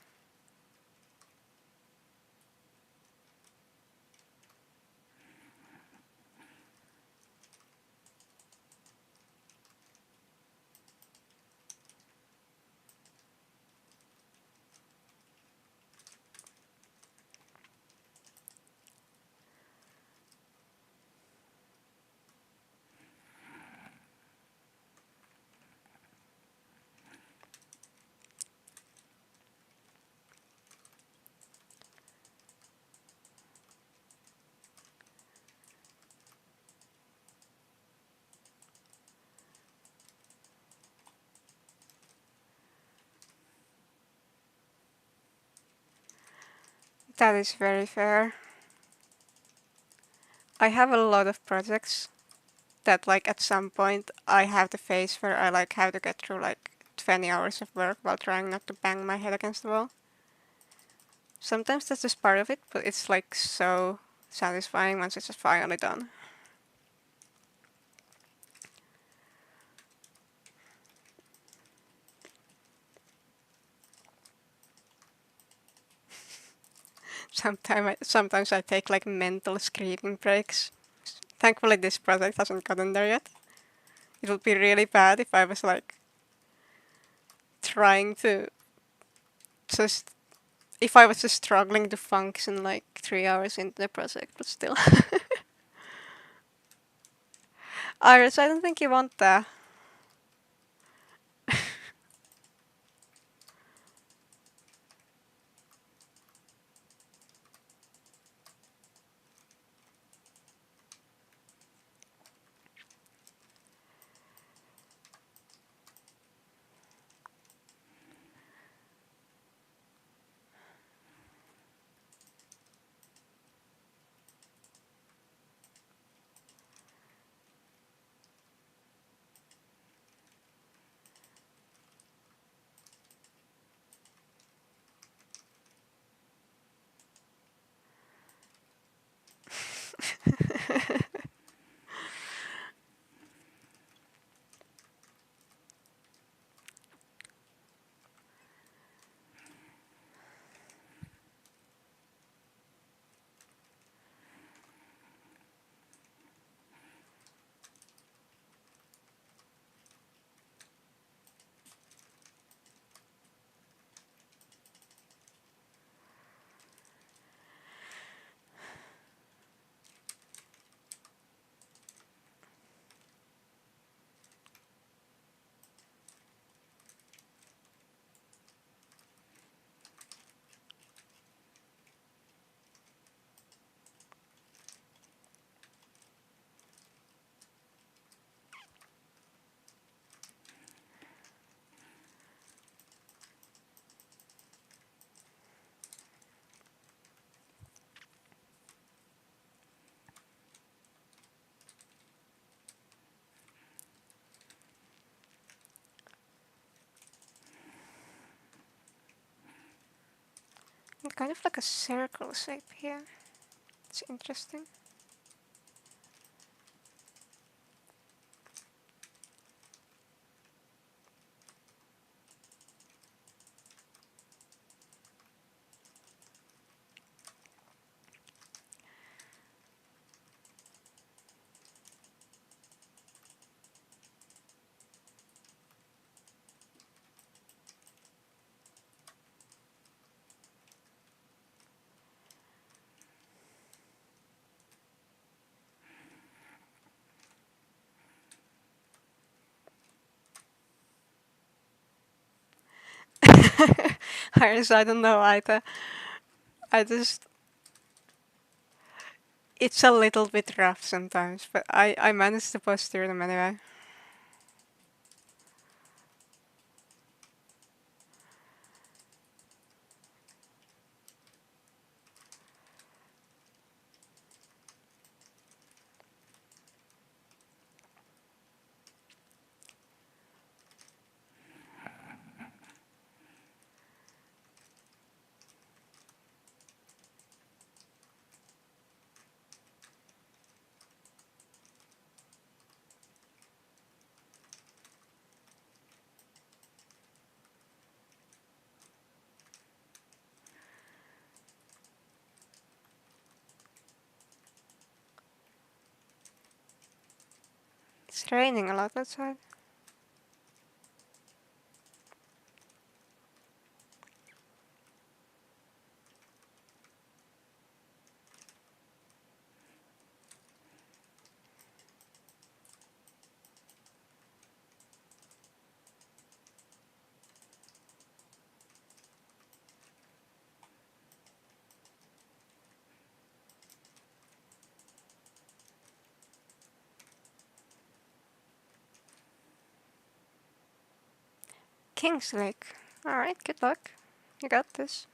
That is very fair. I have a lot of projects that like at some point I have the phase where I like have to get through like 20 hours of work while trying not to bang my head against the wall. Sometimes that's just part of it, but it's like so satisfying once it's just finally done. Sometimes I take like mental screaming breaks. Thankfully this project hasn't gotten there yet. It would be really bad if I was like trying to just if I was just struggling to function like 3 hours into the project, but still. Iris, I don't think you want that. Kind of like a circle shape here. It's interesting. Iris, I don't know either. I just... It's a little bit rough sometimes, but I managed to push through them anyway. It's raining a lot outside. King's Lake. Alright, good luck. You got this.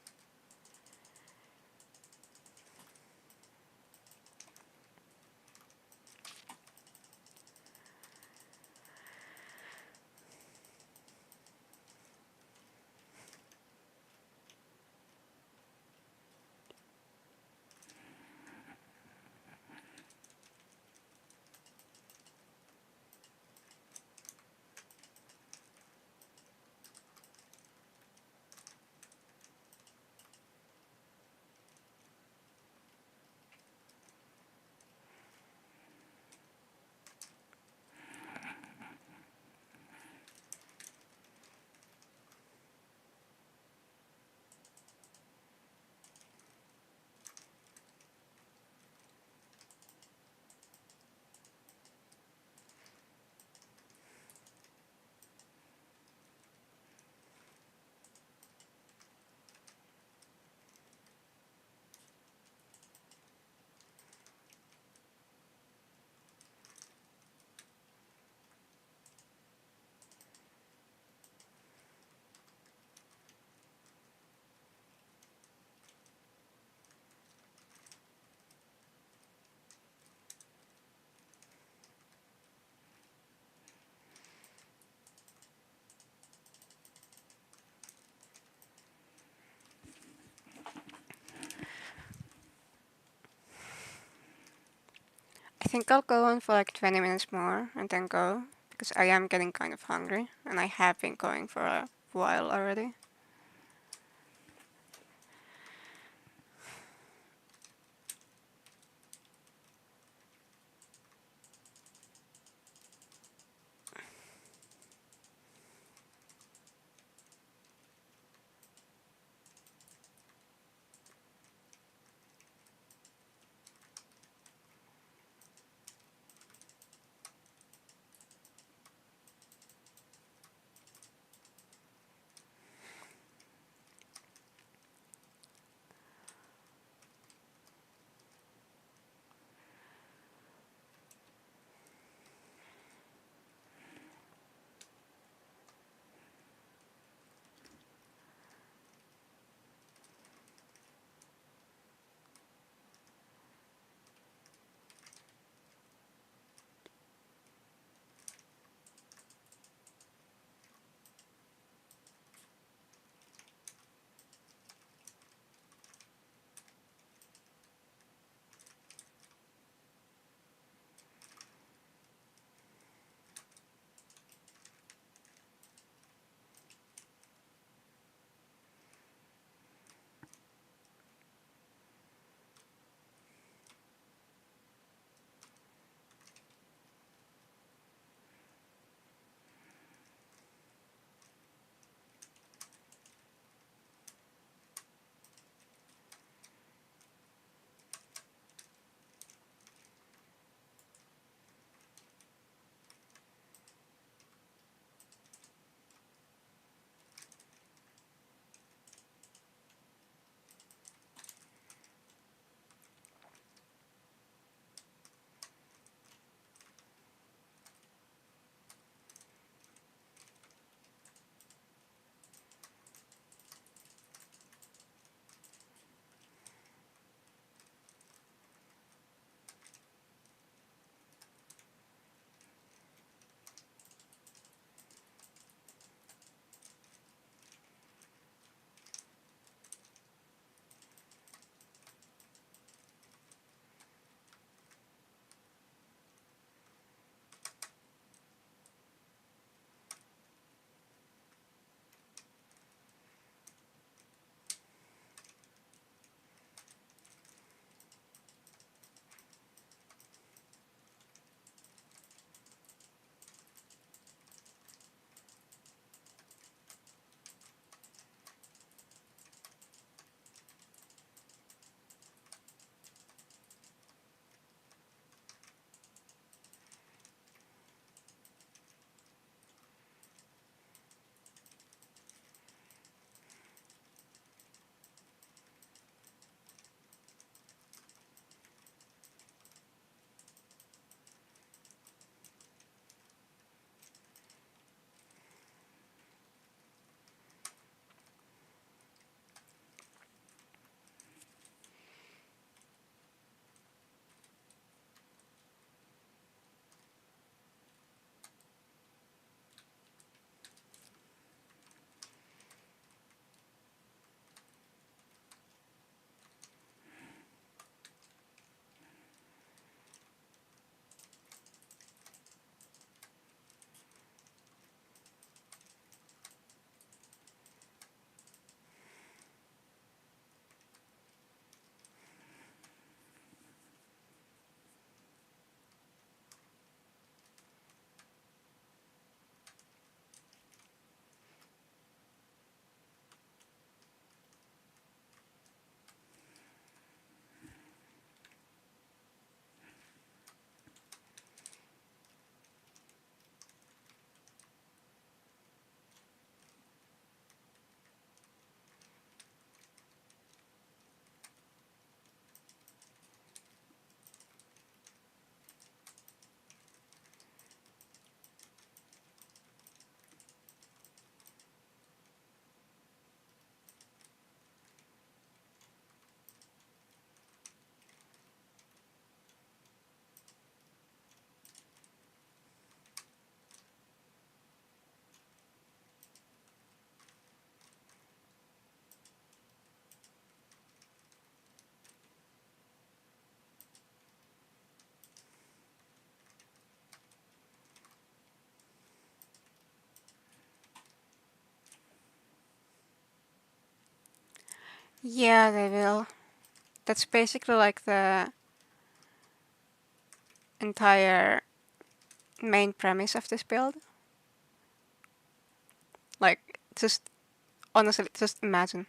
I think I'll go on for like 20 minutes more and then go, because I am getting kind of hungry and I have been going for a while already. Yeah, they will. That's basically like the entire main premise of this build. Like, just honestly, just imagine.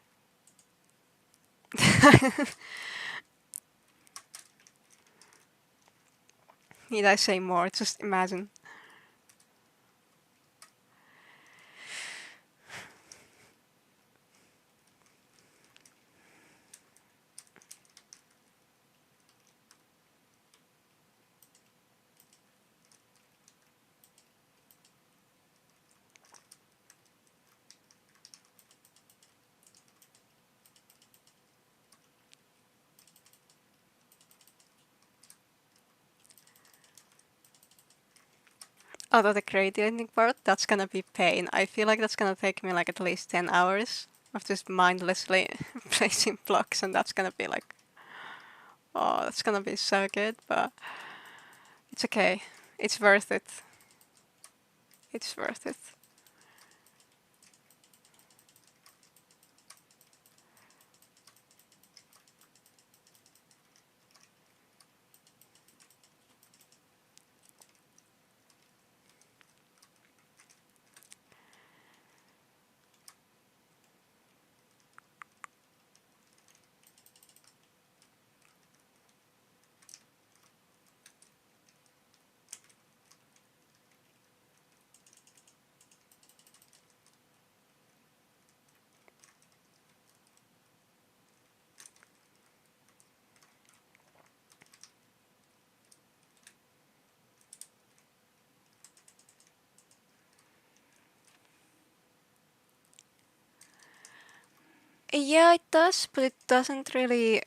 Need I say more? Just imagine. Although the creating part, that's gonna be pain. I feel like that's gonna take me like at least 10 hours of just mindlessly placing blocks, and that's gonna be like, oh, that's gonna be so good, but it's okay. It's worth it. It's worth it. Yeah, it does, but it doesn't really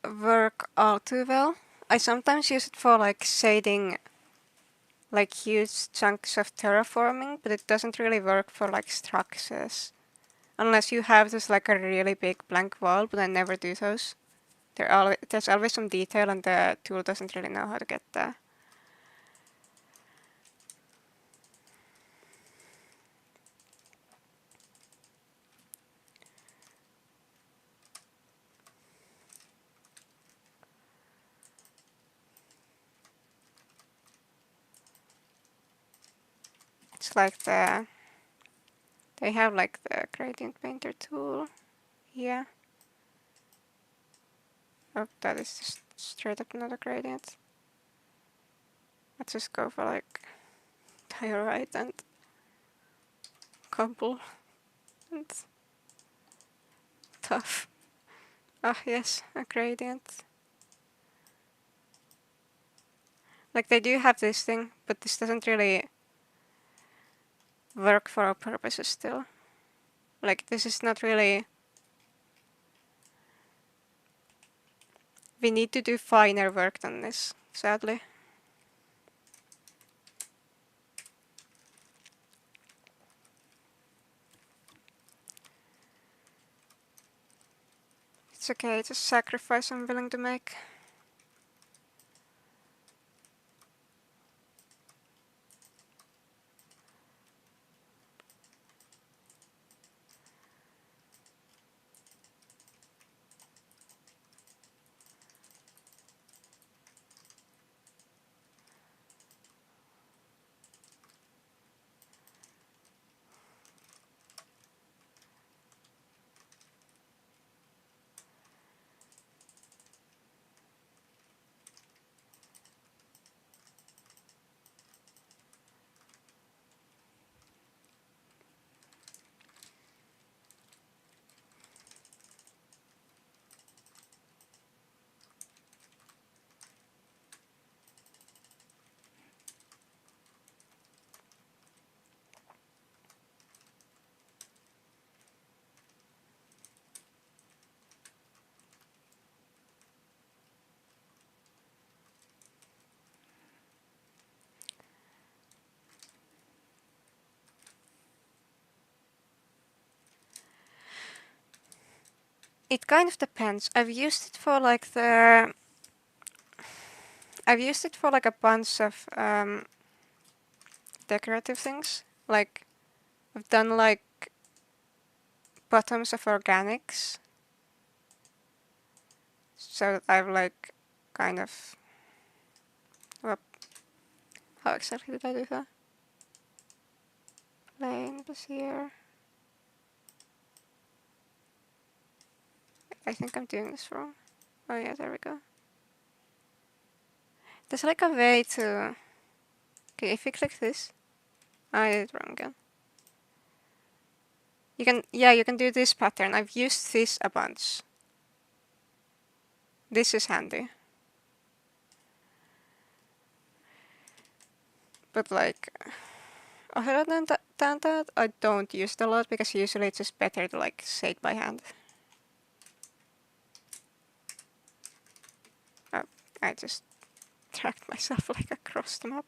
work all too well. I sometimes use it for like shading like huge chunks of terraforming, but it doesn't really work for like structures. Unless you have just like a really big blank wall, but I never do those. There's always some detail and the tool doesn't really know how to get there. It's like they have like the gradient painter tool. Yeah. Oh, that is just straight up another gradient. Let's just go for like diorite and cobble and tough. Ah, yes, a gradient. Like they do have this thing, but this doesn't really work for our purposes still. Like this is not really... We need to do finer work than this, sadly. It's okay, it's a sacrifice I'm willing to make. It kind of depends. I've used it for like a bunch of decorative things. Like I've done like bottoms of organics so that I've like kind of, well, how exactly did I do that? Plane Bezier. I think I'm doing this wrong. Oh yeah, there we go. There's like a way to... Okay, if you click this... I did it wrong again. You can, yeah, you can do this pattern. I've used this a bunch. This is handy. But like, other than that, I don't use it a lot because usually it's just better to like say it by hand. Oh, I just dragged myself like across the map.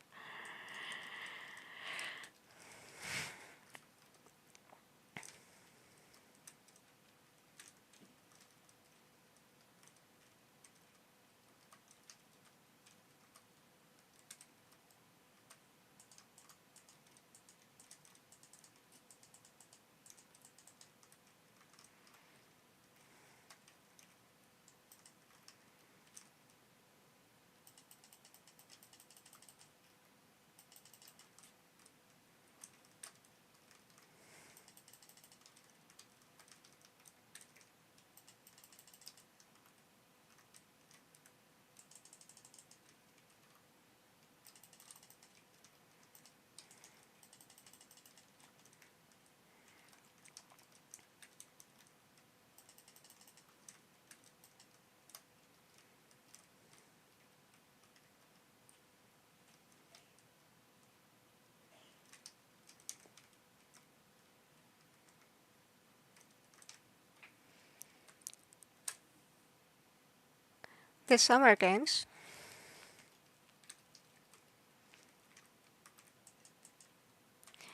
The Summer Games.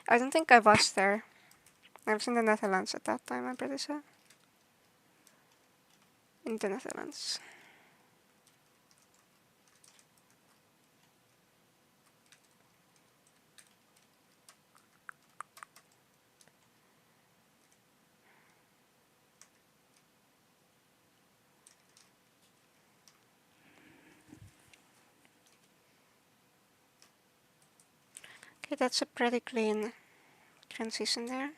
I don't think I was there. I was in the Netherlands at that time, I'm pretty sure. In the Netherlands. Okay, that's a pretty clean transition there.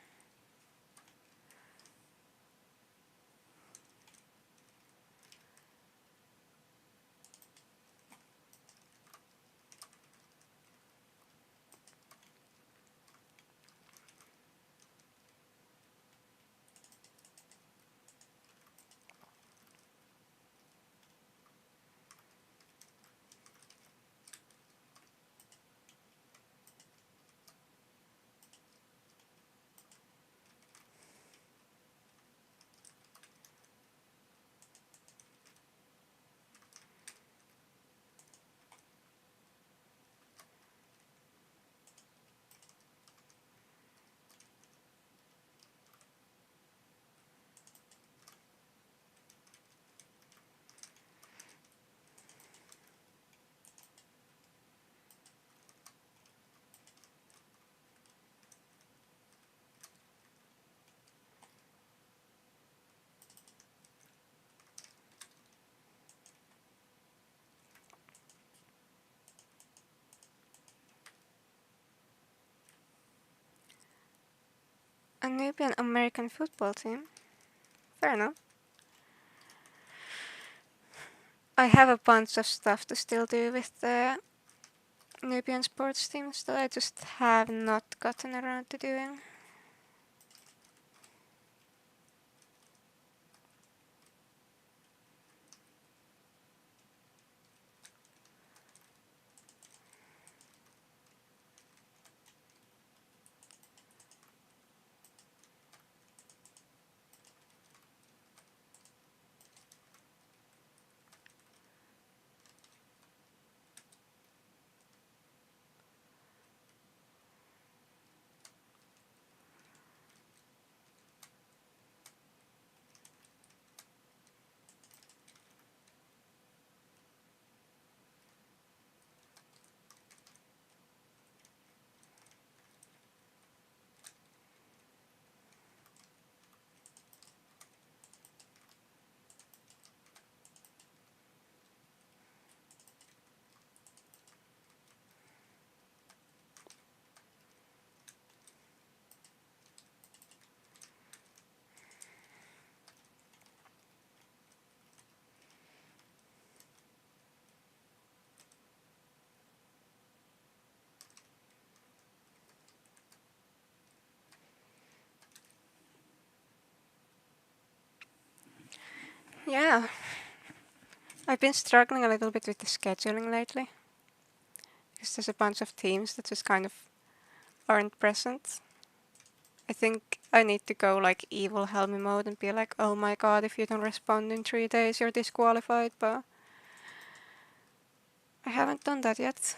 A Nubian American football team. Fair enough. I have a bunch of stuff to still do with the Nubian sports teams that I just have not gotten around to doing. Yeah. I've been struggling a little bit with the scheduling lately. Because there's a bunch of teams that just kind of aren't present. I think I need to go like evil Helmy mode and be like, oh my god, if you don't respond in 3 days, you're disqualified, but I haven't done that yet.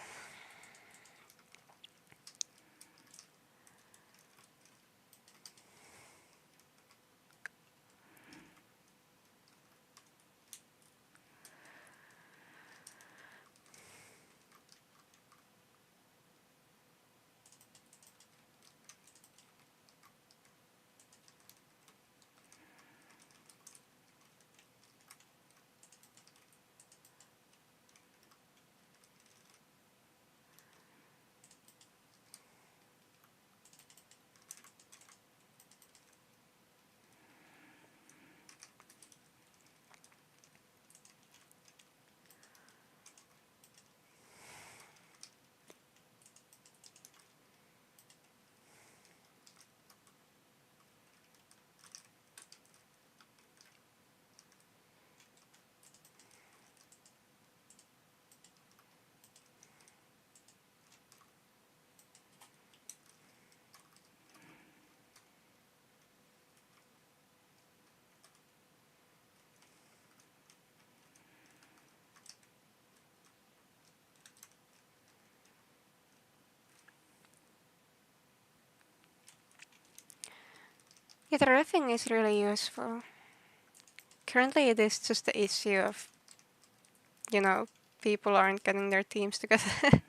Yeah, the riffing is really useful. Currently it is just the issue of, you know, people aren't getting their teams together.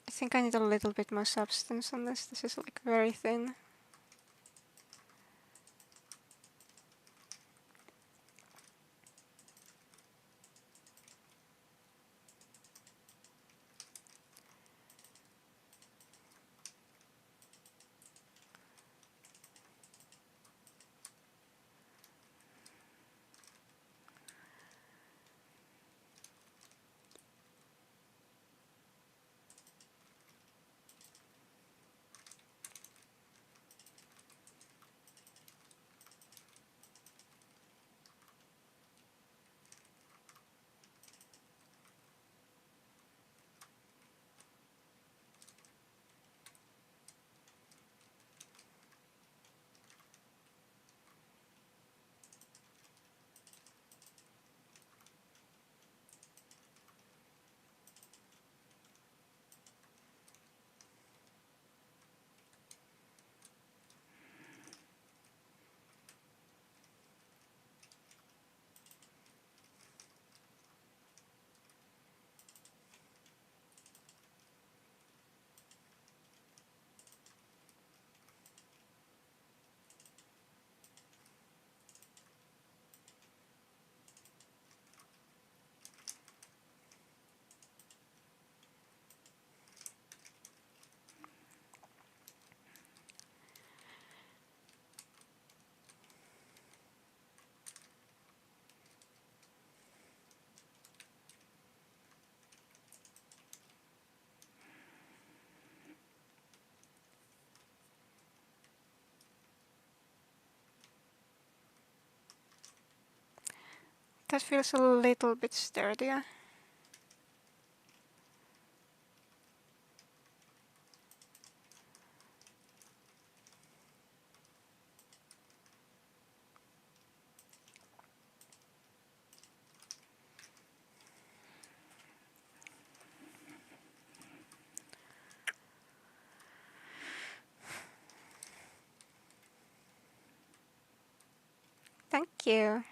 I think I need a little bit more substance on this. This is like very thin. that feels a little bit sturdier. Thank you.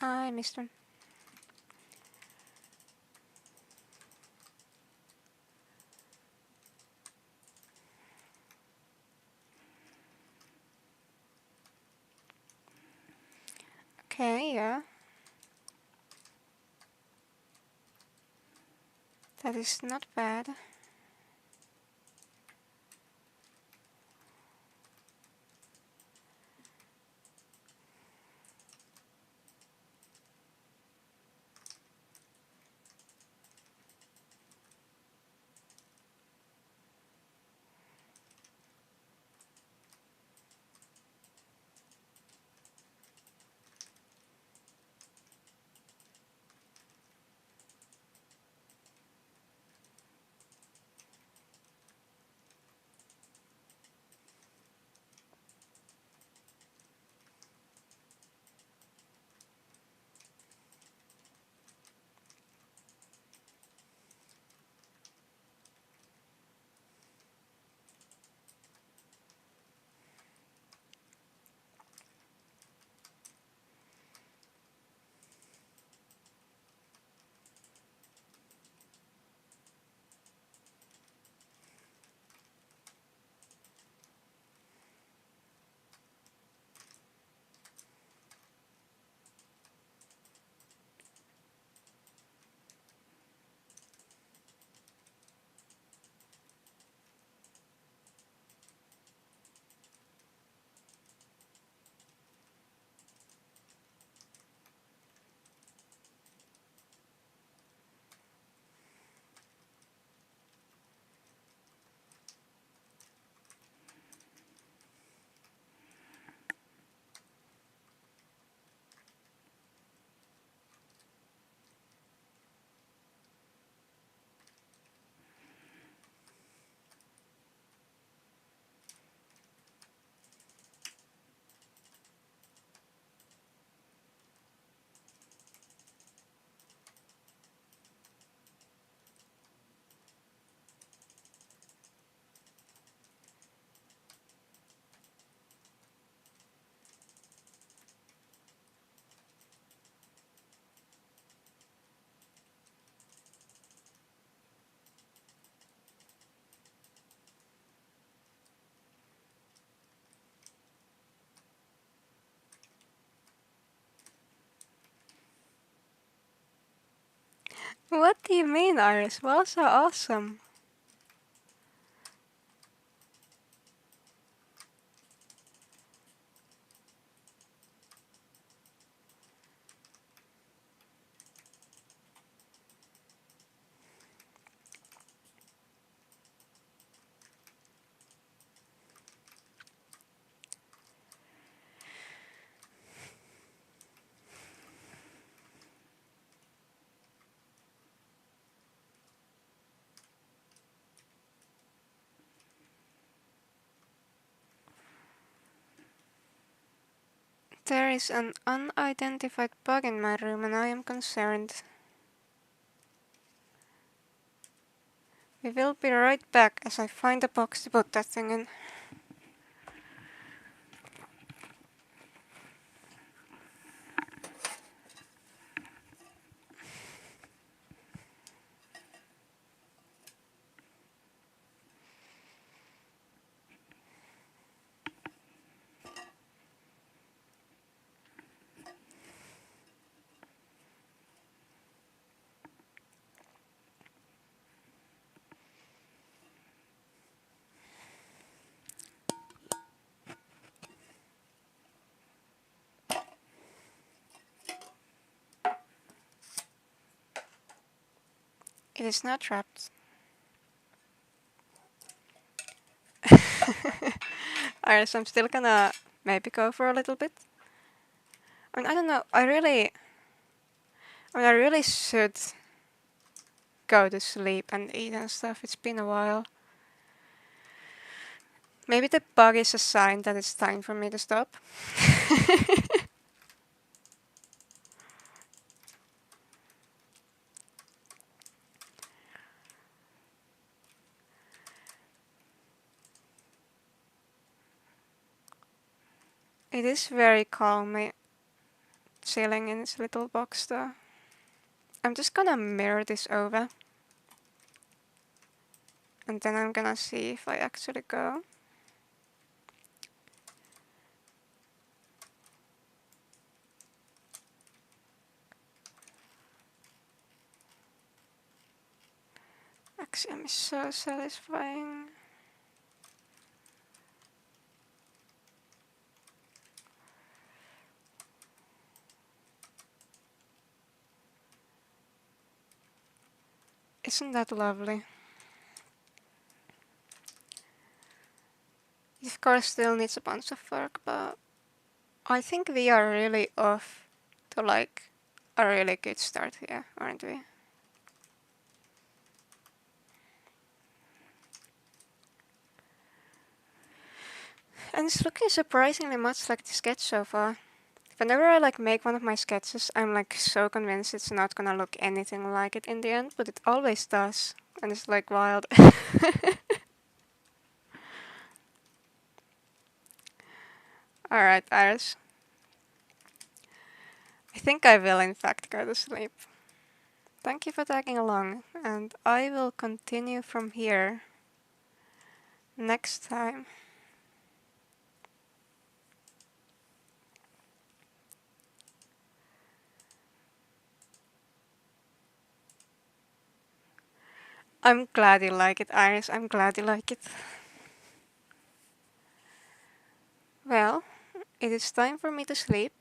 I missed one. Okay, yeah. That is not bad. What do you mean, Iris? Well, so awesome. There is an unidentified bug in my room and I am concerned. We will be right back as I find a box to put that thing in. It is not trapped. Alright, so I'm still gonna maybe go for a little bit. I mean, I don't know, I really should go to sleep and eat and stuff. It's been a while. Maybe the bug is a sign that it's time for me to stop. It is very calm, chilling in this little box though. I'm just gonna mirror this over. And then I'm gonna see if I actually go. Axiom is so satisfying. Isn't that lovely? It of course still needs a bunch of work, but I think we are really off to like a really good start here, aren't we? And it's looking surprisingly much like the sketch so far. Whenever I like make one of my sketches, I'm like so convinced it's not gonna look anything like it in the end, but it always does. And it's like wild. Alright, Iris. I think I will in fact go to sleep. Thank you for tagging along, and I will continue from here next time. I'm glad you like it, Iris. I'm glad you like it. Well, it is time for me to sleep.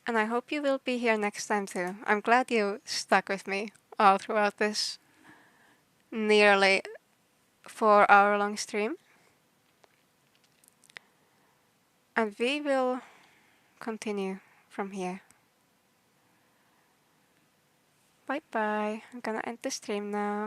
And I hope you will be here next time too. I'm glad you stuck with me all throughout this nearly 4-hour long stream. And we will continue from here. Bye bye. I'm gonna end the stream now.